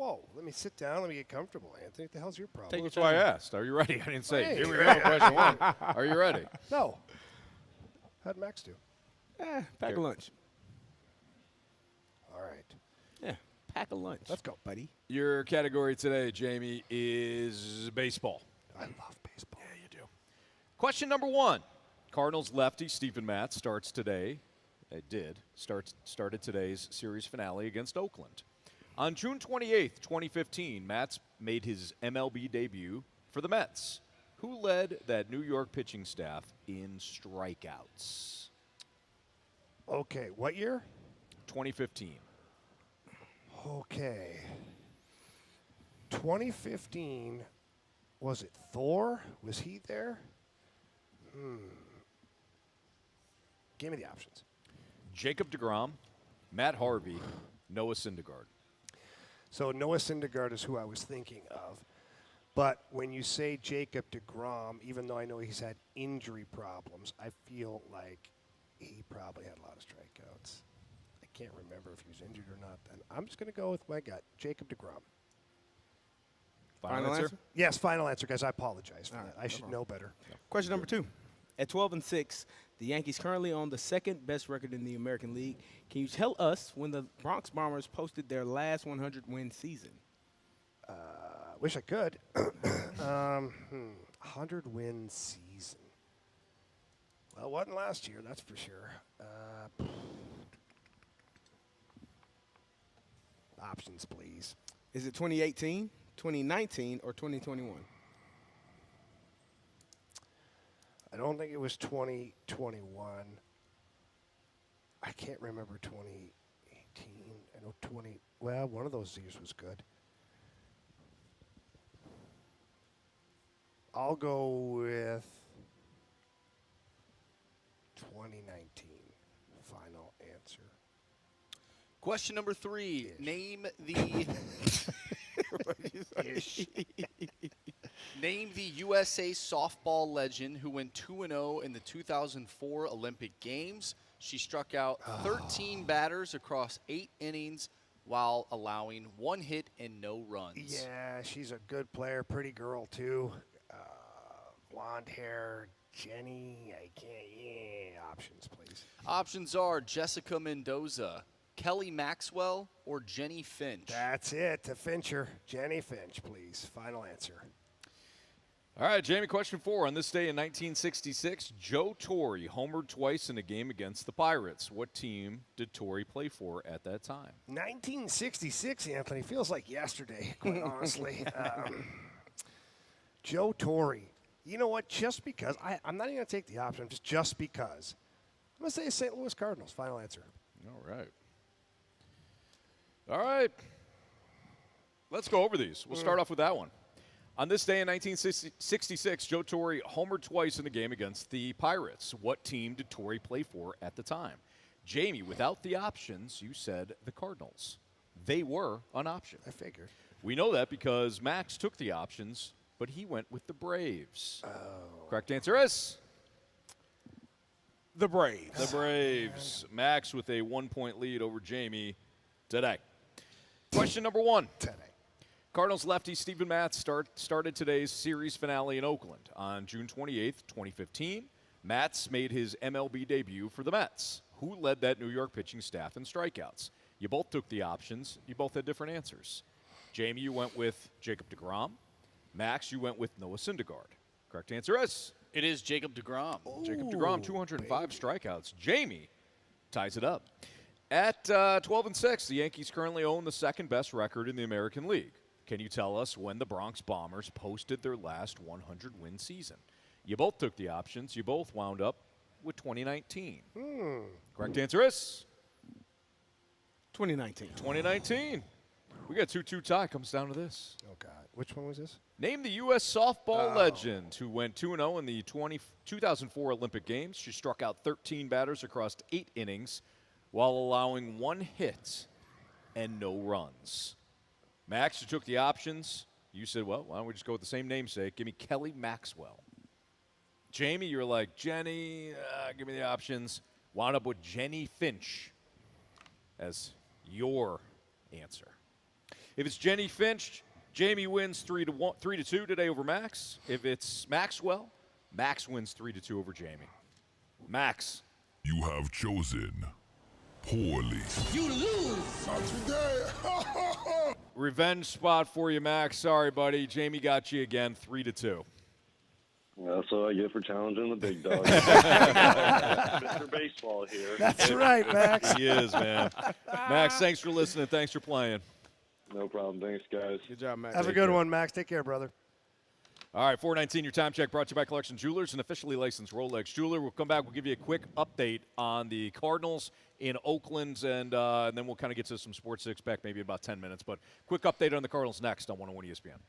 Whoa, let me sit down. Let me get comfortable, Anthony. What the hell's your problem?
Well, that's why I asked. Are you ready? I didn't say,
Hey.
here we go, question one. Are you ready?
No. How'd Max do?
Pack a lunch.
All right.
Yeah, pack a lunch.
Let's go.
buddy.
Your category today, Jamie, is baseball.
I love baseball.
Yeah, you do. Question number 1. Cardinals lefty Stephen Matz starts today. Started today's series finale against Oakland. On June 28th, 2015, Matz made his MLB debut for the Mets. Who led that New York pitching staff in strikeouts?
Okay, what year?
2015.
Okay. 2015, was it Thor? Was he there? Give me the options.
Jacob deGrom, Matt Harvey, Noah Syndergaard.
So Noah Syndergaard is who I was thinking of. But when you say Jacob deGrom, even though I know he's had injury problems, I feel like he probably had a lot of strikeouts. I can't remember if he was injured or not then. I'm just going to go with my gut, Jacob deGrom.
Final answer?
Yes, final answer, guys. I apologize for that. I should know better.
Question number 2. At 12-6, the Yankees currently own the second best record in the American League. Can you tell us when the Bronx Bombers posted their last 100-win season?
Wish I could. 100-win season. Well, it wasn't last year, that's for sure. Options, please.
Is it 2018, 2019, or 2021?
I don't think it was 2021. I can't remember 2018. I know well, one of those years was good. I'll go with 2019. Final answer.
Question number 3. Name the Name the USA softball legend who went 2-0 in the 2004 Olympic Games. She struck out 13 batters across 8 innings while allowing 1 hit and no runs.
Yeah, she's a good player. Pretty girl, too. Blonde hair. Jenny. I can't. Yeah, options, please.
Options are Jessica Mendoza, Kelly Maxwell, or Jenny Finch.
That's it. To Fincher. Jenny Finch, please. Final answer.
All right, Jamie, question 4. On this day in 1966, Joe Torre homered twice in a game against the Pirates. What team did Torre play for at that time?
1966, Anthony. Feels like yesterday, quite honestly. Joe Torre. You know what? Just because. I'm not even going to take the option. Just because. I'm going to say St. Louis Cardinals. Final answer.
All right. Let's go over these. We'll start off with that one. On this day in 1966, Joe Torre homered twice in the game against the Pirates. What team did Torre play for at the time? Jamie, without the options, you said the Cardinals. They were an option.
I figured.
We know that because Max took the options, but he went with the Braves. Correct answer is?
The Braves.
The Braves. Max with a 1-point lead over Jamie today. Question number 1.
Today.
Cardinals lefty Stephen Matz started today's series finale in Oakland. On June 28th, 2015, Matz made his MLB debut for the Mets. Who led that New York pitching staff in strikeouts? You both took the options. You both had different answers. Jamie, you went with Jacob deGrom. Max, you went with Noah Syndergaard. Correct answer is?
It is Jacob deGrom.
Jacob deGrom, 205 strikeouts. Jamie ties it up. At 12-6, the Yankees currently own the second best record in the American League. Can you tell us when the Bronx Bombers posted their last 100-win season? You both took the options. You both wound up with 2019. Correct answer is?
2019.
2019. We got 2-2 tie. Comes down to this.
Oh, God. Which one was this?
Name the U.S. softball legend who went 2-0 in the 2004 Olympic Games. She struck out 13 batters across 8 innings while allowing 1 hit and no runs. Max, you took the options. You said, well, why don't we just go with the same namesake? Give me Kelly Maxwell. Jamie, you're like, Jenny, give me the options. Wound up with Jenny Finch as your answer. If it's Jenny Finch, Jamie wins 3-2 today over Max. If it's Maxwell, Max wins 3-2 over Jamie. Max.
You have chosen poorly.
You lose. Not today.
Revenge spot for you, Max. Sorry, buddy. Jamie got you again, 3-2.
That's what I get for challenging the big dog. Mr. Baseball here.
That's right, Max.
He is, man. Max, thanks for listening. Thanks for playing.
No problem. Thanks, guys.
Good job, Max.
Have a good one, Max. Take care, brother.
All right, 419, your time check brought to you by Collection Jewelers, an officially licensed Rolex jeweler. We'll come back. We'll give you a quick update on the Cardinals in Oakland, and then we'll kind of get to some Sports Six back maybe in about 10 minutes. But quick update on the Cardinals next on 101 ESPN.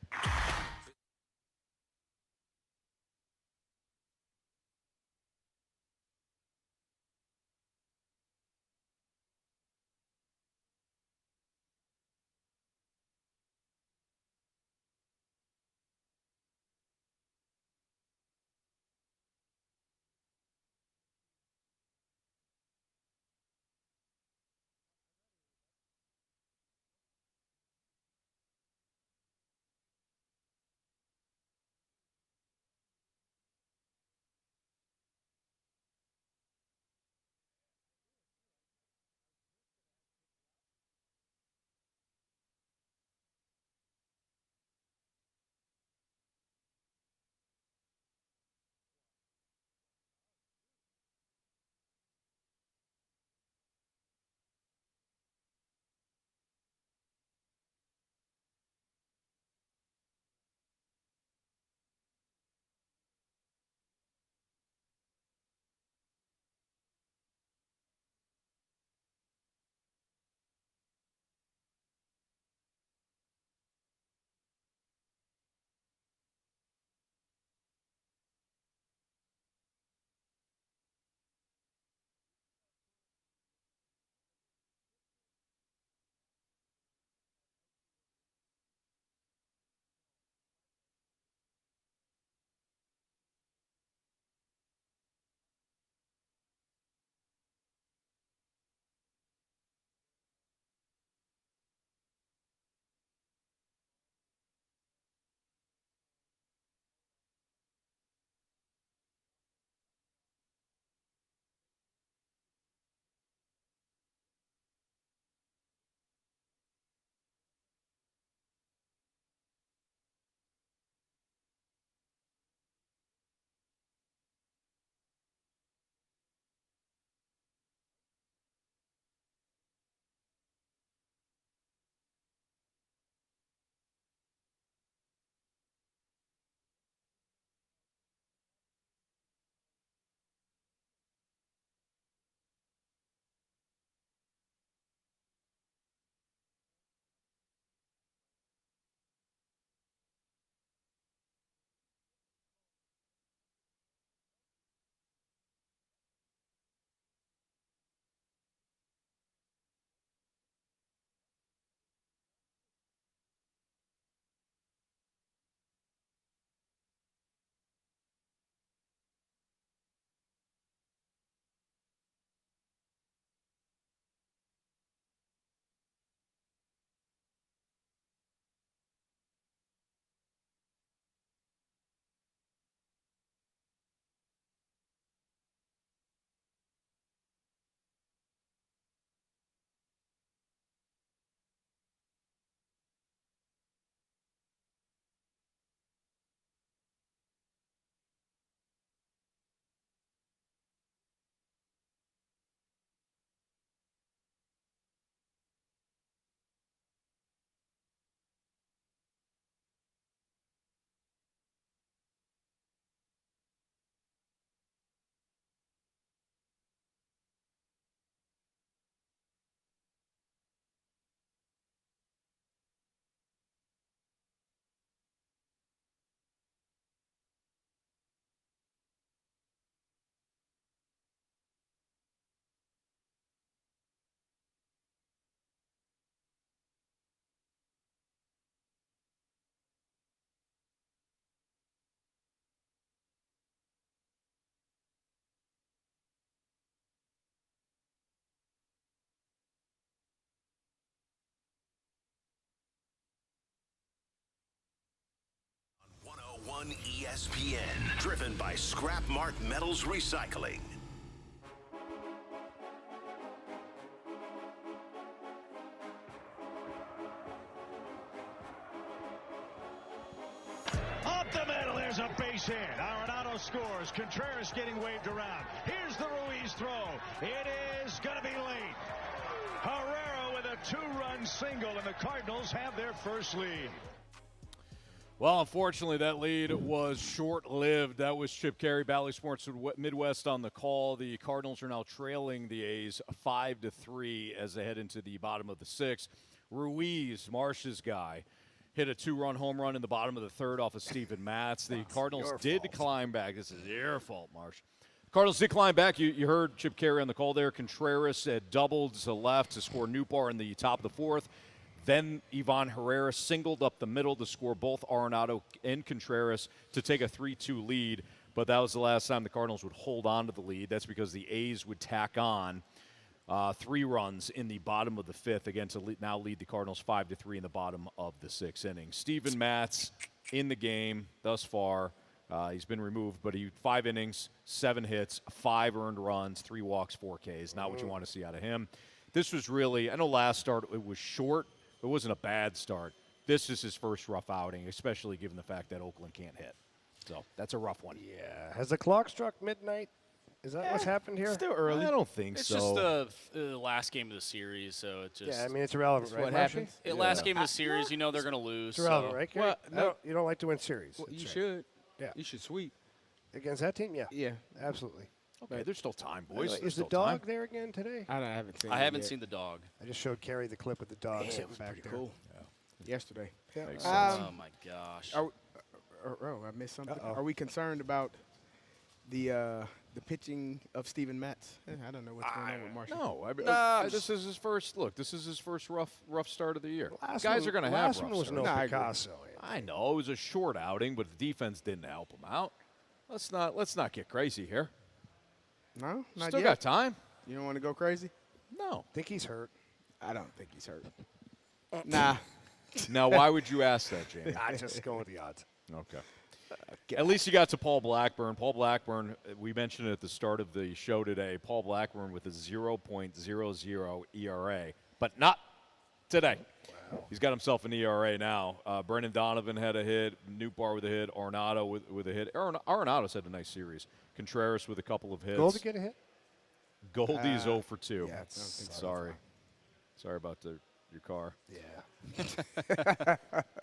on ESPN. Driven by Scrap Mart Metals Recycling.
Up the middle, there's a base hit. Arenado scores. Contreras getting waved around. Here's the Ruiz throw. It is going to be late. Herrera with a 2-run single, and the Cardinals have their first lead.
Well, unfortunately, that lead was short-lived. That was Chip Carey, Bally Sports Midwest on the call. The Cardinals are now trailing the A's 5-3 as they head into the bottom of the sixth. Ruiz, Marsh's guy, hit a 2-run home run in the bottom of the third off of Steven Matz. The Cardinals did climb back. This is your fault, Marsh. Cardinals did climb back. You heard Chip Carey on the call there. Contreras had doubled to left to score Newbar in the top of the fourth. Then Ivan Herrera singled up the middle to score both Arenado and Contreras to take a 3-2 lead. But that was the last time the Cardinals would hold on to the lead. That's because the A's would tack on 3 runs in the bottom of the fifth, again, to now lead the Cardinals 5-3 in the bottom of the sixth inning. Steven Matz in the game thus far. He's been removed, but he 5 innings, 7 hits, 5 earned runs, 3 walks, 4 Ks. Not what you want to see out of him. This was really, I know last start it was short. It wasn't a bad start. This is his first rough outing, especially given the fact that Oakland can't hit. So that's a rough one.
Yeah. Has the clock struck midnight? Is that what's happened here?
Still early. I don't think
it's
so.
It's just the last game of the series, so it just.
Yeah, I mean, it's irrelevant, right?
What happens?
Last game of the series, you know they're going to lose.
It's irrelevant,
so.
right, Carey?
Well,
You don't like to win series.
Well, you
right.
should.
Yeah.
You should sweep.
Against that team? Yeah.
Yeah.
Absolutely.
Okay, there's still time, boys.
Is the dog there again today?
I haven't seen.
I haven't seen the dog.
I just showed Carey the clip of the dog sitting back there.
Cool. Yesterday.
Yeah.
Oh my gosh.
I missed something. Are we concerned about the pitching of Steven Matz? I don't know what's going on with Marshall.
No, this is his first look. This is his first rough start of the year. Guys are going to have rough
last one was
starts.
no Picasso.
I know it was a short outing, but the defense didn't help him out. Let's not get crazy here.
No, not
Still
yet.
got time.
You don't want to go crazy?
No.
Think he's hurt.
I don't think he's hurt. Nah.
Now, why would you ask that, Jamie?
I just go with the odds.
Okay. At least you got to Paul Blackburn. Paul Blackburn, we mentioned it at the start of the show today. Paul Blackburn with a 0.00 ERA, but not today. Wow. He's got himself an ERA now. Brendan Donovan had a hit. Newbar with a hit. Arenado with a hit. Arenado's had a nice series. Contreras with a couple of hits.
Goldie get a hit?
Goldie's 0 for 2.
Yeah,
Sorry. Sorry about your car.
Yeah. It's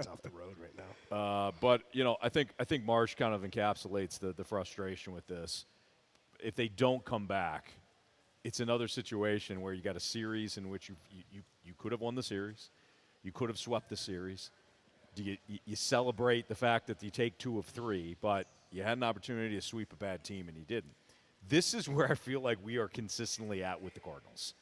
off the road right now.
But I think Marsh kind of encapsulates the frustration with this. If they don't come back, it's another situation where you got a series in which you could have won the series, you could have swept the series. You celebrate the fact that you take 2 of 3, but you had an opportunity to sweep a bad team and you didn't. This is where I feel like we are consistently at with the Cardinals.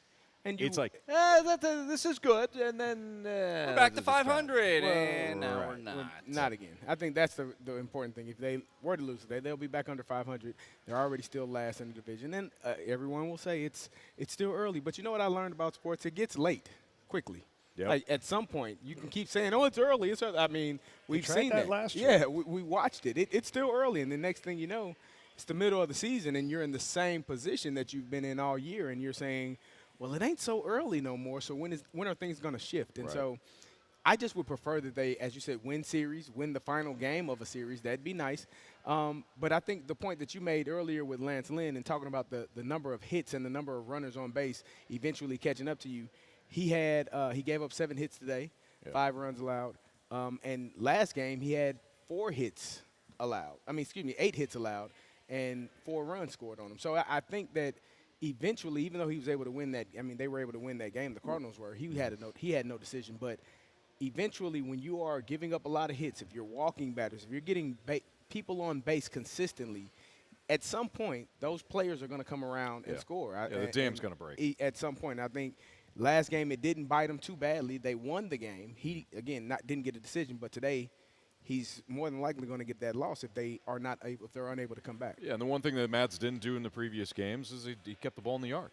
And it's like, this is good, and then
we're back to 500, and now we're not.
Not again. I think that's the important thing. If they were to lose today, they'll be back under 500. They're already still last in the division. And everyone will say it's still early. But you know what I learned about sports? It gets late quickly.
Yep.
Like at some point, you can keep saying, it's early. It's early. I mean, we've seen that
last year.
Yeah, we watched it. It's still early. And the next thing you know, it's the middle of the season, and you're in the same position that you've been in all year, and you're saying, well, it ain't so early no more, so when are things going to shift? And so I just would prefer that they, as you said, win the final game of a series. That'd be nice. But I think the point that you made earlier with Lance Lynn and talking about the number of hits and the number of runners on base eventually catching up to you, he gave up 7 hits today, 5 runs allowed. And last game he had 8 hits allowed, and 4 runs scored on him. So I think that eventually, even though he was able to win that, they were able to win that game. The Cardinals were. He had no decision. But eventually, when you are giving up a lot of hits, if you're walking batters, if you're getting people on base consistently, at some point, those players are going to come around and score.
The dam's going to break.
At some point, I think last game it didn't bite them too badly. They won the game. He didn't get a decision, but today he's more than likely going to get that loss if they're unable to come back.
Yeah, and the one thing that Mads didn't do in the previous games is he kept the ball in the yard.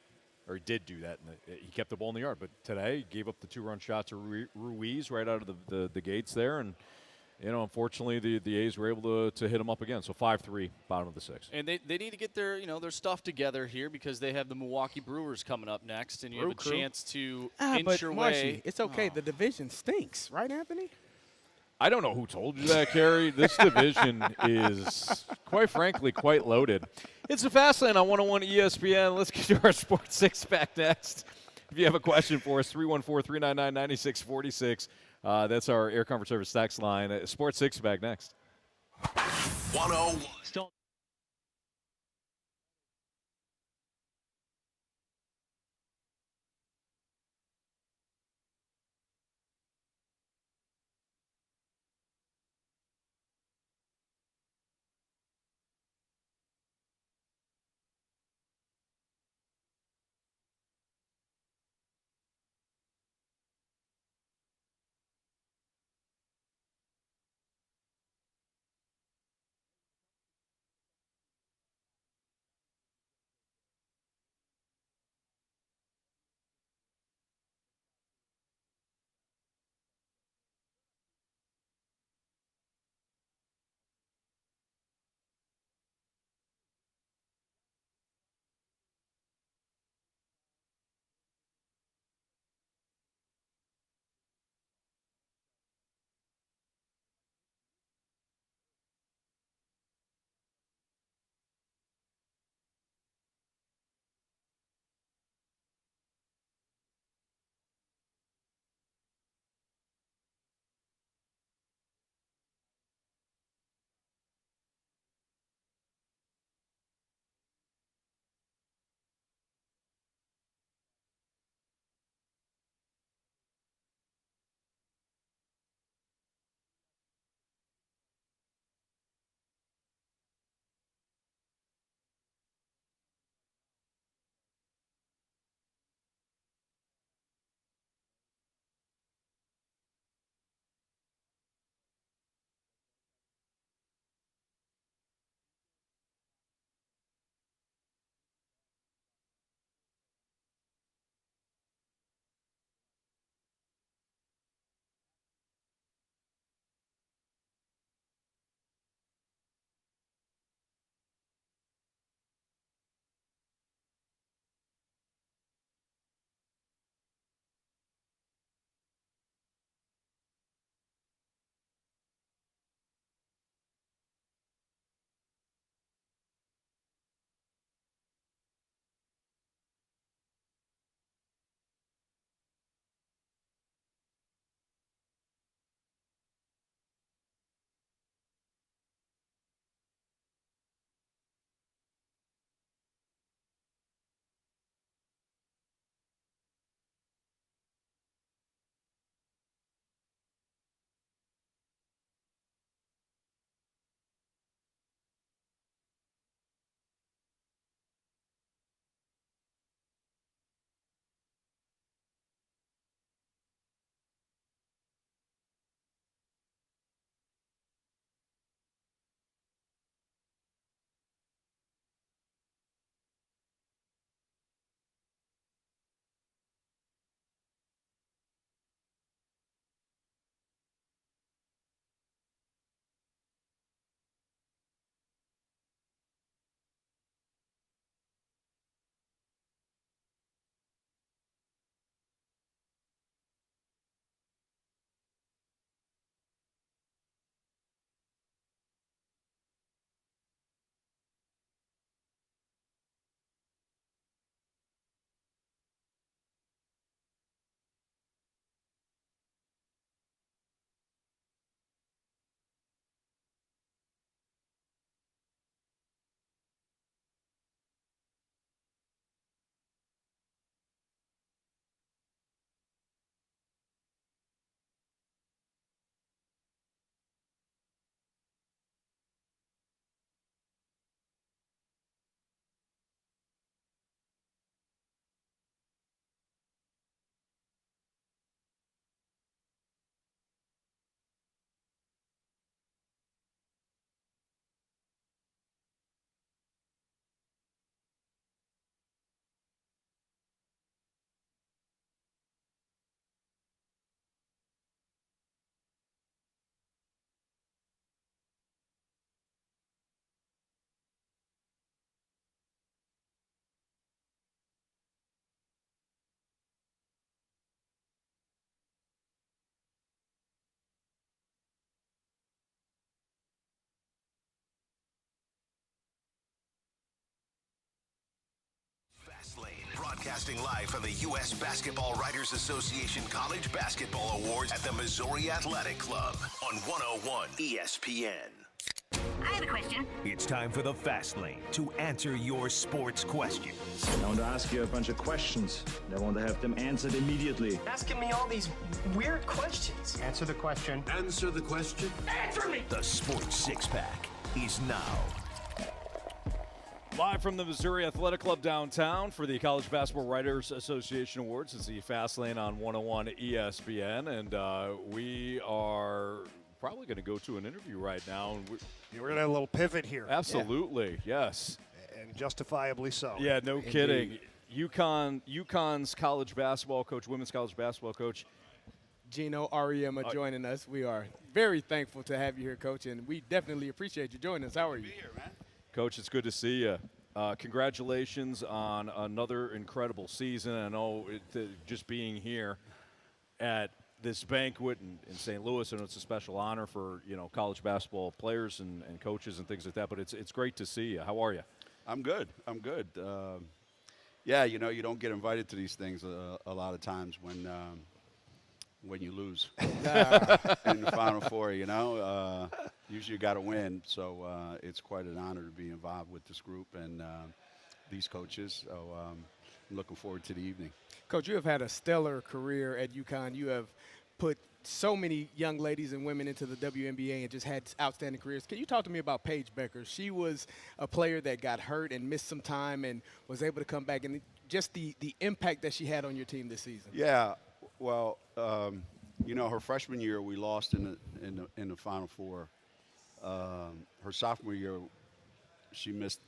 Or he did do that. He kept the ball in the yard. But today he gave up the 2-run shot to Ruiz right out of the gates there. And unfortunately, the A's were able to hit them up again. So 5-3, bottom of the sixth.
And they need to get their stuff together here because they have the Milwaukee Brewers coming up next, and you have a chance to inch your way.
It's okay. The division stinks, right, Anthony?
I don't know who told you that, Carey. This division is, quite frankly, quite loaded. It's the Fast Lane on 101 ESPN. Let's get to our Sports Six-Pack next. If you have a question for us, 314-399-9646. That's our Air Comfort Service text line. Sports Six-Pack next.
101. Broadcasting live from the U.S. Basketball Writers Association College Basketball Awards at the Missouri Athletic Club on 101 ESPN.
I have a question.
It's time for the Fast Lane to answer your sports questions.
I want to ask you a bunch of questions. I want to have them answered immediately.
Asking me all these weird questions.
Answer the question.
Answer the question.
Answer me!
The Sports Six-Pack is now.
Live from the Missouri Athletic Club downtown for the College Basketball Writers Association Awards. It's the Fast Lane on 101 ESPN, and we are probably going to go to an interview right now. And
we're going to have a little pivot here.
Absolutely, yes.
And justifiably so.
Yeah, no kidding. UConn's college basketball coach, women's college basketball coach,
Geno Auriemma joining us. We are very thankful to have you here, Coach, and we definitely appreciate you joining us. How are you?
Coach, it's good to see you. Congratulations on another incredible season. I know just being here at this banquet in St. Louis, and it's a special honor for college basketball players and coaches and things like that. But it's great to see you. How are you?
I'm good. Yeah, you don't get invited to these things a lot of times when you lose in the Final Four. Usually you got to win. So it's quite an honor to be involved with this group and these coaches. So I'm looking forward to the evening.
Coach, you have had a stellar career at UConn. You have put so many young ladies and women into the WNBA and just had outstanding careers. Can you talk to me about Paige Becker? She was a player that got hurt and missed some time and was able to come back, and just the impact that she had on your team this season.
Yeah, well, her freshman year we lost in the Final Four. Her sophomore year, she missed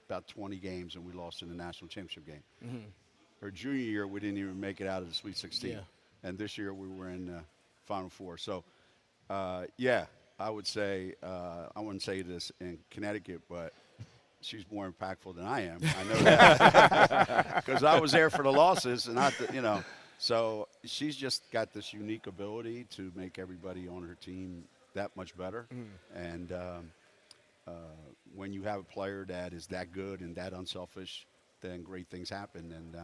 about 20 games, and we lost in the national championship game. Mm-hmm. Her junior year, we didn't even make it out of the Sweet 16. Yeah. And this year, we were in the Final Four. So, I would say, I wouldn't say this in Connecticut, but she's more impactful than I am. I know that because I was there for the losses, and So she's just got this unique ability to make everybody on her team that much better. And when you have a player that is that good and that unselfish, then great things happen. And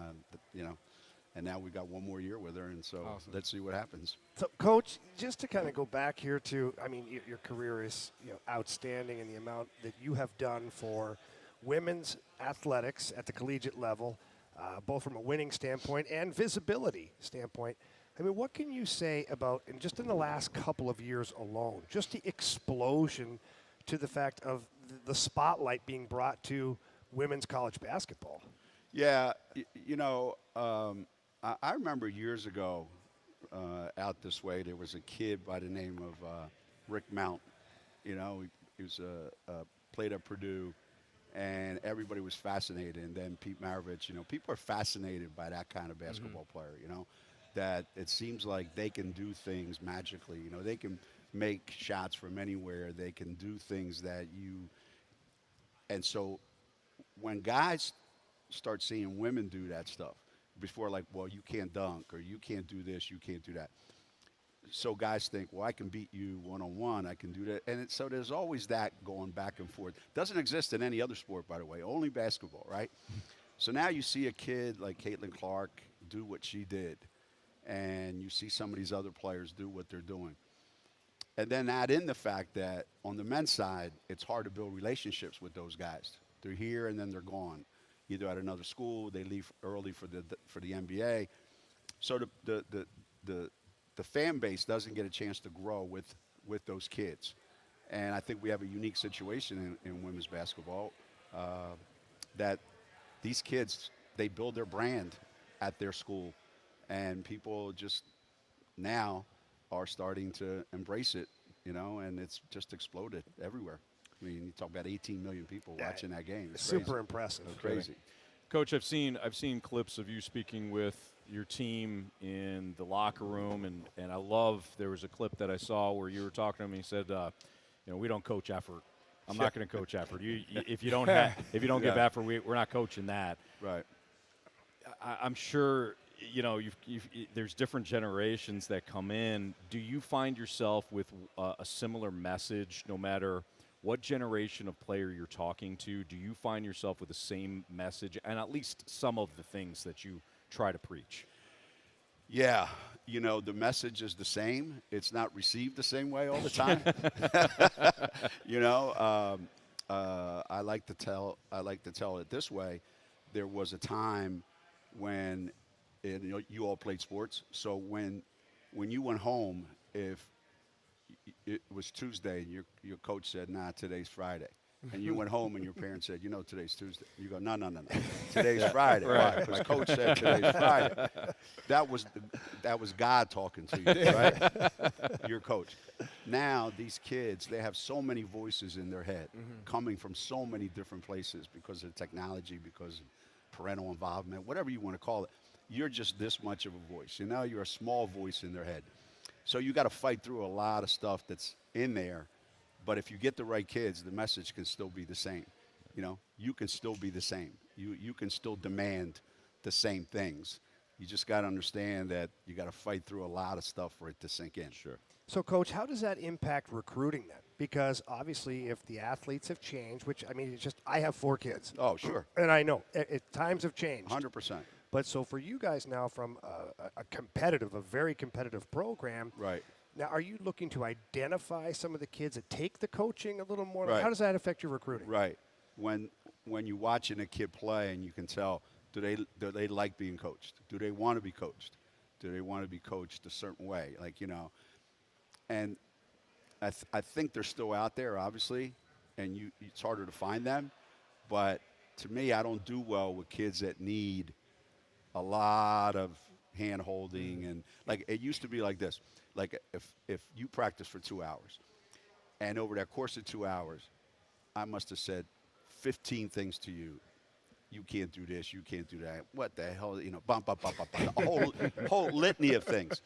and now we got one more year with her, and so let's see what happens.
So, Coach, just to kind of go back here to, your career is outstanding in the amount that you have done for women's athletics at the collegiate level, both from a winning standpoint and visibility standpoint. What can you say about, and just in the last couple of years alone, just the explosion to the fact of the spotlight being brought to women's college basketball?
Yeah, I remember years ago out this way, there was a kid by the name of Rick Mount. He was played at Purdue, and everybody was fascinated. And then Pete Maravich, people are fascinated by that kind of basketball player, that it seems like they can do things magically. They can make shots from anywhere. They can do things that and so when guys start seeing women do that stuff, before, like, well, you can't dunk, or you can't do this, you can't do that. So guys think, well, I can beat you one-on-one, I can do that. And so there's always that going back and forth. Doesn't exist in any other sport, by the way, only basketball, right? So now you see a kid like Caitlin Clark do what she did, and you see some of these other players do what they're doing. And then add in the fact that on the men's side, it's hard to build relationships with those guys. They're here and then they're gone. Either at another school, they leave early for the NBA. So the fan base doesn't get a chance to grow with those kids. And I think we have a unique situation in women's basketball that these kids, they build their brand at their school, and people just now are starting to embrace it, and it's just exploded everywhere. You talk about 18 million people watching that game. It's
super
crazy.
Impressive.
It's crazy.
Coach, I've seen clips of you speaking with your team in the locker room, and I love, there was a clip that I saw where you were talking to me. You said, we don't coach effort. I'm not going to coach effort. If you don't give effort, we're not coaching that.
Right.
I'm sure there's different generations that come in. Do you find yourself with a similar message, no matter what generation of player you're talking to. Do you find yourself with the same message and at least some of the things that you try to preach?
Yeah, the message is the same. It's not received the same way all the time. I like to tell it this way. There was a time when you all played sports. So when you went home, if it was Tuesday and your coach said, "Nah, today's Friday," and you went home and your parents said, "Today's Tuesday," you go, "No, today's Friday." Right? Because coach said today's Friday. That was God talking to you, right? Your coach. Now these kids, they have so many voices in their head, coming from so many different places because of technology, because of parental involvement, whatever you want to call it. You're just this much of a voice. You're a small voice in their head. So you got to fight through a lot of stuff that's in there. But if you get the right kids, the message can still be the same. You can still be the same. You can still demand the same things. You just got to understand that you got to fight through a lot of stuff for it to sink in.
Sure.
So, Coach, how does that impact recruiting then? Because obviously if the athletes have changed, which, it's just I have 4 kids.
Oh, sure.
And I know times have changed.
100%.
But so for you guys now from a very competitive program.
Right.
Now, are you looking to identify some of the kids that take the coaching a little more?
Right.
How does that affect your recruiting?
Right. When you're watching a kid play and you can tell, do they like being coached? Do they want to be coached? Do they want to be coached a certain way? And I think they're still out there, obviously, and it's harder to find them. But to me, I don't do well with kids that need a lot of hand-holding. And, it used to be like this. If you practice for 2 hours, and over that course of 2 hours, I must have said 15 things to you. You can't do this, you can't do that. What the hell, bump, a whole litany of things.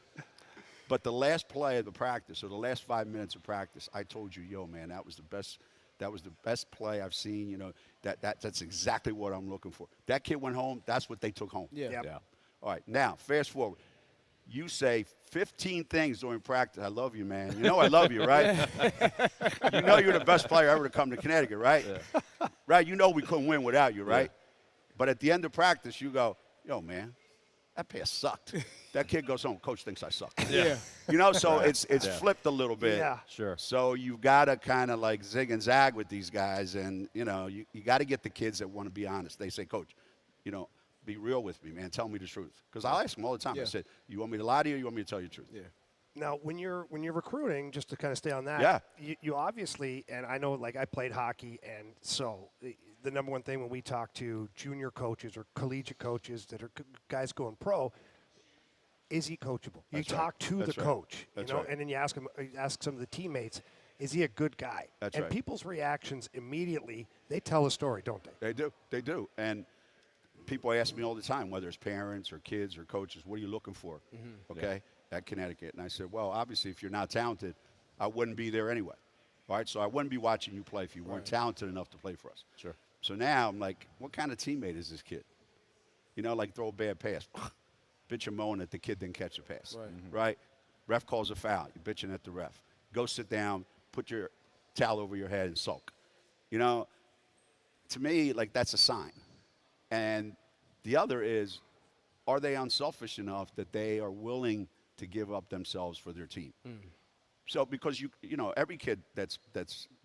But the last play of the practice, or the last 5 minutes of practice, I told you, yo, man, that was the best play I've seen. That's exactly what I'm looking for. That kid went home. That's what they took home.
Yeah.
Yep.
Yeah.
All right. Now, fast forward. You say 15 things during practice. I love you, man. You know I love you, right? You know you're the best player ever to come to Connecticut, right? Yeah. Right? You know we couldn't win without you, right? Yeah. But at the end of practice, you go, yo, man, that pass sucked. That kid goes home, coach thinks I suck.
Yeah.
So it's flipped a little bit.
Yeah.
Sure.
So you've got to kind of zig and zag with these guys, and, you got to get the kids that want to be honest. They say, coach, be real with me, man. Tell me the truth. Because I ask them all the time.
Yeah.
I said, you want me to lie to you or you want me to tell you the truth?
Yeah.
Now, when you're recruiting, just to kind of stay on that, you obviously, and I know, I played hockey, and so the number one thing when we talk to junior coaches or collegiate coaches that are guys going pro, is he coachable? You talk to the coach,
That's right.
and then you ask some of the teammates, is he a good guy?
That's
and
right.
people's reactions immediately, they tell a story, don't they?
They do. And people ask me all the time, whether it's parents or kids or coaches, what are you looking for? Okay, at Connecticut. And I said, well, obviously, if you're not talented, I wouldn't be there anyway. All right, so I wouldn't be watching you play if you weren't talented enough to play for us.
Sure.
So now I'm like, what kind of teammate is this kid? Throw a bad pass. Bitch and moan that the kid didn't catch the pass.
Right.
Right? Ref calls a foul. You're bitching at the ref. Go sit down, put your towel over your head and sulk. To me, that's a sign. And the other is, are they unselfish enough that they are willing to give up themselves for their team? So because every kid that's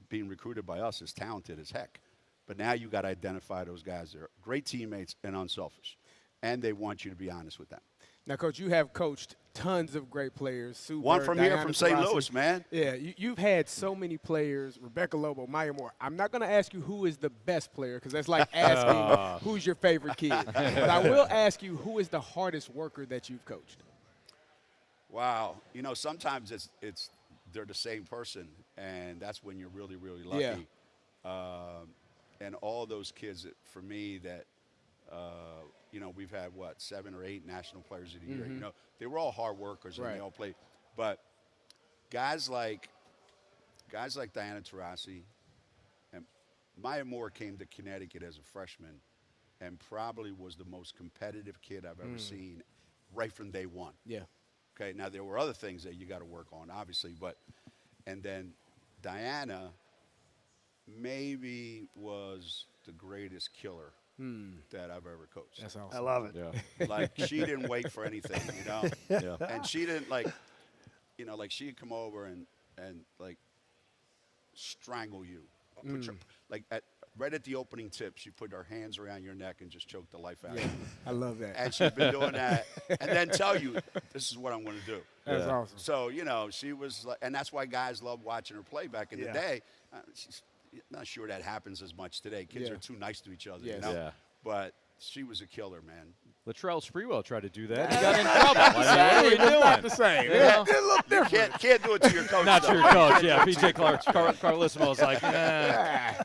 being recruited by us is talented as heck. But now you got to identify those guys that are great teammates and unselfish. And they want you to be honest with them.
Now, Coach, you have coached tons of great players. Sue
One
Bird,
from here,
Diana
from St.
Taurasi.
Louis, man.
Yeah, you've had so many players, Rebecca Lobo, Maya Moore. I'm not going to ask you who is the best player because that's like asking who's your favorite kid. But I will ask you who is the hardest worker that you've coached.
Wow. Sometimes it's they're the same person, and that's when you're really, really lucky.
Yeah.
And all those kids, for me, that we've had, 7 or 8 national players of the year. They were all hard workers, and they all played. But guys like Diana Taurasi and Maya Moore came to Connecticut as a freshman and probably was the most competitive kid I've ever seen right from day one.
Yeah.
Okay, now there were other things that you got to work on, obviously, and then Diana maybe was the greatest killer that I've ever coached.
That's awesome.
I love it.
Yeah.
Like, she didn't wait for anything, you know?
Yeah.
And she didn't, like, you know, like, she'd come over and like, strangle you. Put your, like, right at the opening tip, she put her hands around your neck and just choked the life out of you.
I love that.
And she's been doing that. And then tell you, this is what I'm going to do.
That's awesome.
So, you know, she was like, and that's why guys loved watching her play back in the day. She's not sure that happens as much today. Kids are too nice to each other, you know?
Yeah.
But she was a killer, man.
Latrell Sprewell tried to do that. He got in trouble. What are we doing?
Not the same.
Yeah.
It looked different.
Can't do it to your coach.
Not
though.
to your coach, yeah. PJ Carlissimo was like,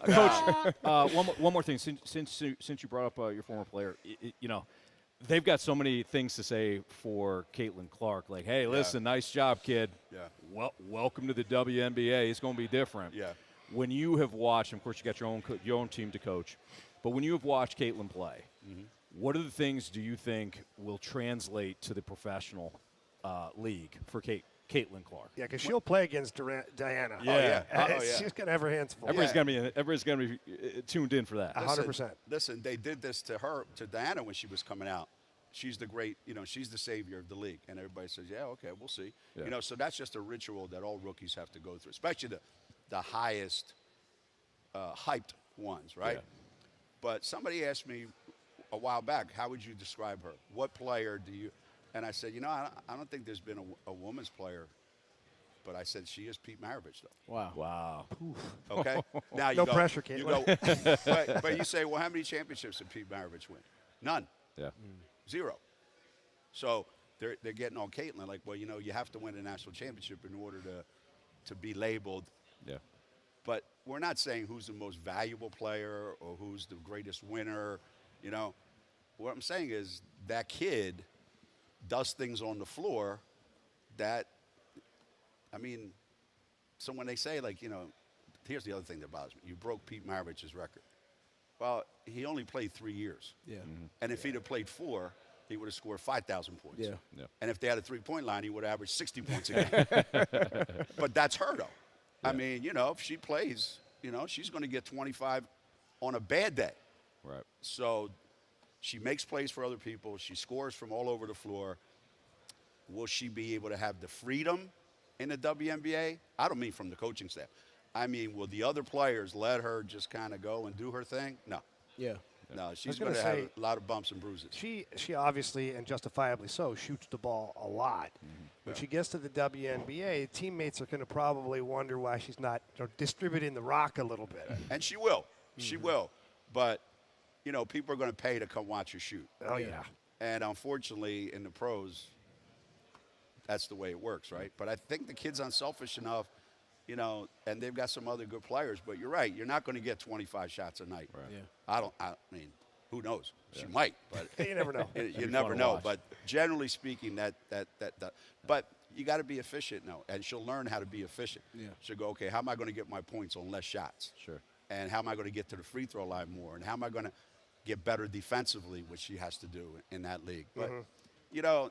Coach, one more thing. Since you brought up your former player, you know, they've got so many things to say for Caitlin Clark. Like, hey, listen, nice job, kid.
Yeah.
Well, welcome to the WNBA. It's going to be different.
Yeah.
When you have watched, of course, you got your own team to coach, but when you have watched Caitlin play, what are the things do you think will translate to the professional league for Caitlin Clark?
Yeah, because she'll play against Diana.
Yeah.
She's going to have her hands full.
Everybody's going to be tuned in for that.
100%.
Listen, they did this to her, to Diana, when she was coming out. She's the great, you know, she's the savior of the league. And everybody says, yeah, okay, we'll see.
Yeah.
You know, so that's just a ritual that all rookies have to go through, especially the highest hyped ones, right?
Yeah.
But somebody asked me a while back, how would you describe her? What player do you? And I said, you know, I don't think there's been a women's player, but I said she is Pete Maravich, though.
Wow.
Okay. Now you
no
go,
pressure,
you
Caitlin.
go, but you say, well, how many championships did Pete Maravich win? None.
Yeah.
Zero. So they're getting on Caitlin like, well, you know, you have to win a national championship in order to be labeled.
Yeah.
But we're not saying who's the most valuable player or who's the greatest winner. You know, what I'm saying is that kid does things on the floor that, I mean, so when they say, like, you know, here's the other thing that bothers me. You broke Pete Maravich's record. Well, he only played 3 years.
Yeah.
And if he'd have played 4, he would have scored 5,000 points.
Yeah.
And if they had a three-point line, he would have averaged 60 points a game. But that's her, though. I mean, you know, if she plays, you know, she's going to get 25 on a bad day.
Right.
So she makes plays for other people. She scores from all over the floor. Will she be able to have the freedom in the WNBA? I don't mean from the coaching staff. I mean, will the other players let her just kind of go and do her thing? No.
Yeah.
No, she's going to have a lot of bumps and bruises.
She obviously, and justifiably so, shoots the ball a lot. When she gets to the WNBA, teammates are going to probably wonder why she's not distributing the rock a little bit.
And she will. She will. But, you know, people are going to pay to come watch her shoot.
Oh, yeah.
And unfortunately, in the pros, that's the way it works, right? But I think the kid's unselfish enough, you know, and they've got some other good players. But you're right. You're not going to get 25 shots a night.
Right.
Yeah. I mean, who knows? She might, but
you never know.
You never know. But generally speaking, that. But you got to be efficient now, and she'll learn how to be efficient.
Yeah.
She'll go, okay, how am I going to get my points on less shots?
Sure.
And how am I going to get to the free throw line more? And how am I going to get better defensively, which she has to do in that league? But you know,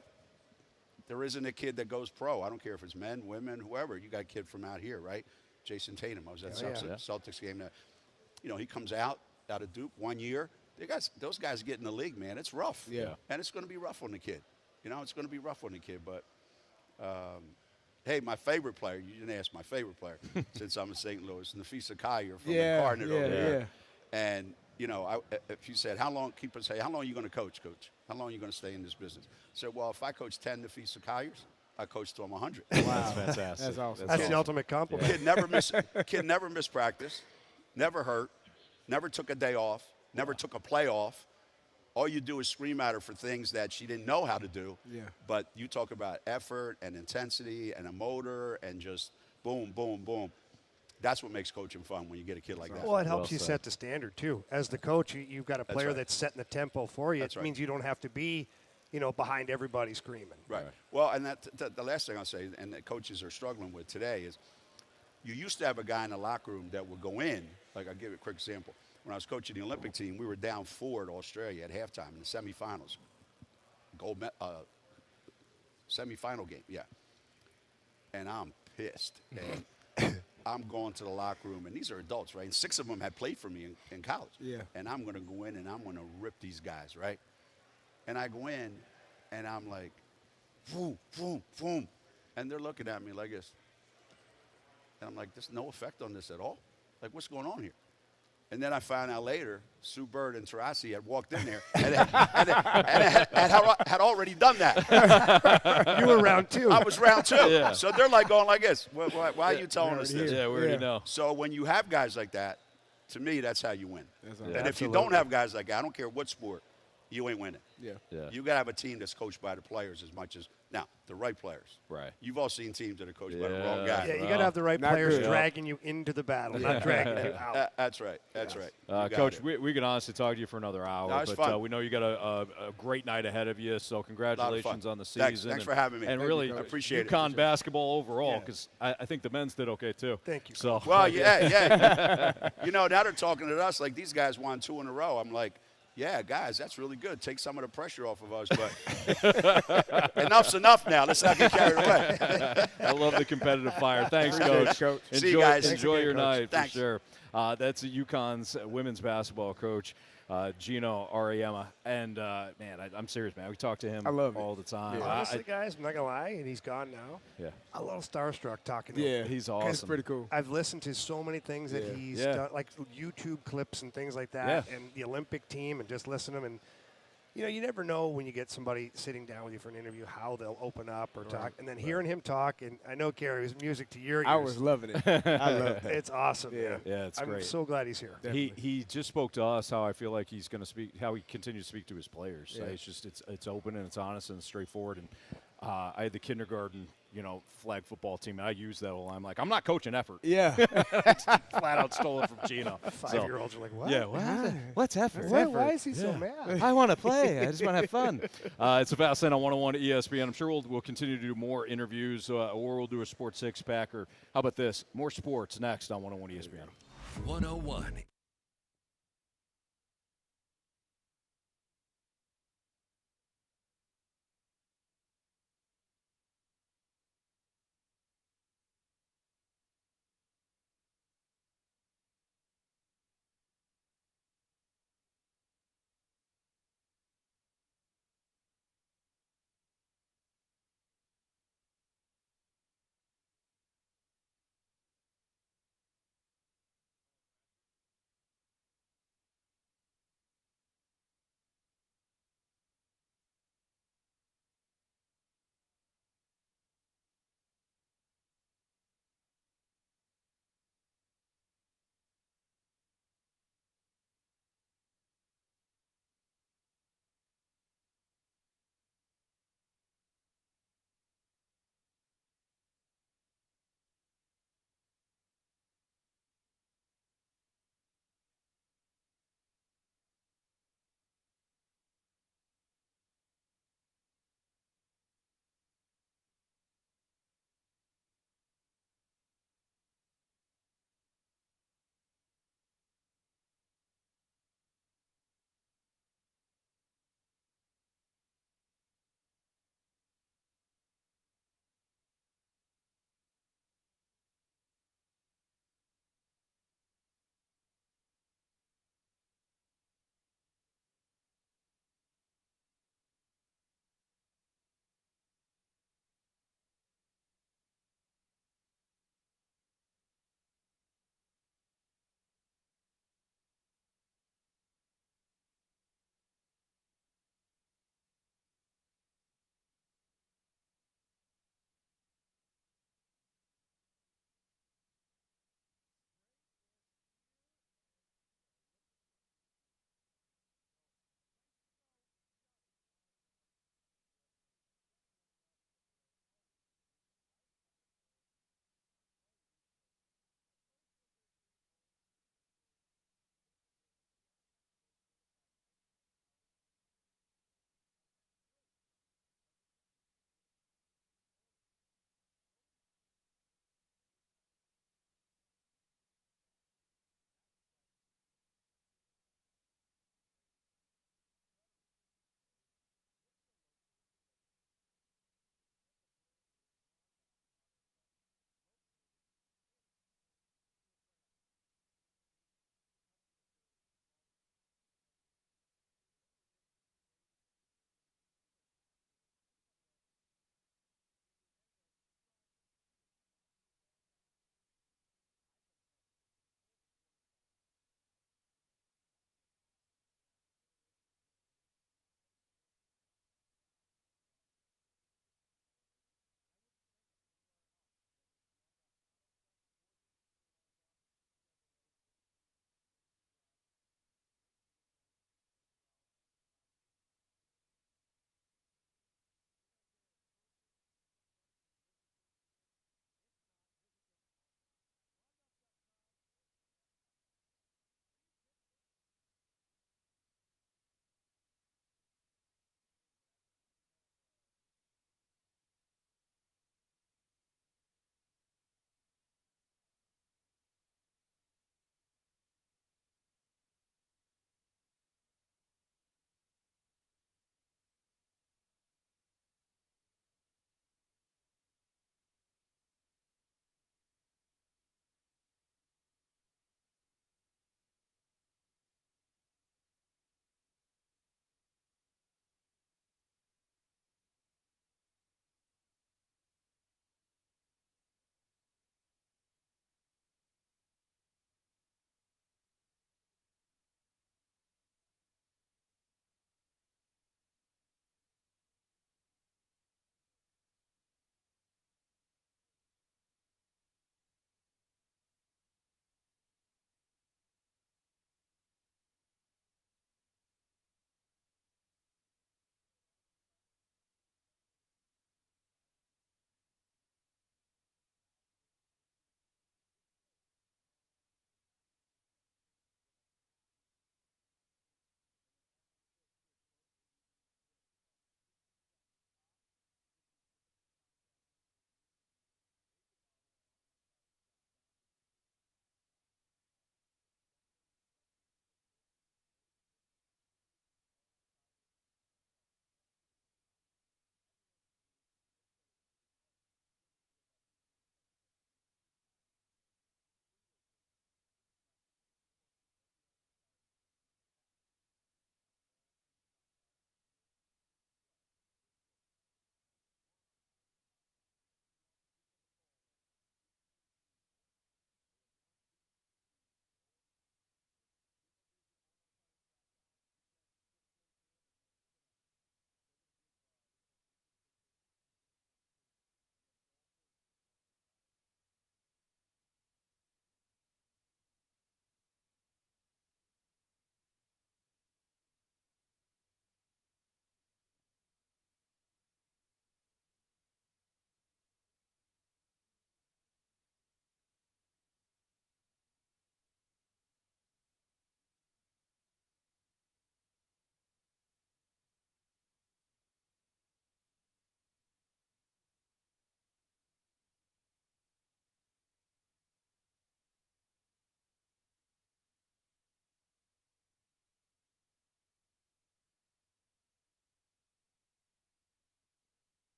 there isn't a kid that goes pro. I don't care if it's men, women, whoever. You got a kid from out here, right? Jason Tatum. I was at Celtics game. That, you know, he comes out of Duke 1 year. Those guys get in the league, man. It's rough.
Yeah.
And it's going to be rough on the kid. You know, it's going to be rough on the kid. But, hey, my favorite player, you didn't ask my favorite player since I'm in St. Louis, Nafisa Collier from Incarnate over there. And, you know, if you said, how long are you going to coach? How long are you going to stay in this business? I said, well, if I coach 10 Nafisa Colliers, I coach till I'm 100.
Wow.
That's fantastic.
That's awesome.
That's the ultimate compliment.
Kid never missed practice, never hurt, never took a day off, never took a play off. All you do is scream at her for things that she didn't know how to do.
Yeah.
But you talk about effort and intensity and a motor and just boom, boom, boom. That's what makes coaching fun when you get a kid like that.
Well, it helps you set the standard, too. As the coach, you've got a player that's setting the tempo for you. It means you don't have to be, you know, behind everybody screaming.
Right. Well, and the last thing I'll say, and that coaches are struggling with today, is you used to have a guy in the locker room that would go in. Like, I'll give you a quick example. When I was coaching the Olympic team, we were down 4 at Australia at halftime in the semifinals. Semifinal game, yeah. And I'm pissed. And I'm going to the locker room, and these are adults, right? And 6 of them had played for me in college.
Yeah.
And I'm going to go in, and I'm going to rip these guys, right? And I go in, and I'm like, boom, boom, boom. And they're looking at me like this. And I'm like, there's no effect on this at all? Like, what's going on here? And then I found out later, Sue Bird and Tarasi had walked in there and had already done that.
You were round 2.
I was round 2.
Yeah.
So they're like going like this. Why are you telling us this?
Yeah, we already know.
So when you have guys like that, to me, that's how you win.
Yeah,
and if you don't have guys like that, I don't care what sport, you ain't winning.
Yeah.
You got to have a team that's coached by the players as much as – now, the right players.
Right.
You've all seen teams that are coached by the wrong guy.
Yeah, you got to have the right players dragging you into the battle, not dragging you out.
That's right. That's right.
Coach, we can honestly talk to you for another hour,
No, it's
but
fun.
we know you got a great night ahead of you, so congratulations on the season.
Thanks for having me.
And
Thank
really,
you, I appreciate it.
UConn basketball overall, because I think the men's did okay, too.
Thank you.
So,
well, yeah. Now they're talking to us like these guys won 2 in a row. I'm like, yeah, guys, that's really good. Take some of the pressure off of us, but enough's enough now. Let's not get carried away.
I love the competitive fire. Thanks, Coach.
See you guys.
Enjoy your night,
Thanks.
for sure. That's UConn's women's basketball coach, Geno Auriemma. And, man, I'm serious, man. We talk to him all the time.
Honestly, guys, I'm not going to lie, and he's gone now.
Yeah.
A little starstruck talking to him.
Yeah, he's awesome.
It's pretty cool.
I've listened to so many things that he's done, like YouTube clips and things like that, and the Olympic team, and just listen to him. And, you never know when you get somebody sitting down with you for an interview how they'll open up or talk. And then hearing him talk, and I know, Carey, it was music to your ears.
I was loving it. I loved it.
It's awesome, man.
Yeah, it's
I'm
great.
so glad he's here.
He just spoke to us how I feel like he's going to speak, how he continues to speak to his players.
Yeah.
It's just it's open and it's honest and it's straightforward. And I had the kindergarten, flag football team, and I use that all. I'm like, I'm not coaching effort.
Yeah.
Flat out stole it from Geno.
5-year-olds are like, what?
Yeah, what's effort?
Why is he so mad?
I want to play. I just want to have fun. It's a Fast Lane on 101 ESPN. I'm sure we'll continue to do more interviews, or we'll do a sports six-pack, or how about this? More sports next on 101 ESPN.
101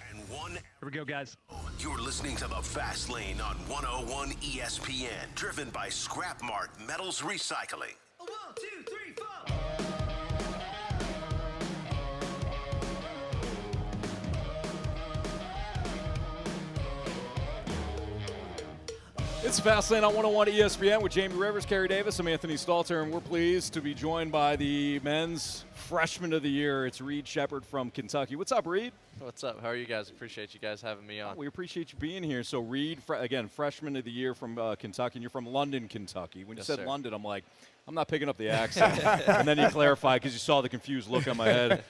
And one.
Here we go, guys.
You're listening to the Fast Lane on 101 ESPN, driven by Scrap Mart Metals Recycling.
1, 2, 3, 4.
It's Fastlane on 101 ESPN with Jamie Rivers, Carey Davis. I'm Anthony Stalter, and we're pleased to be joined by the men's freshman of the year. It's Reed Sheppard from Kentucky. What's up, Reed?
What's up? How are you guys? Appreciate you guys having me on.
We appreciate you being here. So, Reed, again, freshman of the year from Kentucky, and you're from London, Kentucky. When you said London, I'm like, I'm not picking up the accent. And then you clarified because you saw the confused look on my head.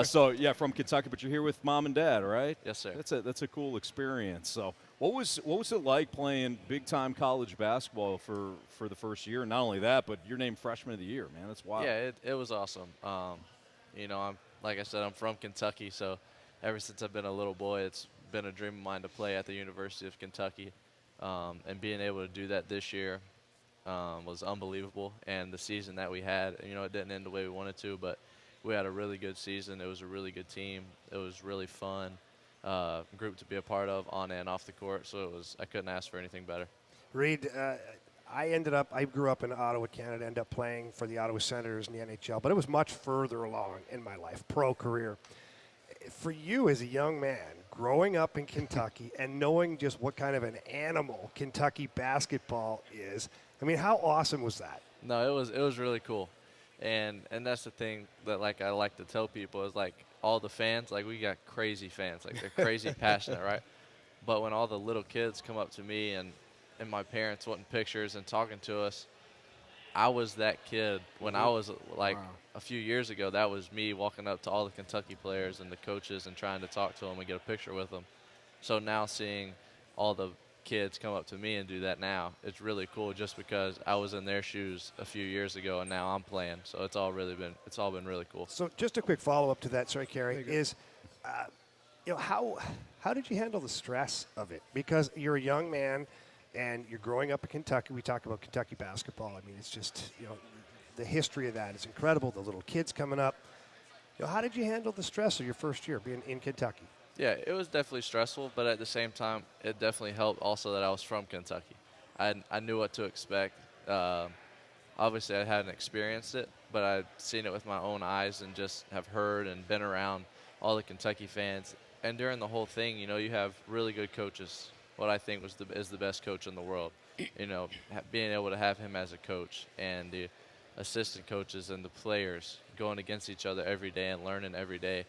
So, yeah, from Kentucky, but you're here with mom and dad, right?
Yes, sir.
That's a cool experience. So, what was it like playing big-time college basketball for the first year? And not only that, but you're named freshman of the year, man. That's wild.
Yeah, it was awesome. I'm like I said, I'm from Kentucky, so ever since I've been a little boy, it's been a dream of mine to play at the University of Kentucky. And being able to do that this year was unbelievable. And the season that we had, it didn't end the way we wanted to, but we had a really good season. It was a really good team. It was really fun. Group to be a part of on and off the court, so I couldn't ask for anything better.
Reed, I grew up in Ottawa, Canada, ended up playing for the Ottawa Senators in the NHL, but it was much further along in my life, pro career. For you as a young man, growing up in Kentucky and knowing just what kind of an animal Kentucky basketball is, I mean, how awesome was that?
No, it was really cool. And that's the thing that I like to tell people is all the fans, we got crazy fans, they're crazy passionate, right? But when all the little kids come up to me and my parents wanting pictures and talking to us, I was that kid when I was a few years ago. That was me walking up to all the Kentucky players and the coaches and trying to talk to them and get a picture with them. So now seeing all the kids come up to me and do that now, it's really cool just because I was in their shoes a few years ago and now I'm playing. So it's all been really cool.
So just a quick follow-up to that, sorry, Carey, is how did you handle the stress of it? Because you're a young man and you're growing up in Kentucky. We talk about Kentucky basketball. I mean, it's just, the history of that is incredible. The little kids coming up. How did you handle the stress of your first year being in Kentucky?
Yeah, it was definitely stressful, but at the same time, it definitely helped also that I was from Kentucky. I knew what to expect. Obviously, I hadn't experienced it, but I'd seen it with my own eyes and just have heard and been around all the Kentucky fans. And during the whole thing, you have really good coaches. What I think is the best coach in the world. Being able to have him as a coach and the assistant coaches and the players going against each other every day and learning every day.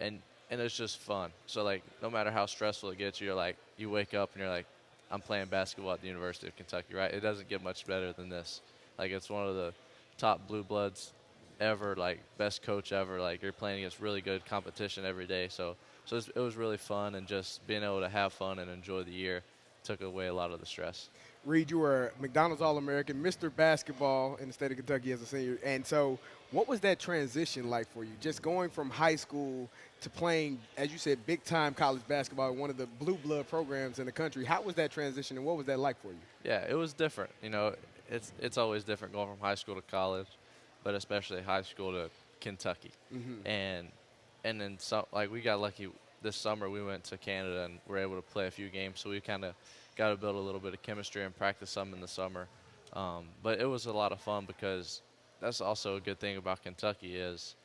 And it's just fun. So, no matter how stressful it gets, you wake up and you're like, I'm playing basketball at the University of Kentucky, right? It doesn't get much better than this. It's one of the top blue bloods ever, best coach ever. You're playing against really good competition every day. So it was really fun, and just being able to have fun and enjoy the year took away a lot of the stress.
Reed, you were McDonald's All-American, Mr. Basketball in the state of Kentucky as a senior. And so what was that transition like for you? Just going from high school to playing, as you said, big-time college basketball, one of the blue blood programs in the country. How was that transition, and what was that like for you?
Yeah, it was different. It's always different going from high school to college, but especially high school to Kentucky.
Mm-hmm.
And then we got lucky this summer. We went to Canada and were able to play a few games, so we kind of got to build a little bit of chemistry and practice some in the summer. But it was a lot of fun because that's also a good thing about Kentucky is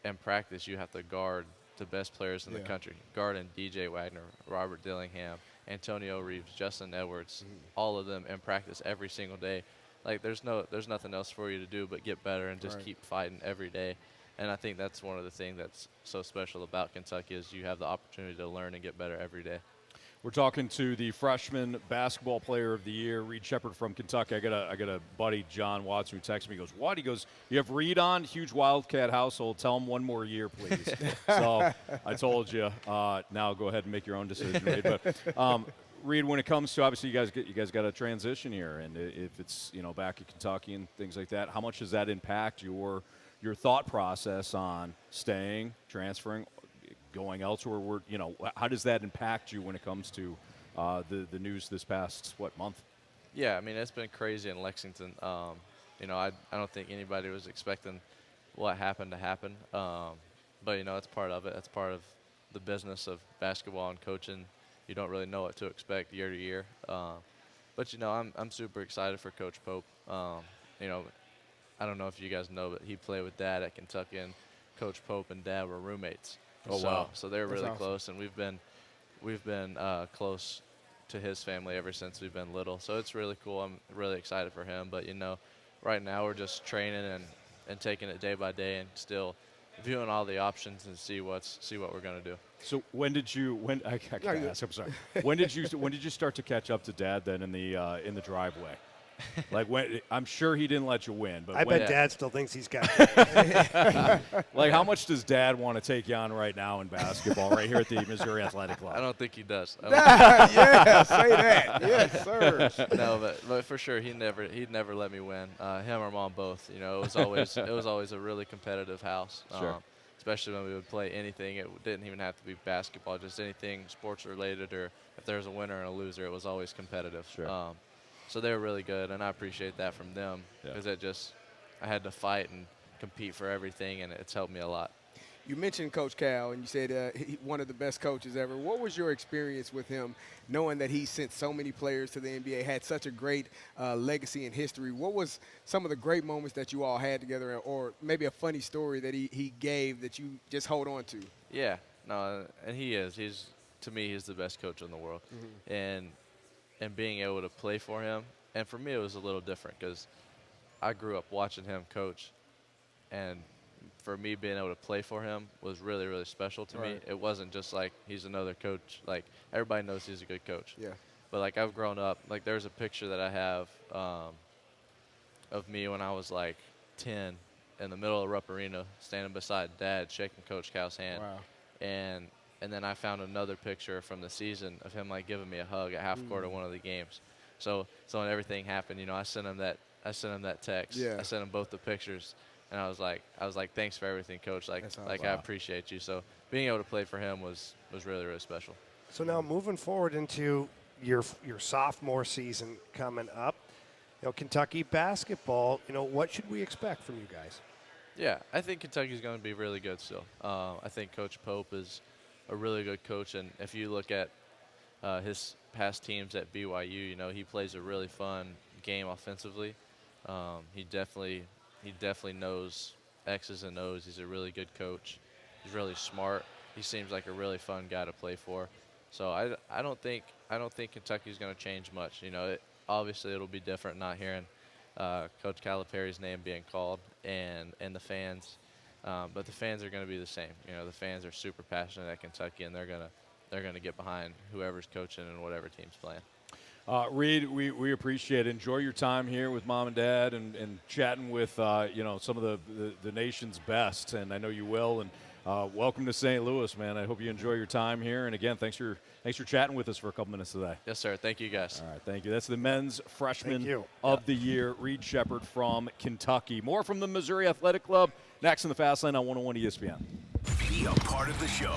in practice you have to guard the best players in the country. Guarding DJ Wagner, Robert Dillingham, Antonio Reeves, Justin Edwards, all of them in practice every single day. There's nothing else for you to do but get better and just keep fighting every day. And I think that's one of the things that's so special about Kentucky is you have the opportunity to learn and get better every day.
We're talking to the freshman basketball player of the year, Reed Sheppard from Kentucky. I got a buddy, John Watson, who texted me. He goes, "What?" He goes, "You have Reed on, huge Wildcat household. Tell him one more year, please." So I told you. Now go ahead and make your own decision, Reed. But Reed, when it comes to obviously you guys got a transition here, and if it's back at Kentucky and things like that, how much does that impact your thought process on staying, transferring, going elsewhere? How does that impact you when it comes to the news this past month?
Yeah, I mean it's been crazy in Lexington. I don't think anybody was expecting what happened to happen, but it's part of it. It's part of the business of basketball and coaching. You don't really know what to expect year to year. But, I'm super excited for Coach Pope. I don't know if you guys know, but he played with Dad at Kentucky, and Coach Pope and Dad were roommates.
Oh, wow.
So they're really
awesome.
close, and we've been close to his family ever since we've been little. So it's really cool. I'm really excited for him. But, right now we're just training and taking it day by day and still viewing all the options and see what we're going to do.
So I gotta ask, I'm sorry. When did you start to catch up to Dad then in the driveway? Like, I'm sure he didn't let you win, but
I bet Dad still thinks he's got
like, how much does Dad want to take you on right now in basketball right here at the Missouri Athletic Club?
I don't think he does.
Yeah, say that. Yes, sir.
No, but for sure he'd never let me win. Him or Mom both. It was always a really competitive house.
Sure.
Especially when we would play anything. It didn't even have to be basketball, just anything sports related, or if there was a winner and a loser, it was always competitive.
Sure.
So they were really good, and I appreciate that from them because I had to fight and compete for everything, and it's helped me a lot.
You mentioned Coach Cal, and you said one of the best coaches ever. What was your experience with him, knowing that he sent so many players to the NBA, had such a great legacy and history? What was some of the great moments that you all had together, or maybe a funny story that he gave that you just hold on to?
Yeah, no, and he is. To me, he's the best coach in the world. Mm-hmm. And being able to play for him, and for me it was a little different because I grew up watching him coach, and for me being able to play for him was really, really special to me. It wasn't just like he's another coach. Like, everybody knows he's a good coach.
Yeah.
But, like, I've grown up. Like, there's a picture that I have of me when I was, like, 10 in the middle of Rupp Arena standing beside Dad shaking Coach Cal's hand.
Wow.
And then I found another picture from the season of him, like, giving me a hug at half court of one of the games. So when everything happened, I sent him that text.
Yeah.
I sent him both the pictures. And I was like, thanks for everything, Coach. Like,
wow.
I appreciate you. So being able to play for him was really, really special.
So now moving forward into your sophomore season coming up, Kentucky basketball, what should we expect from you guys?
Yeah, I think Kentucky's going to be really good still. I think Coach Pope is a really good coach, and if you look at his past teams at BYU, he plays a really fun game offensively. He definitely knows X's and O's. He's a really good coach. He's really smart. He seems like a really fun guy to play for. So I don't think Kentucky's going to change much. Obviously it'll be different not hearing Coach Calipari's name being called and the fans. But the fans are going to be the same. The fans are super passionate at Kentucky, and they're gonna get behind whoever's coaching and whatever team's playing.
Reed, we appreciate it. Enjoy your time here with Mom and Dad and chatting with some of the nation's best, and I know you will. And welcome to St. Louis, man. I hope you enjoy your time here. And again, thanks for chatting with us for a couple minutes today.
Yes, sir. Thank you, guys.
All right, thank you. That's the men's freshman of the year, Reed Sheppard from Kentucky. More from the Missouri Athletic Club next in the Fast Lane on 101 ESPN.
Be a part of the show.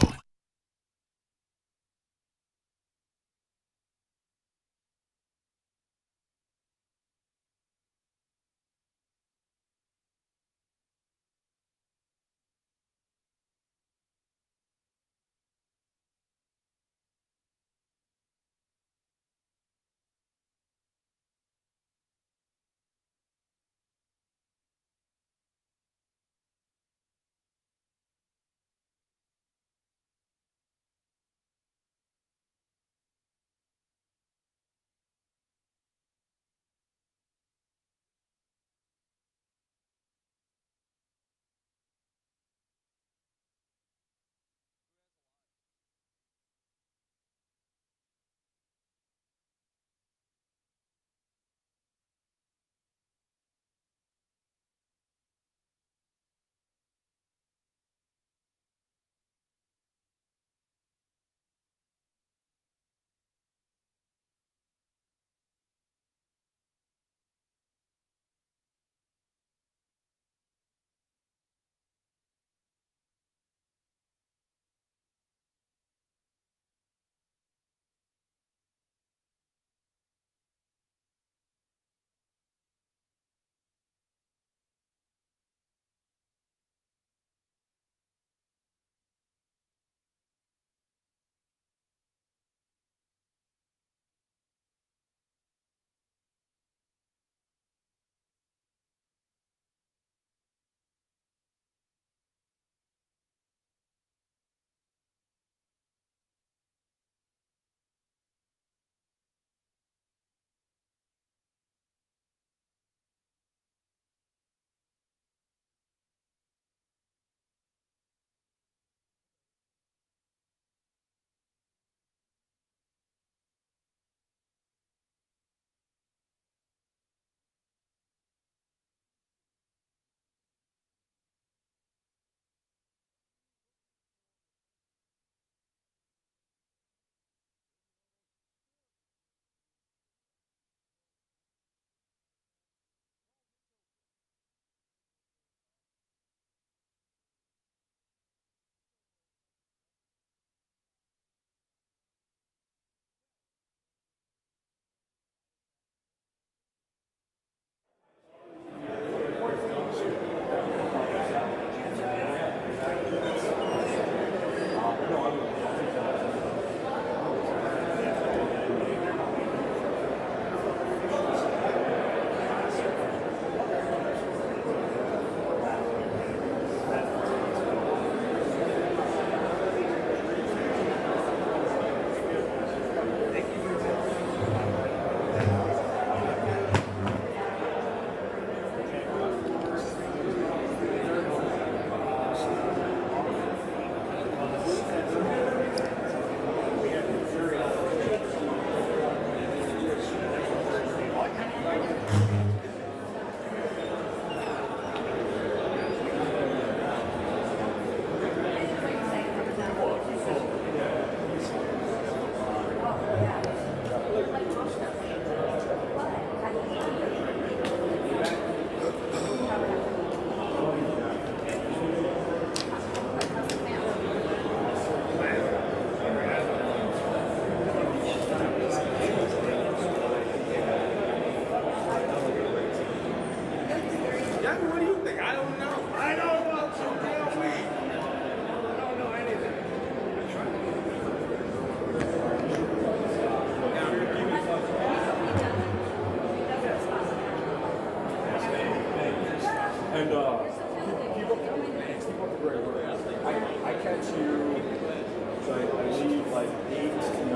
like 8 to 9.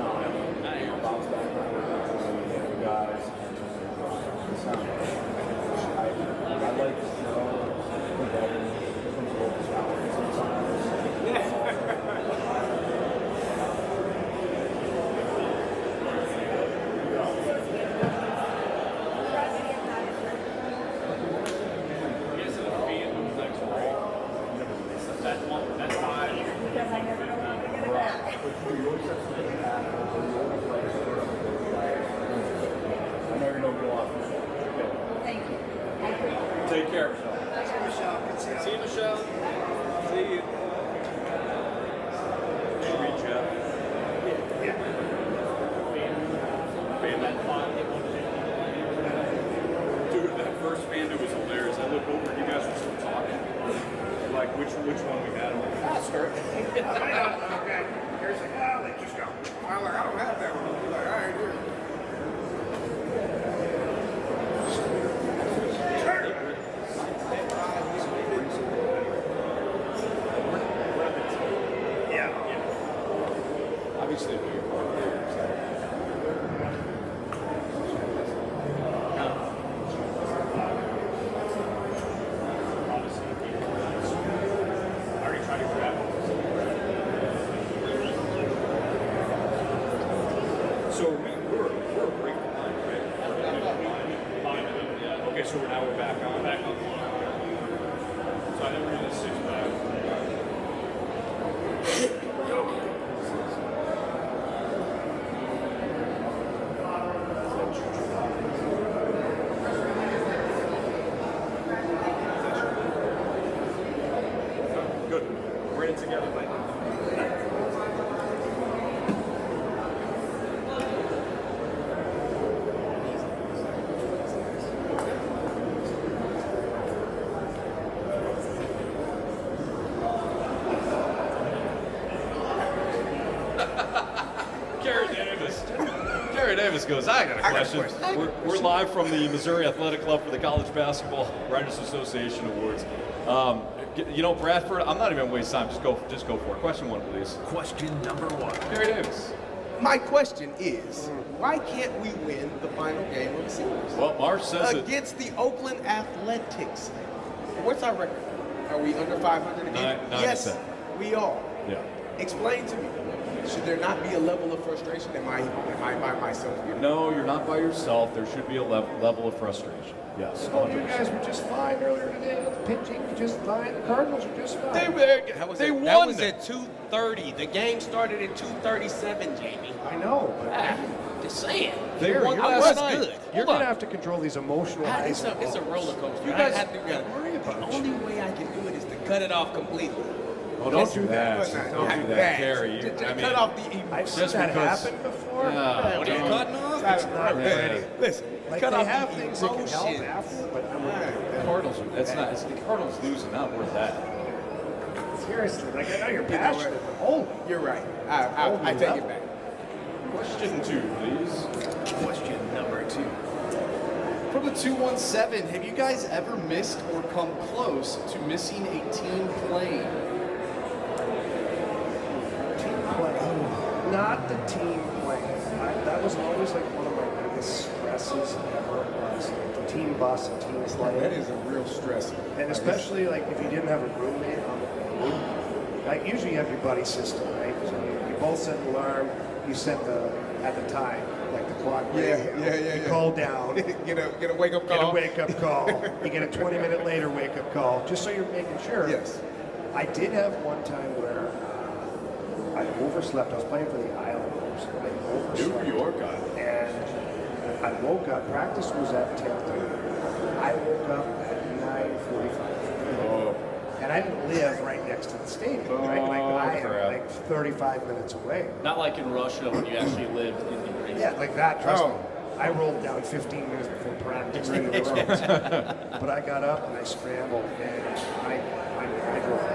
I'll bounce back around with the guys. I like Take care, Michelle. See you, Michelle. See you. Did you read Jeff? Yeah. Fan that fun. Dude, that first fan that was hilarious. I looked over and you guys were still talking. Like, which one we had? I'm like, faster. Okay. Here's like, like, just go. I'm like, I don't have that one. He's like, all right, here. Obviously, so we're a break line, right? Okay, so now we're back on. So I think we're in the 6-5. Good. We're in it together, Mike.
Carey Davis goes, I got a question. We're live from the Missouri Athletic Club for the College Basketball Writers Association Awards. You know, Bradford, I'm not even going to waste time. Just go for it. Question 1, please.
Question number 1.
Carey Davis.
My question is, why can't we win the final game of the series?
Well, Marsh says
against the Oakland Athletics. What's our record? Are we under 500 again? Yes, we are.
Yeah.
Explain to me. Should there not be a level of frustration? Am I by myself?
No, you're not by yourself. There should be a level of frustration. Yes.
Oh, you guys were just fine earlier today. Pitching just fine. The Cardinals are just fine.
They won. That was at 2:30. The game started at 2:37, Jamie.
I know.
Just saying.
They
won last night. Good.
You're going to have to control these emotional
It's a roller coaster. You guys have to worry about it. The only way I can do it is to cut it off completely.
Well, don't do that. Don't do that, Carey.
Cut off the emotion.
I've seen that happen before.
What are you cutting off?
It's not ready.
Listen,
like
cut
they
off
have
the
things that can help
emotion.
after, but
The Cardinals. It's the Cardinals losing, not worth that.
Seriously, like I know you're passionate, but hold it.
You're right. I take it back.
Question 2, please.
Question number 2.
From the 217, have you guys ever missed or come close to missing a team plane?
Team play. Not the team play. That was always like one of my biggest stresses ever was the team bus and team play.
That is a real stress.
And especially like if you didn't have a roommate on the plane. Like usually you have your buddy system, right? So you both set the alarm, you set at the time, like the clock.
Yeah.
You call down.
Get a wake-up call.
Get a wake-up call. You get a 20-minute later wake-up call, just so you're making sure.
Yes.
I did have one time where I overslept. I was playing for the Islanders. I overslept.
New York guy.
And I woke up. Practice was at 10:30. I woke up at 9:45.
Oh.
And I didn't live right next to the stadium. Right? Like I am like 35 minutes away.
Not like in Russia when you actually lived in the race.
Yeah, like that. Trust me. I rolled down 15 minutes before practice. But I got up and I scrambled and I drove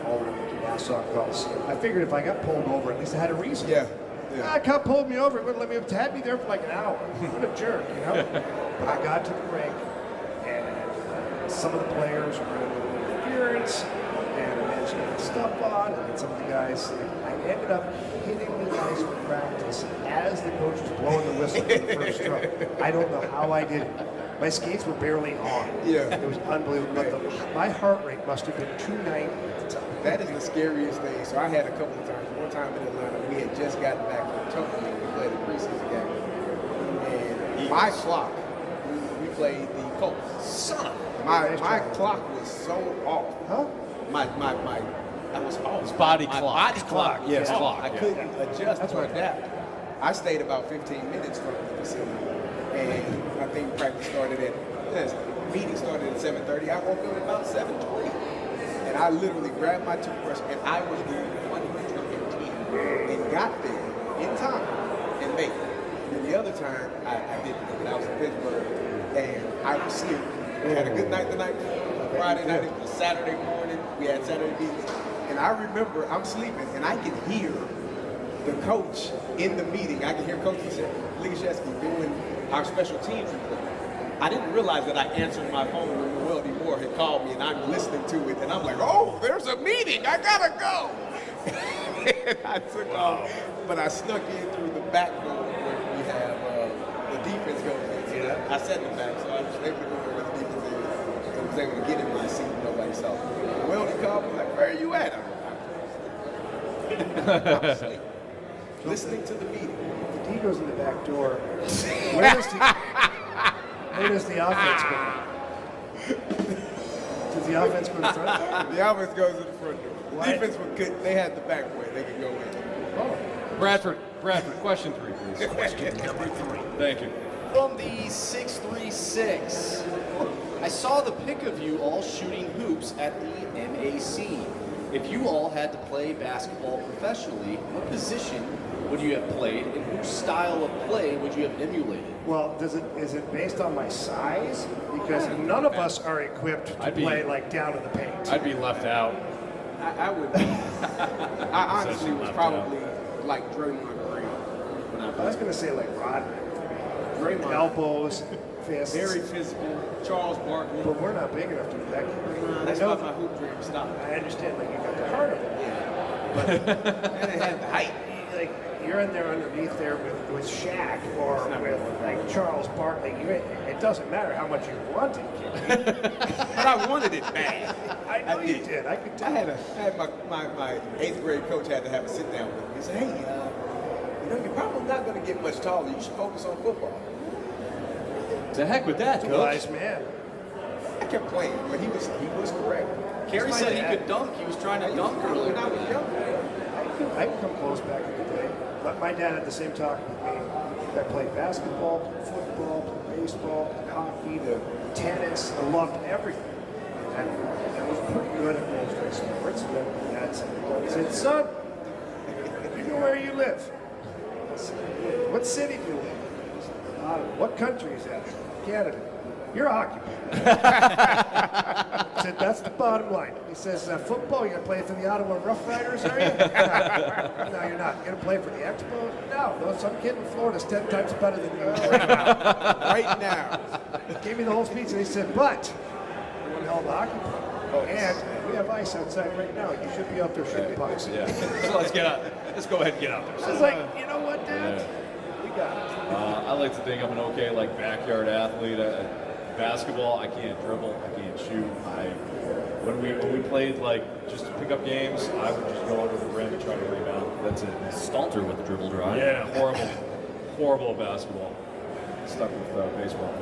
all the Nassau calls. I figured if I got pulled over, at least I had a reason.
Yeah.
A cop pulled me over. He wouldn't let me had me there for like an hour. What a jerk, you know? But I got to the rink and some of the players were in interference and I mentioned stuff on Rod and some of the guys, I ended up hitting the guys for practice as the coach was blowing the whistle for the first stroke. I don't know how I did it. My skates were barely on.
Yeah.
It was unbelievable. But my heart rate must have been 290 at the time.
That is the scariest thing. So I had a couple of times. One time in Atlanta, we had just gotten back from Tokyo. We played a preseason game. And my clock, we played the Colts.
Son of
my clock was so off.
Huh?
I was off.
His body
My
clock.
body clock.
Yes,
was
clock.
off. I couldn't adjust or adapt. I stayed about 15 minutes from the facility. And I think practice started meeting started at 7:30. I woke up at about 7:20. And I literally grabbed my toothbrush and I was doing 115 and got there in time and made it. And the other time I didn't make it. I was in Pittsburgh and I was asleep. We had a good night the night before. Friday night, it was Saturday morning. We had Saturday meetings. And I remember I'm sleeping and I could hear the coach in the meeting. I could hear Coach Ligashevsky doing our special teams report. I didn't realize that I answered my phone when Weldy Moore had called me and I'm listening to it and I'm like, oh, there's a meeting, I gotta go. And I took off, but I snuck in through the back door where we have the defense goes in. So I sat in the back, so I was able to go where the defense is. So I was able to get in my seat and nobody saw me. Weldy called me like, where are you at? I'm asleep. Listening to the meeting.
The D goes in the back door. Where does the offense go? Does the offense go to the front door?
The offense goes to the front door. The defense they had the back way. They could go in.
Oh. Bradford, question 3, please.
Question number 3.
Thank you.
From the 636, I saw the pic of you all shooting hoops at the MAC. If you all had to play basketball professionally, what position would you have played, and whose style of play would you have emulated?
Well, is it based on my size? Because none of us are equipped to play like down to the paint.
I'd be left out.
I would. I honestly was probably like Draymond Green.
I was going to say like Rodman.
Draymond.
Elbows, fists.
Very physical. Charles Barkley.
But we're not big enough to do that.
That's why my hoop dream stopped.
I understand, like you got the heart of it.
But and it had the height.
Like you're in there underneath there with Shaq or with like Charles Barkley. It doesn't matter how much you want it, kid.
But I wanted it bad.
I know you did. I could tell.
I had my 8th grade coach had to have a sit down with me. He said, hey, you're probably not going to get much taller. You should focus on football.
To heck with that,
Coach.
Coach.
Wise man.
I kept playing, but he was correct.
Carey said he could dunk. He was trying to dunk earlier.
When I was young.
I can come close back in the day. But my dad had the same talk with me. I played basketball, played football, played baseball, played hockey, the tennis. I loved everything. And I was pretty good at most of the sports. And then my dad said, son, you know where you live? I said, what city do you live in? What country is that? Canada. You're a hockey player. I said, that's the bottom line. He says, football, you're going to play for the Ottawa Rough Riders, are you? No, you're not. You're going to play for the Expos? No, some kid in Florida's 10 times better than you right now. Right now. He gave me the whole speech, and he said, but you're one hell of a hockey player. And we have ice outside right now. You should be out there shooting pucks.
Yeah. So let's go ahead and get out there.
I was like, you know what, Dad? We got it.
I like to think I'm an okay backyard athlete. Basketball, I can't dribble, I can't shoot. When we played just to pick up games, I would just go under the rim and try to rebound. That's it.
Stalter with the dribble drive.
Yeah, horrible at basketball. Stuck with baseball.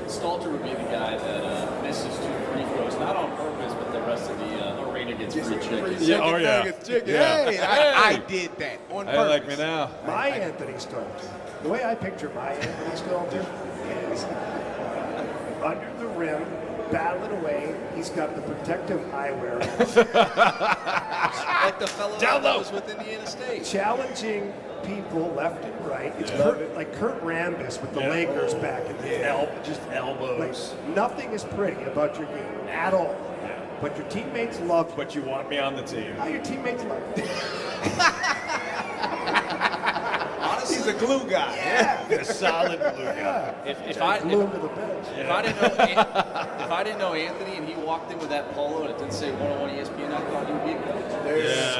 Stalter would be the guy that misses 2 free throws, not on purpose, but the rest of the arena gets free chicken.
Yeah, oh yeah.
Hey, I did that on purpose.
I like me now.
My Anthony Stalter. The way I picture my Anthony Stalter is under the rim, battling away. He's got the protective eyewear.
Like the fellow that was with Indiana State.
Challenging people left and right. It's like Kurt Rambis with the Lakers back in the day.
Just elbows.
Like, nothing is pretty about your game at all.
Yeah.
But your teammates love you.
But you want me on the team.
How your teammates love you.
Honestly,
he's a glue guy.
Yeah.
A solid glue guy.
If I didn't know Anthony and he walked in with that polo and it didn't say 101 ESPN, I thought he would be a coach.
Yeah.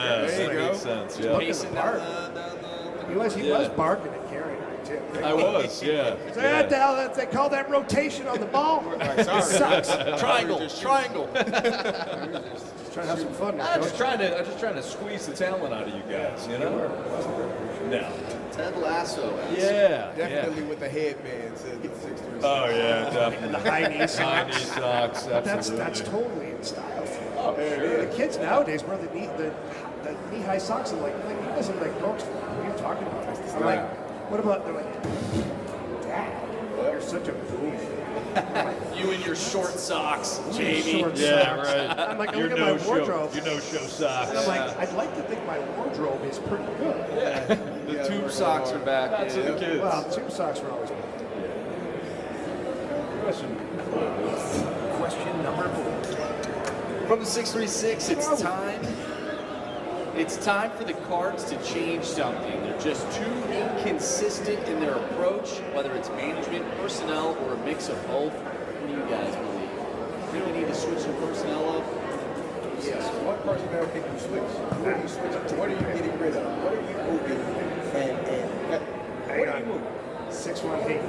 defense. Yeah.
Pacing down
He was barking at Carey too.
I was, yeah.
They call that rotation on the ball.
It sucks.
Triangle.
Just trying to have some fun now.
I'm just trying to squeeze the talent out of you guys, you know? No.
Ted Lasso.
Yeah.
Definitely with the headbands and the 6'3".
Oh yeah, definitely.
And the high knee socks.
High knee socks. Absolutely.
That's totally in style.
Oh, sure.
The kids nowadays wear the knee-high socks. I'm like you guys are like dogs. What are you talking about? I'm like, what about? They're like, Dad, you're such a boob.
You and your short socks, Jamie.
Yeah, right.
I'm like,
Your
look at my
no-show-
wardrobe.
Your no-show socks.
And I'm like, I'd like to think my wardrobe is pretty good.
Yeah. The tube socks are back. That's for the kids.
Well, tube socks were always good.
Question number 4.
From the 636, it's time for the Cards to change something. They're just too inconsistent in their approach, whether it's management, personnel, or a mix of both. What do you guys believe? Think we need to switch some personnel up?
Yes. What personnel can you switch? What are you switching to? What are you getting rid of? What are you moving? And what are you moving?
618.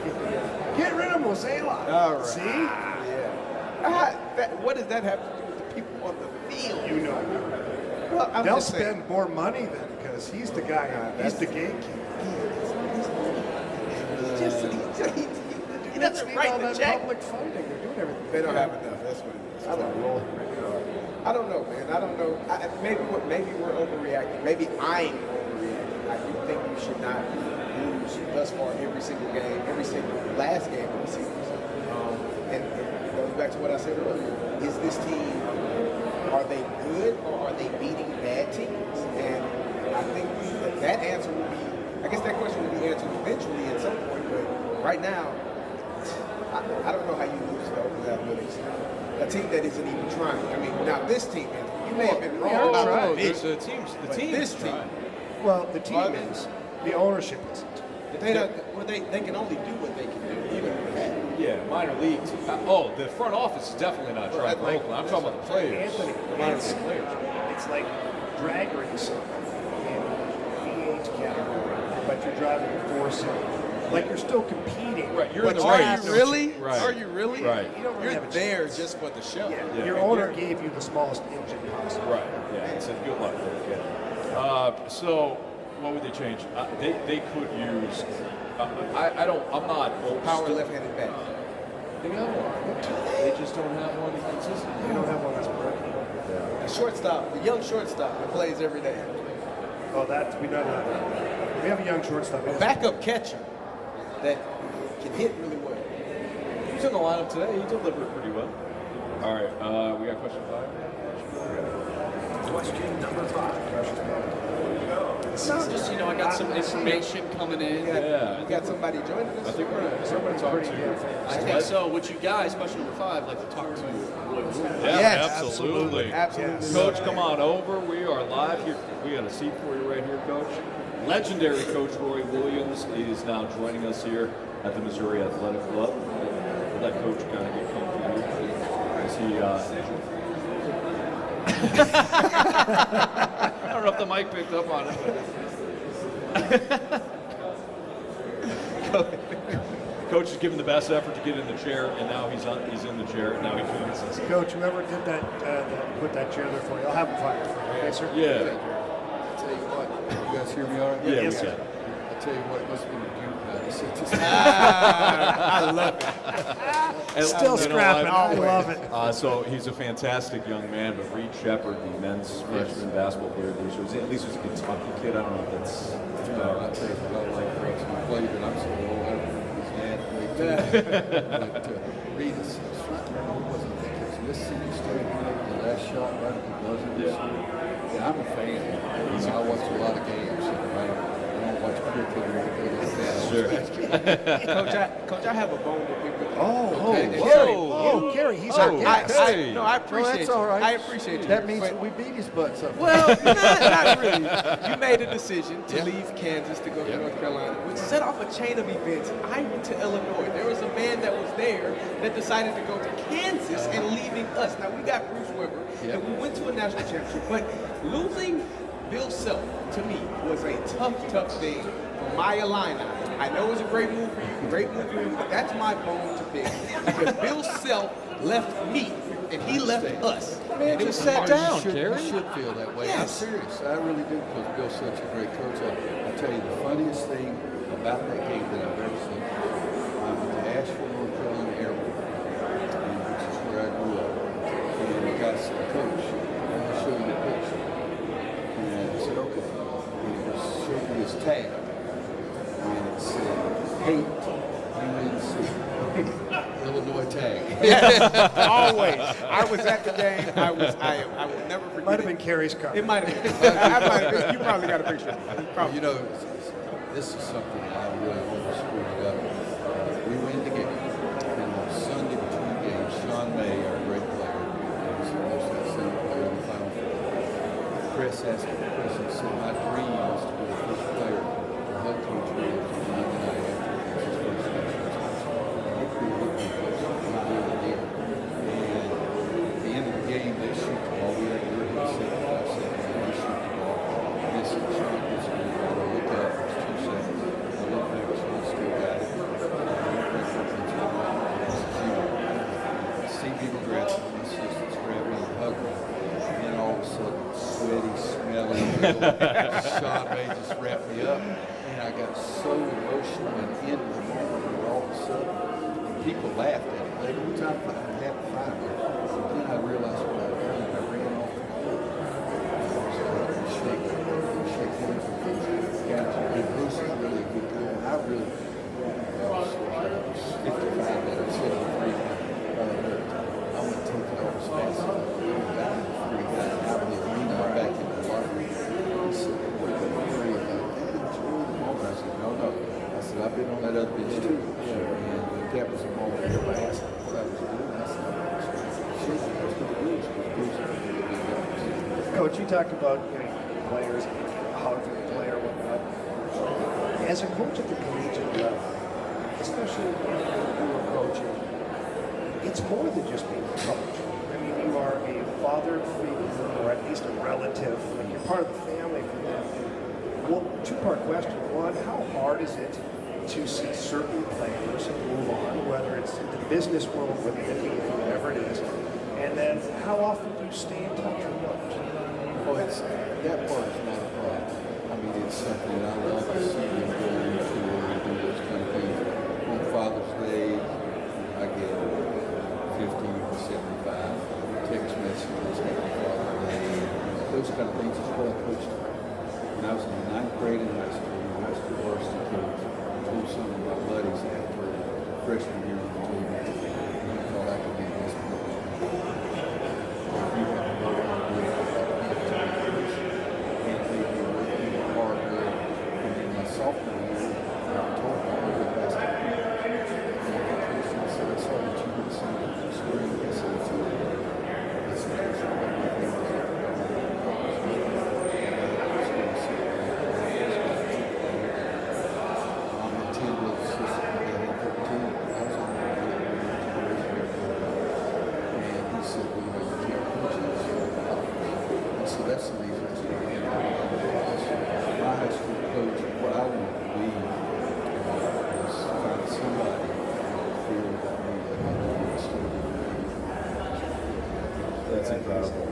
Get rid of Mosela.
All right.
See?
Yeah. What does that have to do with the people on the field?
You know.
Well, I'm
They'll
just saying.
spend more money then because he's the guy. He's the gatekeeper.
He doesn't write the check.
Public funding. They're doing everything.
They don't have enough. That's what it is. I don't know, man. I don't know. Maybe we're overreacting. Maybe I'm overreacting. I do think we should not lose thus far every single game, every single last game of the season. And it goes back to what I said earlier. Is this team, are they good or are they beating bad teams? And I think that answer will be, I guess that question will be answered eventually at some point. But right now, I don't know how you lose to Oakland Athletics. A team that isn't even trying. I mean, now this team, you may have been wrong about the team. This team.
Well, the team is. The ownership isn't.
They can only do what they can do, even with that.
Yeah, minor league. The front office is definitely not trying for Oakland. I'm talking about the players.
Anthony,
The minor
it's,
league players.
it's like drag racing in V8 category, but you're driving a 4-cylinder. Like you're still competing.
Right, you're in the
Are
race.
you really?
Right.
Are you really?
Right.
You don't really
You're
have a
there
chance.
just for the show.
Yeah. Your owner gave you the smallest engine possible.
Right. Yeah. He said, "Good luck." Yeah. So, what would they change? They could use. I'm not.
Power left-handed back.
They got one. They just don't have one consistent.
You don't have one that's broken.
A shortstop, a young shortstop that plays every day.
Oh, we know that. We have a young shortstop.
A backup catcher that can hit really well.
He was in the lineup today. He delivered pretty well. All right. We got question 5.
Question number 5.
So just, I got some information coming in.
We got somebody joining us.
I think we're going to talk to you.
I think so. Would you guys, question number 5, like to talk to Roy?
Yeah,
Yes,
absolutely.
Absolutely.
Coach, come on over. We are live here. We got a seat for you right here, Coach. Legendary Coach Roy Williams is now joining us here at the Missouri Athletic Club. Let Coach kind of get comfy here. I don't know if the mic picked up on it. Coach is giving the best effort to get in the chair, and now he's in the chair, and now he joins us.
Coach, whoever did that, put that chair there for you, I'll have him fired for you. Okay, sir?
Yeah.
I tell you what, you guys hear me all right?
Yeah,
Yes,
we
sir.
can.
I tell you what, it must be the Duke.
I love it.
And
Still
you know
scrapping.
what?
I love it.
So he's a fantastic young man, but Reed Sheppard, the men's freshman basketball player, at least was a Kentucky kid. I don't know if that's.
I tell you, I like girls who played, and I'm so old. I don't know if his dad played too. But Reed is, I wasn't thinking, it's Mississippi State, he made the last shot right at the buzzer this year. Yeah, I'm a fan. I watch a lot of games. I don't watch cricket or anything like that.
Sure.
Coach, I have a bone to pick with you.
Carey, he's our guest.
I appreciate
that's all right.
I appreciate you.
That means
but-
we beat his butts up.
Well, not really. You made a decision to leave Kansas to go to North Carolina, which set off a chain of events. I went to Illinois. There was a man that was there that decided to go to Kansas and leaving us. Now, we got Bruce Weber, and we went to a national championship, but losing
Bill Self, to me, was a tough thing for my Illini. I know it was a great move for you, but that's my bone to pick. Because Bill Self left me, and he left us.
Man,
and it
just
was
sat
hard.
down,
You
Carey.
should feel that way. I'm
Yes.
serious. I really do, because Bill's such a great coach. I tell you, the funniest thing about that game that I've ever seen, I went to Asheville, North Carolina Airport, which is where I grew up. And the guy said, Coach, I'm going to show you a picture. And I said, okay. And he showed me his tag. And it said, hate UNC. Illinois tag.
Always. I was at the game. I will never forget.
Might have been Carey's car.
It might have been. I might have been. You probably got a picture.
You know, this is something that I really want to screw it up. We win the game. And on Sunday between games, Sean May, our great player, was the most outstanding player in the Final Four. Chris asked me a question. He said, my dream was to be the first player to hug Coach Williams on Monday night after his first national game, they shoot the ball. We had 75 seconds. They shoot the ball. This is Sean gets me. I look up. There's 2 seconds. I look back. Sean still got it. See people dressing. My assistants grab me and hug me. And then all of a sudden, sweaty, smelly. Sean May just wrapped me up. And I got so emotional and into the moment where all of a sudden, people laughed at it. They were trying to have fun. Then I realized what I was doing. I ran off the court. I was shake hands with these guys. And Bruce is really a good guy. And I was 55 that or 73. I went to take it off as fast as I could. Down to 3 guys. I was leaning back in the locker room. He said, what are you worried about? It's really the moment. I said, no. I said, I've been on that other bench too. And that was the moment everybody asked me what I was doing. I said,
Coach, you talked about players, how to play or whatnot. As a coach at the collegiate level, especially when you were coaching, it's more than just being a coach. I mean, you are a father figure, or at least a relative. Like you're part of the family for them. Well, 2-part question. One, how hard is it to see certain players move on, whether it's in the business world, whether it be whatever it is, and then how often do you stay in touch with them?
Oh, that part is not a problem. I mean, it's something that I love to see them go into and do those kind of things. On Father's Day, I get 50 or 75 text messages, happy Father's Day, those kind of things is what I coached. When I was in the 9th grade in high school, my high school varsity coach told some of my buddies after freshman year on the team, I thought I could be this coach. You have to know how to do it. And they were working hard work. And then my sophomore year, I told them I was a basketball coach. And I said, I saw that you were the same from spring. I said, it's okay. I said, I said, everything was up. That's the reason I started. My high school coach, what I wanted to be was find somebody that feel about me that I could be student. That's incredible.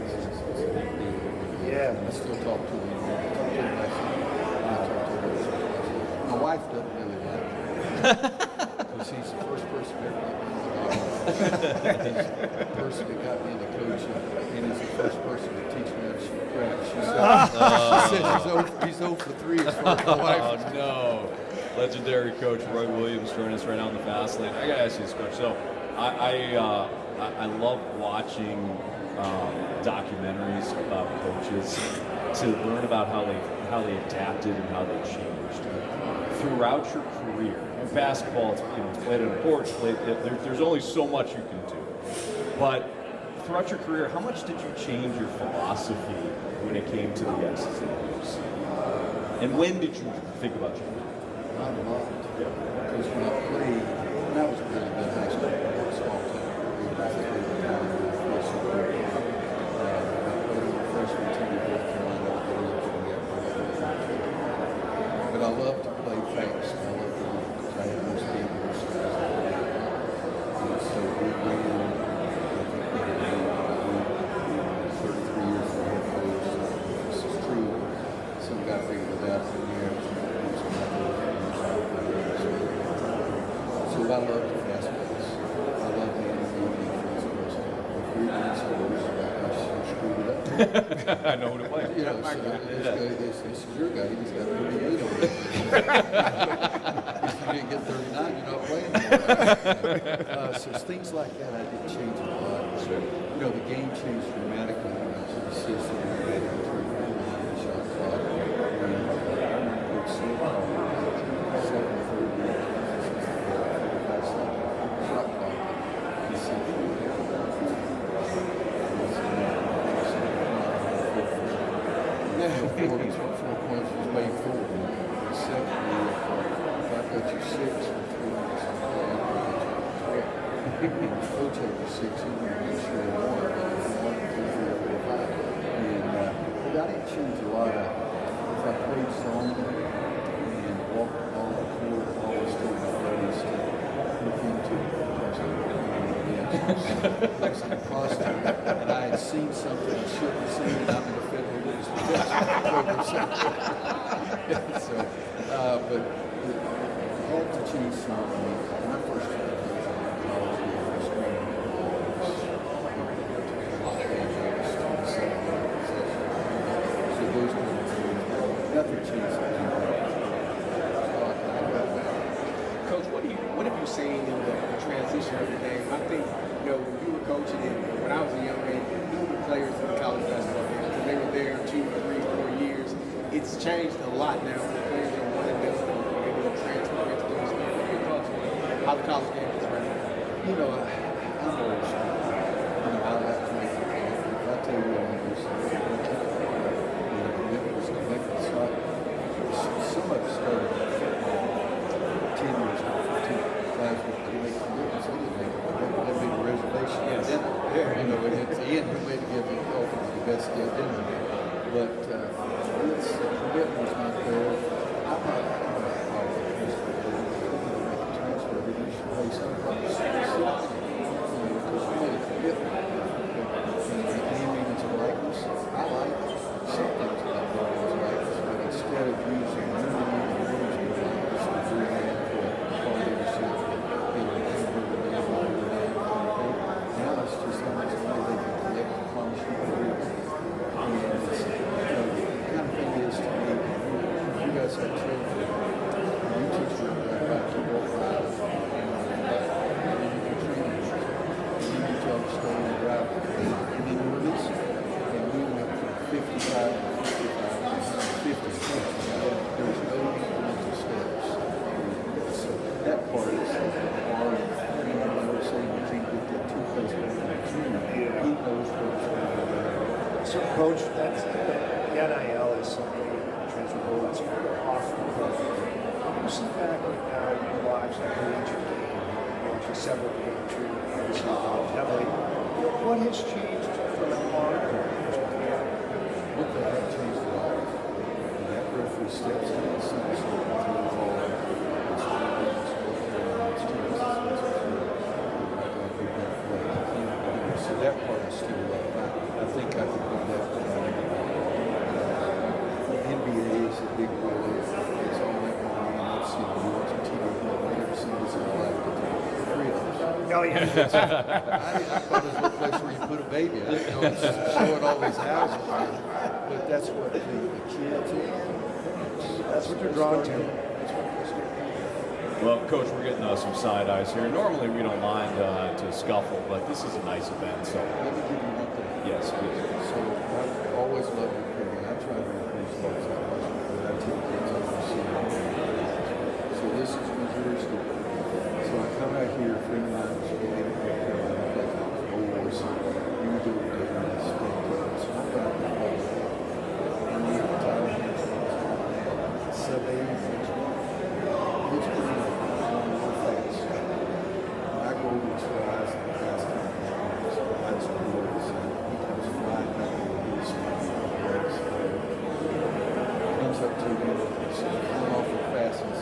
Yeah.
I still talk to him. I talk to him last night. I talk to him last night. My wife doesn't really like him. Because he's the first person ever got me into the He's the person that got me into coaching, and he's the first person to teach me how to shoot crap. She said he's 0 for 3 as far as my wife.
Oh, no. Legendary coach Roy Williams joining us right now in the fast lane. I got to ask you this, Coach. So I love watching documentaries about coaches to learn about how they adapted and how they changed. Throughout your career, in basketball, it's played on a court, there's only so much you can do. But throughout your career, how much did you change your philosophy when it came to the X's and O's? And when did you think about changing?
Not a lot. Because when I played, when I was really good in high school, I was small team. I think we were down in the freshman year. I played on the freshman team in North Carolina. But I love to play fast. I love to because I have no speed. So we ran, I think we did 33 years of head coach. This is true. Some guy figured it out from there. So I love the fast pace. I love the NFL defense. If you're doing scores, I screwed it up.
I know what it was.
You know, so this is your guy. He's got 38 on it. If you didn't get 39, you're not playing anymore. So things like that I did change a lot. So, you know, the game changed dramatically when I was an assistant. We had a shot clock. And I remember Coach Smith called me 7:30. Shot clock. He said, four points was way forward. And secondly, if I got you 6 or 3 minutes to play, I'm going to get you 12. And the coach had you 6, he was going to make sure you won. 1, 2, 3, 4, 5. And but I didn't change a lot. If I played zone and walked the ball up court, I always told my buddies to look into it. It's an costume, and I had seen something I shouldn't have seen, and I'm in the federal rules protection. So, but I had to change something. When I first started college, I was screaming. So those kind of things, nothing changed.
Coach, what have you seen in the transition of the game? I think, you know, when you were coaching it, when I was a young man, you knew the players in the college basketball game because they were there 2, 3, 4 years. It's changed a lot now. The players are one and done. They're able to transfer into those. What are your thoughts on how the college game is right now?
You know, I'm always, you know, I like to make it clear. If I tell you all this, commitment was commitment. So some of it started 10 years ago, 15 guys would make commitments. They didn't make it. They made a reservation. Yes. You know, and at the end, we made to give the offense the best deal, didn't we? But it's commitment was not there. I'm not transfer. You should play something. Because we made a commitment. Any means of likeness, I like some things about Darwin's likeness, but instead of using
So, Coach, that's the NIL is something transferable. That's off the program. You sit back right now, you watch the collegiate game, you watch several games, obviously heavily. What has changed from our perspective?
What the heck changed a lot? That referee steps in and sees through the ball. So that part is still I think I could put that NBA is a big role. It's all that money. I've seen the watching TV. I've never seen this in my life. Three of us.
Oh, yeah.
I thought it was a place where you put a baby. I didn't know it was showing all these houses. But that's what the kids
that's what you're drawn to.
Well, Coach, we're getting some side eyes here. Normally, we don't mind to scuffle, but this is a nice event. So
let me give you one thing.
Yes, please.
So I always love recruiting. I try to recruit as much as I possibly can. I take kids over to see them. So this is Missouri State. So I come out here, a friend of mine was going to North Carolina, like Old Warsaw. You do it there in the spring. So I'm back in Oakland. And we have a title here. Sub-8. It's pretty fast. I go over to guys and guys come down. So that's the boys. He comes flying back over his comes up up to me. It's going off the fastest.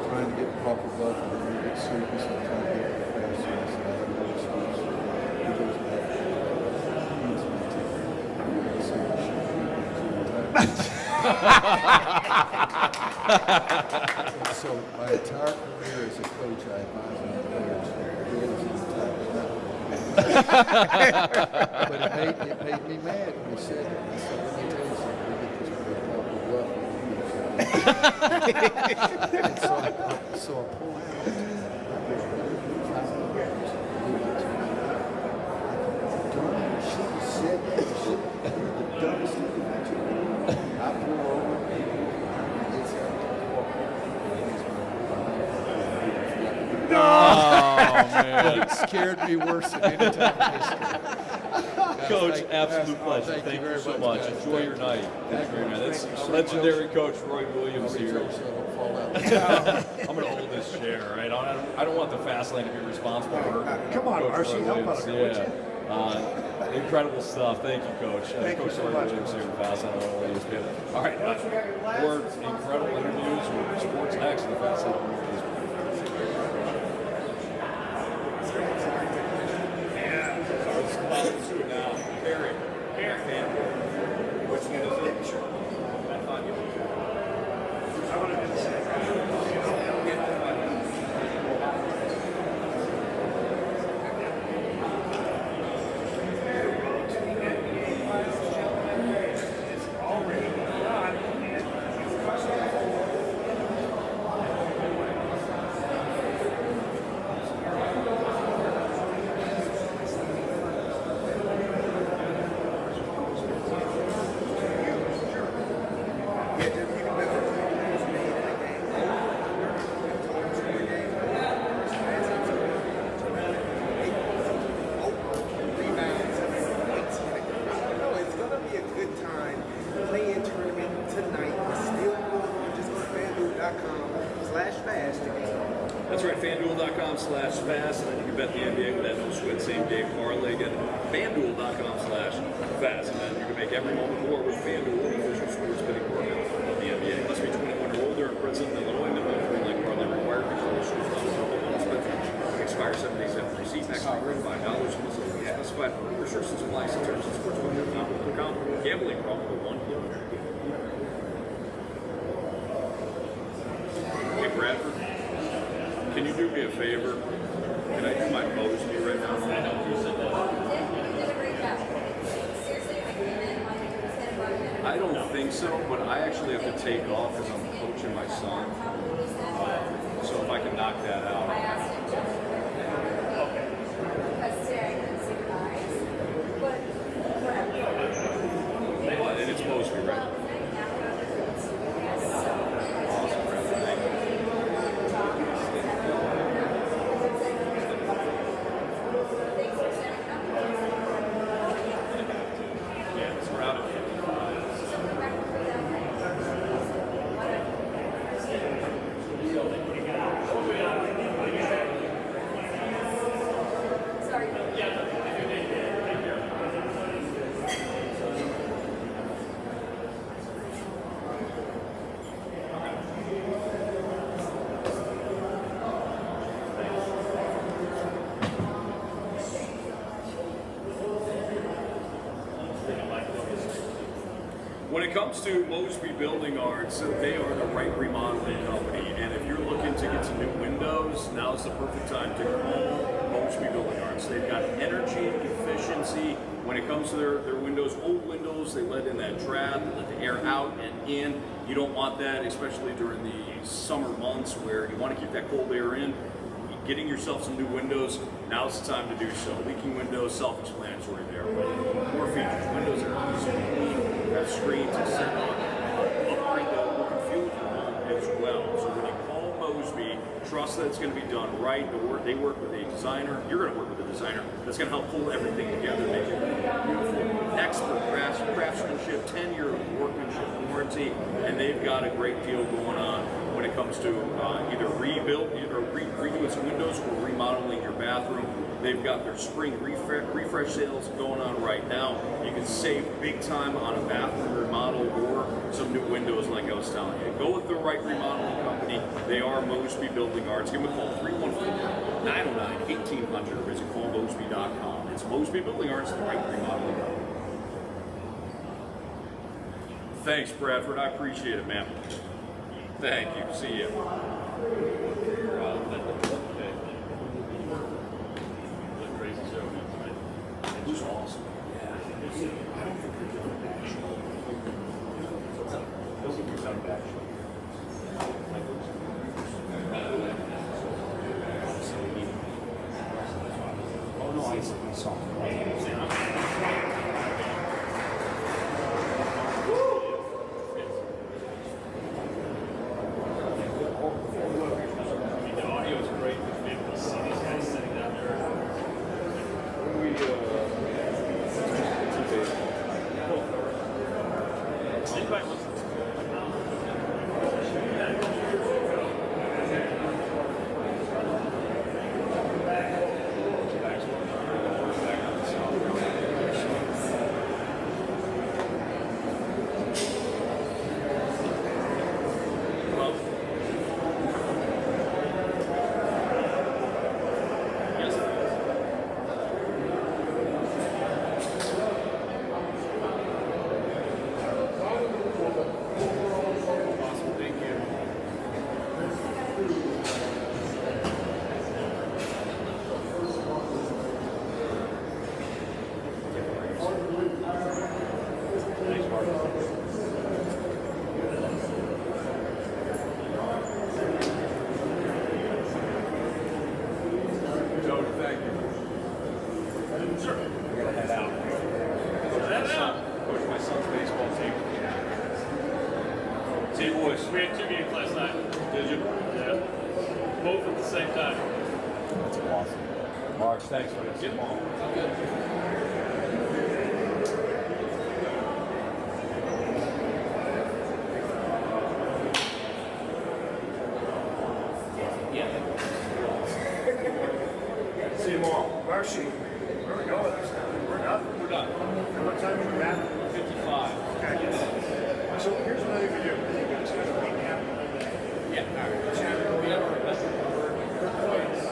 Trying to get the proper glove and then get sleepy, so I'm trying to get the fastest. I have no excuse. He goes back. So my entire career as a coach, I advise my players but it made me mad when he said it. I said, let me tell you something, we get this proper bluff. And so I pull out. It scared me worse than any time in history.
Coach, absolute pleasure. Thank you so much. Enjoy your night. That's legendary Coach Roy Williams here. I'm going to hold this chair, right? I don't want the fast lane to be responsible for
Come on, Marcy, help us.
Yeah. Incredible stuff. Thank you, Coach.
Thank you so much.
Williams here, Fast Lane on ESPN. All right, more incredible interviews with Sports X and the Fast Lane on ESPN.
Carey. Which one is it? Sure. I want to do the same. That's right, FanDuel.com/fast, and then you can bet the NBA with that no sweat same game parlay. Again, FanDuel.com/fast, and then you can make every moment more with FanDuel, the official sports betting partner of the NBA. Must be 21 or older and present in Illinois. Minimum three-leg parlay required. Control shoes on the spectrum. Expires 7 days after receipt. Maximum rate $5. Unless otherwise specified. Restrictions apply. See terms and sportsbook.com. Gambling problem with 1 kilometer. Hey, Bradford. Can you do me a favor? Can I do my Mosby right now? I don't think so, but I actually have to take off because I'm coaching my son. So if I can knock that out. Okay. And it's Mosby, right? When it comes to Mosby Building Arts, they are the right remodeling company. And if you're looking to get some new windows, now is the perfect time to call Mosby Building Arts. They've got energy, efficiency. When it comes to their windows, old windows, they let in that draft, they let the air out and in. You don't want that, especially during the summer months where you want to keep that cold air in. Getting yourself some new windows, now's the time to do so. Leaking windows, self-explanatory there. But more features, windows that are easy to clean, have screens, etc. Upgrade the look and feel of your home as well. So when you call Mosby, trust that it's going to be done right. They work with a designer. You're going to work with a designer that's going to help pull everything together, make it beautiful. Expert craftsmanship, 10-year workmanship warranty. see. And they've got a great deal going on when it comes to either redoing some windows or remodeling your bathroom. They've got their spring refresh sales going on right now. You can save big time on a bathroom remodel or some new windows like I was telling you. Go with the right remodeling company. They are Mosby Building Arts. Give them a call, 314-909-1800 or visit callmosby.com. It's Mosby Building Arts, the right remodeling company. Thanks, Bradford. I appreciate it, man. Thank you. See you. It was awesome. Yeah. I don't think they're doing back show. I don't think they've done back show. Oh, no, I saw it. Thanks, buddy. Get them all. Yeah. See you tomorrow. Marcy, where are we going? We're done. We're done. And what time are we at? 55. Okay. So here's what I think we do. I think we just kind of recap. Yeah. All right. We have our investor points.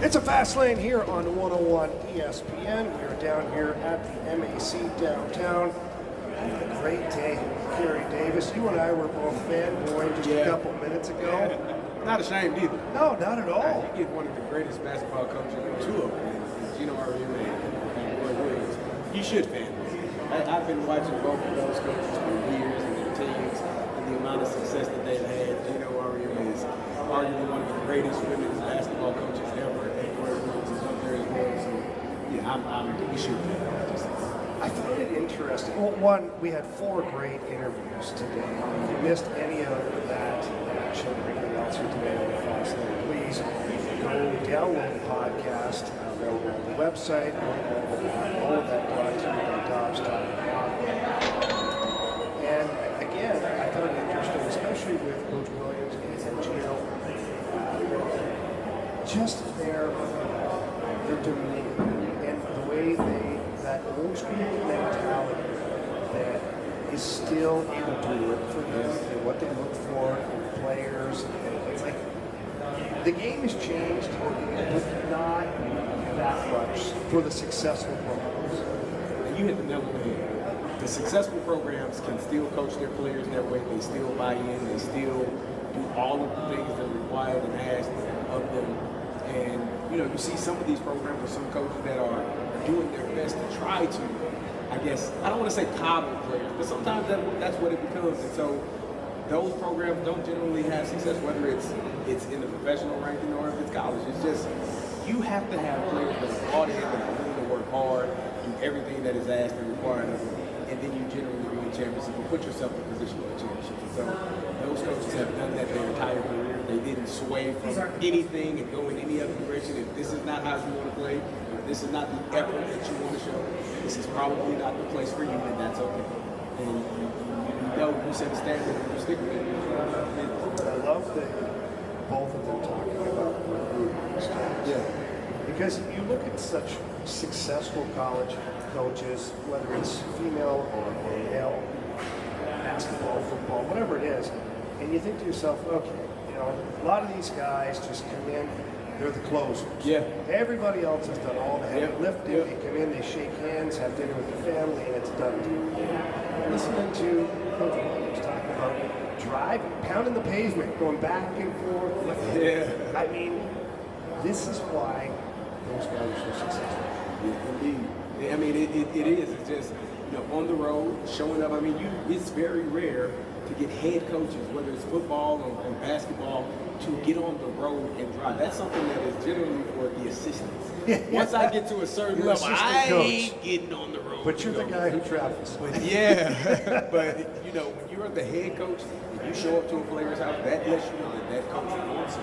It's a fast lane here on 101 ESPN. We are down here at the MAC downtown. A great day. Carey Davis, you and I were both fanboying just a couple minutes ago.
Yeah. Not ashamed either.
No, not at all.
You get one of the greatest basketball coaches, two of them, Geno Auriemma and Roy Williams. You should fanboy. I've been watching both of those coaches for years and their teams and the amount of success that they've had. Geno Auriemma is arguably one of the greatest women's basketball coaches ever, and Roy Williams is up there as well. So, yeah, you should fanboy.
I find it interesting. Well, one, we had 4 great interviews today. If you missed any of that action or anything else here today on the Fast Lane, please go download the podcast, available on the website, all of that brought to you by Dobbs.com. And again, I found it interesting, especially with Coach Williams and Geno, just their demeanor and the way that old school mentality that is still able to work for them and what they look for in players. It's like the game has changed, but not that much for the successful programs.
And you hit the nail on the head. The successful programs can still coach their players that way. They still buy in. They still do all of the things that are required and asked of them. And, you see some of these programs or some coaches that are doing their best to try to, I guess, I don't want to say coddle players, but sometimes that's what it becomes. And so those programs don't generally have success, whether it's in the professional ranking or if it's college. It's just, you have to have players that are bought in, that are willing to work hard, do everything that is asked and required of them, and then you generally win a championship or put yourself in a position for a championship. And so those coaches have done that their entire career. They didn't sway from anything and go in any other direction. If this is not how you want to play, if this is not the effort that you want to show, this is probably not the place for you, then that's okay. And you set a standard and you stick with it.
I love that both of them talking about recruiting styles. Yeah. Because you look at such successful college coaches, whether it's female or male, basketball, football, whatever it is, and you think to yourself, okay, a lot of these guys just come in, they're the closers. Yeah. Everybody else has done all the heavy lifting. They come in, they shake hands, have dinner with the family, and it's done. Listening to Coach Williams talking about driving, pounding the pavement, going back and forth. Yeah. I mean, this is why those guys are so successful.
Yeah, indeed. I mean, it is. It's just, on the road, showing up. I mean, it's very rare to get head coaches, whether it's football or basketball, to get on the road and drive. That's something that is generally for the assistants. Once I get to a certain level, I ain't getting on the road.
But you're the guy who travels.
But yeah, but when you're the head coach and you show up to a player's house, that lets you know that coach wants you.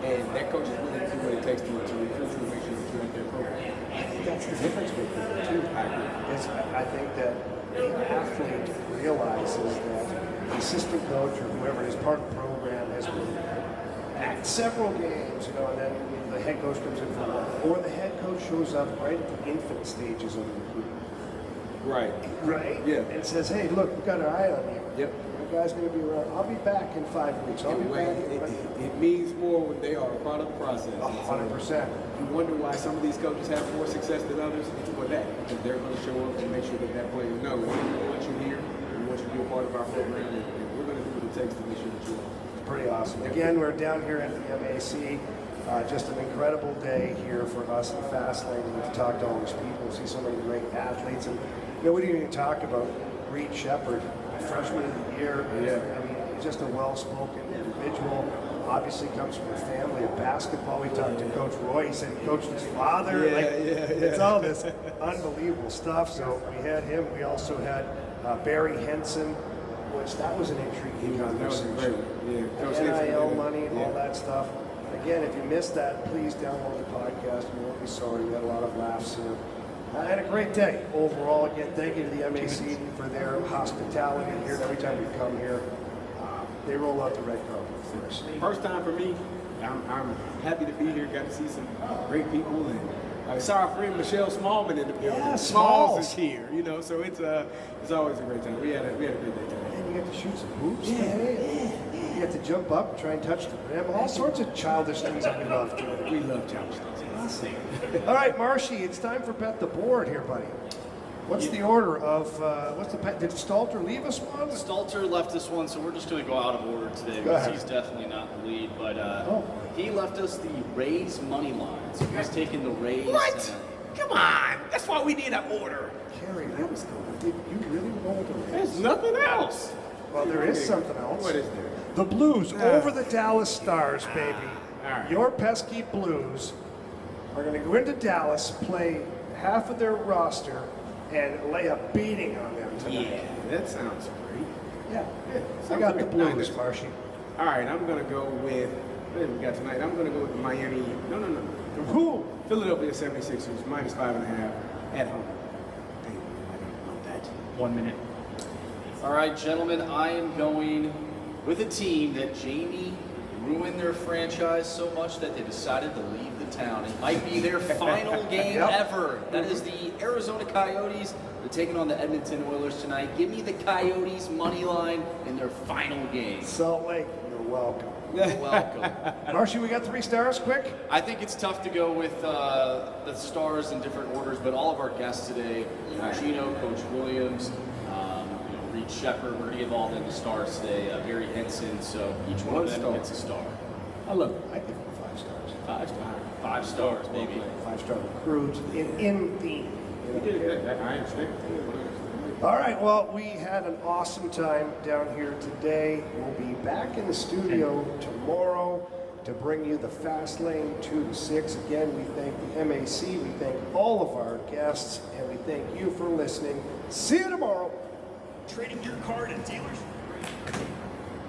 And that coach is willing to do what it takes to recruit you and make sure that you're in their program. I think that's the difference with them too.
I think that the athlete realizes that the assistant coach or whoever is part of the program has been at several games, and then the head coach comes in for one, or the head coach shows up right at the infant stages of the recruiting.
Right.
Yeah. And says, hey, look, we got our eye on you. Yep. The guy's going to be around. I'll be back in 5 weeks.
It means more when they are a part of the process.
100%.
You wonder why some of these coaches have more success than others. It's for that, because they're going to show up and make sure that player knows we want you here. We want you to be a part of our program, and we're going to do what it takes to make sure that you are.
It's pretty awesome. Again, we're down here at the MAC. Just an incredible day here for us in the Fast Lane to talk to all these people, see so many great athletes. And we didn't even talk about Reed Sheppard, freshman of the year. Yeah. I mean, just a well-spoken individual. Obviously comes from a family of basketball. We talked to Coach Roy. He said he coached his father. It's all this unbelievable stuff. So we had him. We also had Barry Hinson, which that was an intriguing conversation. NIL money and all that stuff. Again, if you missed that, please download the podcast. You won't be sorry. We had a lot of laughs here. I had a great day overall. Again, thank you to the MAC for their hospitality here. Every time we come here, they roll out the red carpet for us.
First time for me. I'm happy to be here. Got to see some great people, and I saw our friend Michelle Smallman in the building.
Yeah,
Smalls is here, so it's always a great time. We had a great day today.
And you get to shoot some hoops.
Yeah.
get to jump up and try and touch the rim. All sorts of childish things that we love to do.
We love childish things.
Awesome. All right, Marshy, it's time for Bet the Board here, buddy. What's the order of, did Stalter leave us one?
Stalter left us one, so we're just going to go out of order today because he's definitely not in the lead. But he left us the Rays money line, so he's taking the Rays.
What? Come on. That's why we need an order.
Carey, that was good. Did you really roll the Rays?
There's nothing else.
Well, there is something else.
What is there?
The Blues over the Dallas Stars, baby.
right.
Your pesky Blues are going to go into Dallas, play half of their roster, and lay a beating on them tonight.
Yeah, that sounds great.
Yeah. I got the Blues, Marshy.
All right, I'm going to go with, what do we got tonight? I'm going to go with Miami. No.
Who?
Philadelphia 76ers, -5.5 at home. Damn, I don't know that.
1 minute. All right, gentlemen, I am going with a team that Jamie ruined their franchise so much that they decided to leave the town. It might be their final game ever. That is the Arizona Coyotes. They're taking on the Edmonton Oilers tonight. Give me the Coyotes money line in their final game.
Salt Lake, you're welcome.
You're welcome.
Marshy, we got 3 stars, quick?
I think it's tough to go with the stars in different orders, but all of our guests today, Geno, Coach Williams, Reed Sheppard, we're going to give all of them the stars today. Gary Hinson, so each one of them gets a star.
I love it.
I give them 5 stars.
5 stars. 5 stars, baby.
5-star recruits in theme.
You did good. I understand.
All right, well, we had an awesome time down here today. We'll be back in the studio tomorrow to bring you the Fast Lane 2 to 6. Again, we thank the MAC, we thank all of our guests, and we thank you for listening. See you tomorrow.
Trading your card at dealers.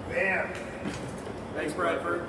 Bam.
Thanks, Bradford.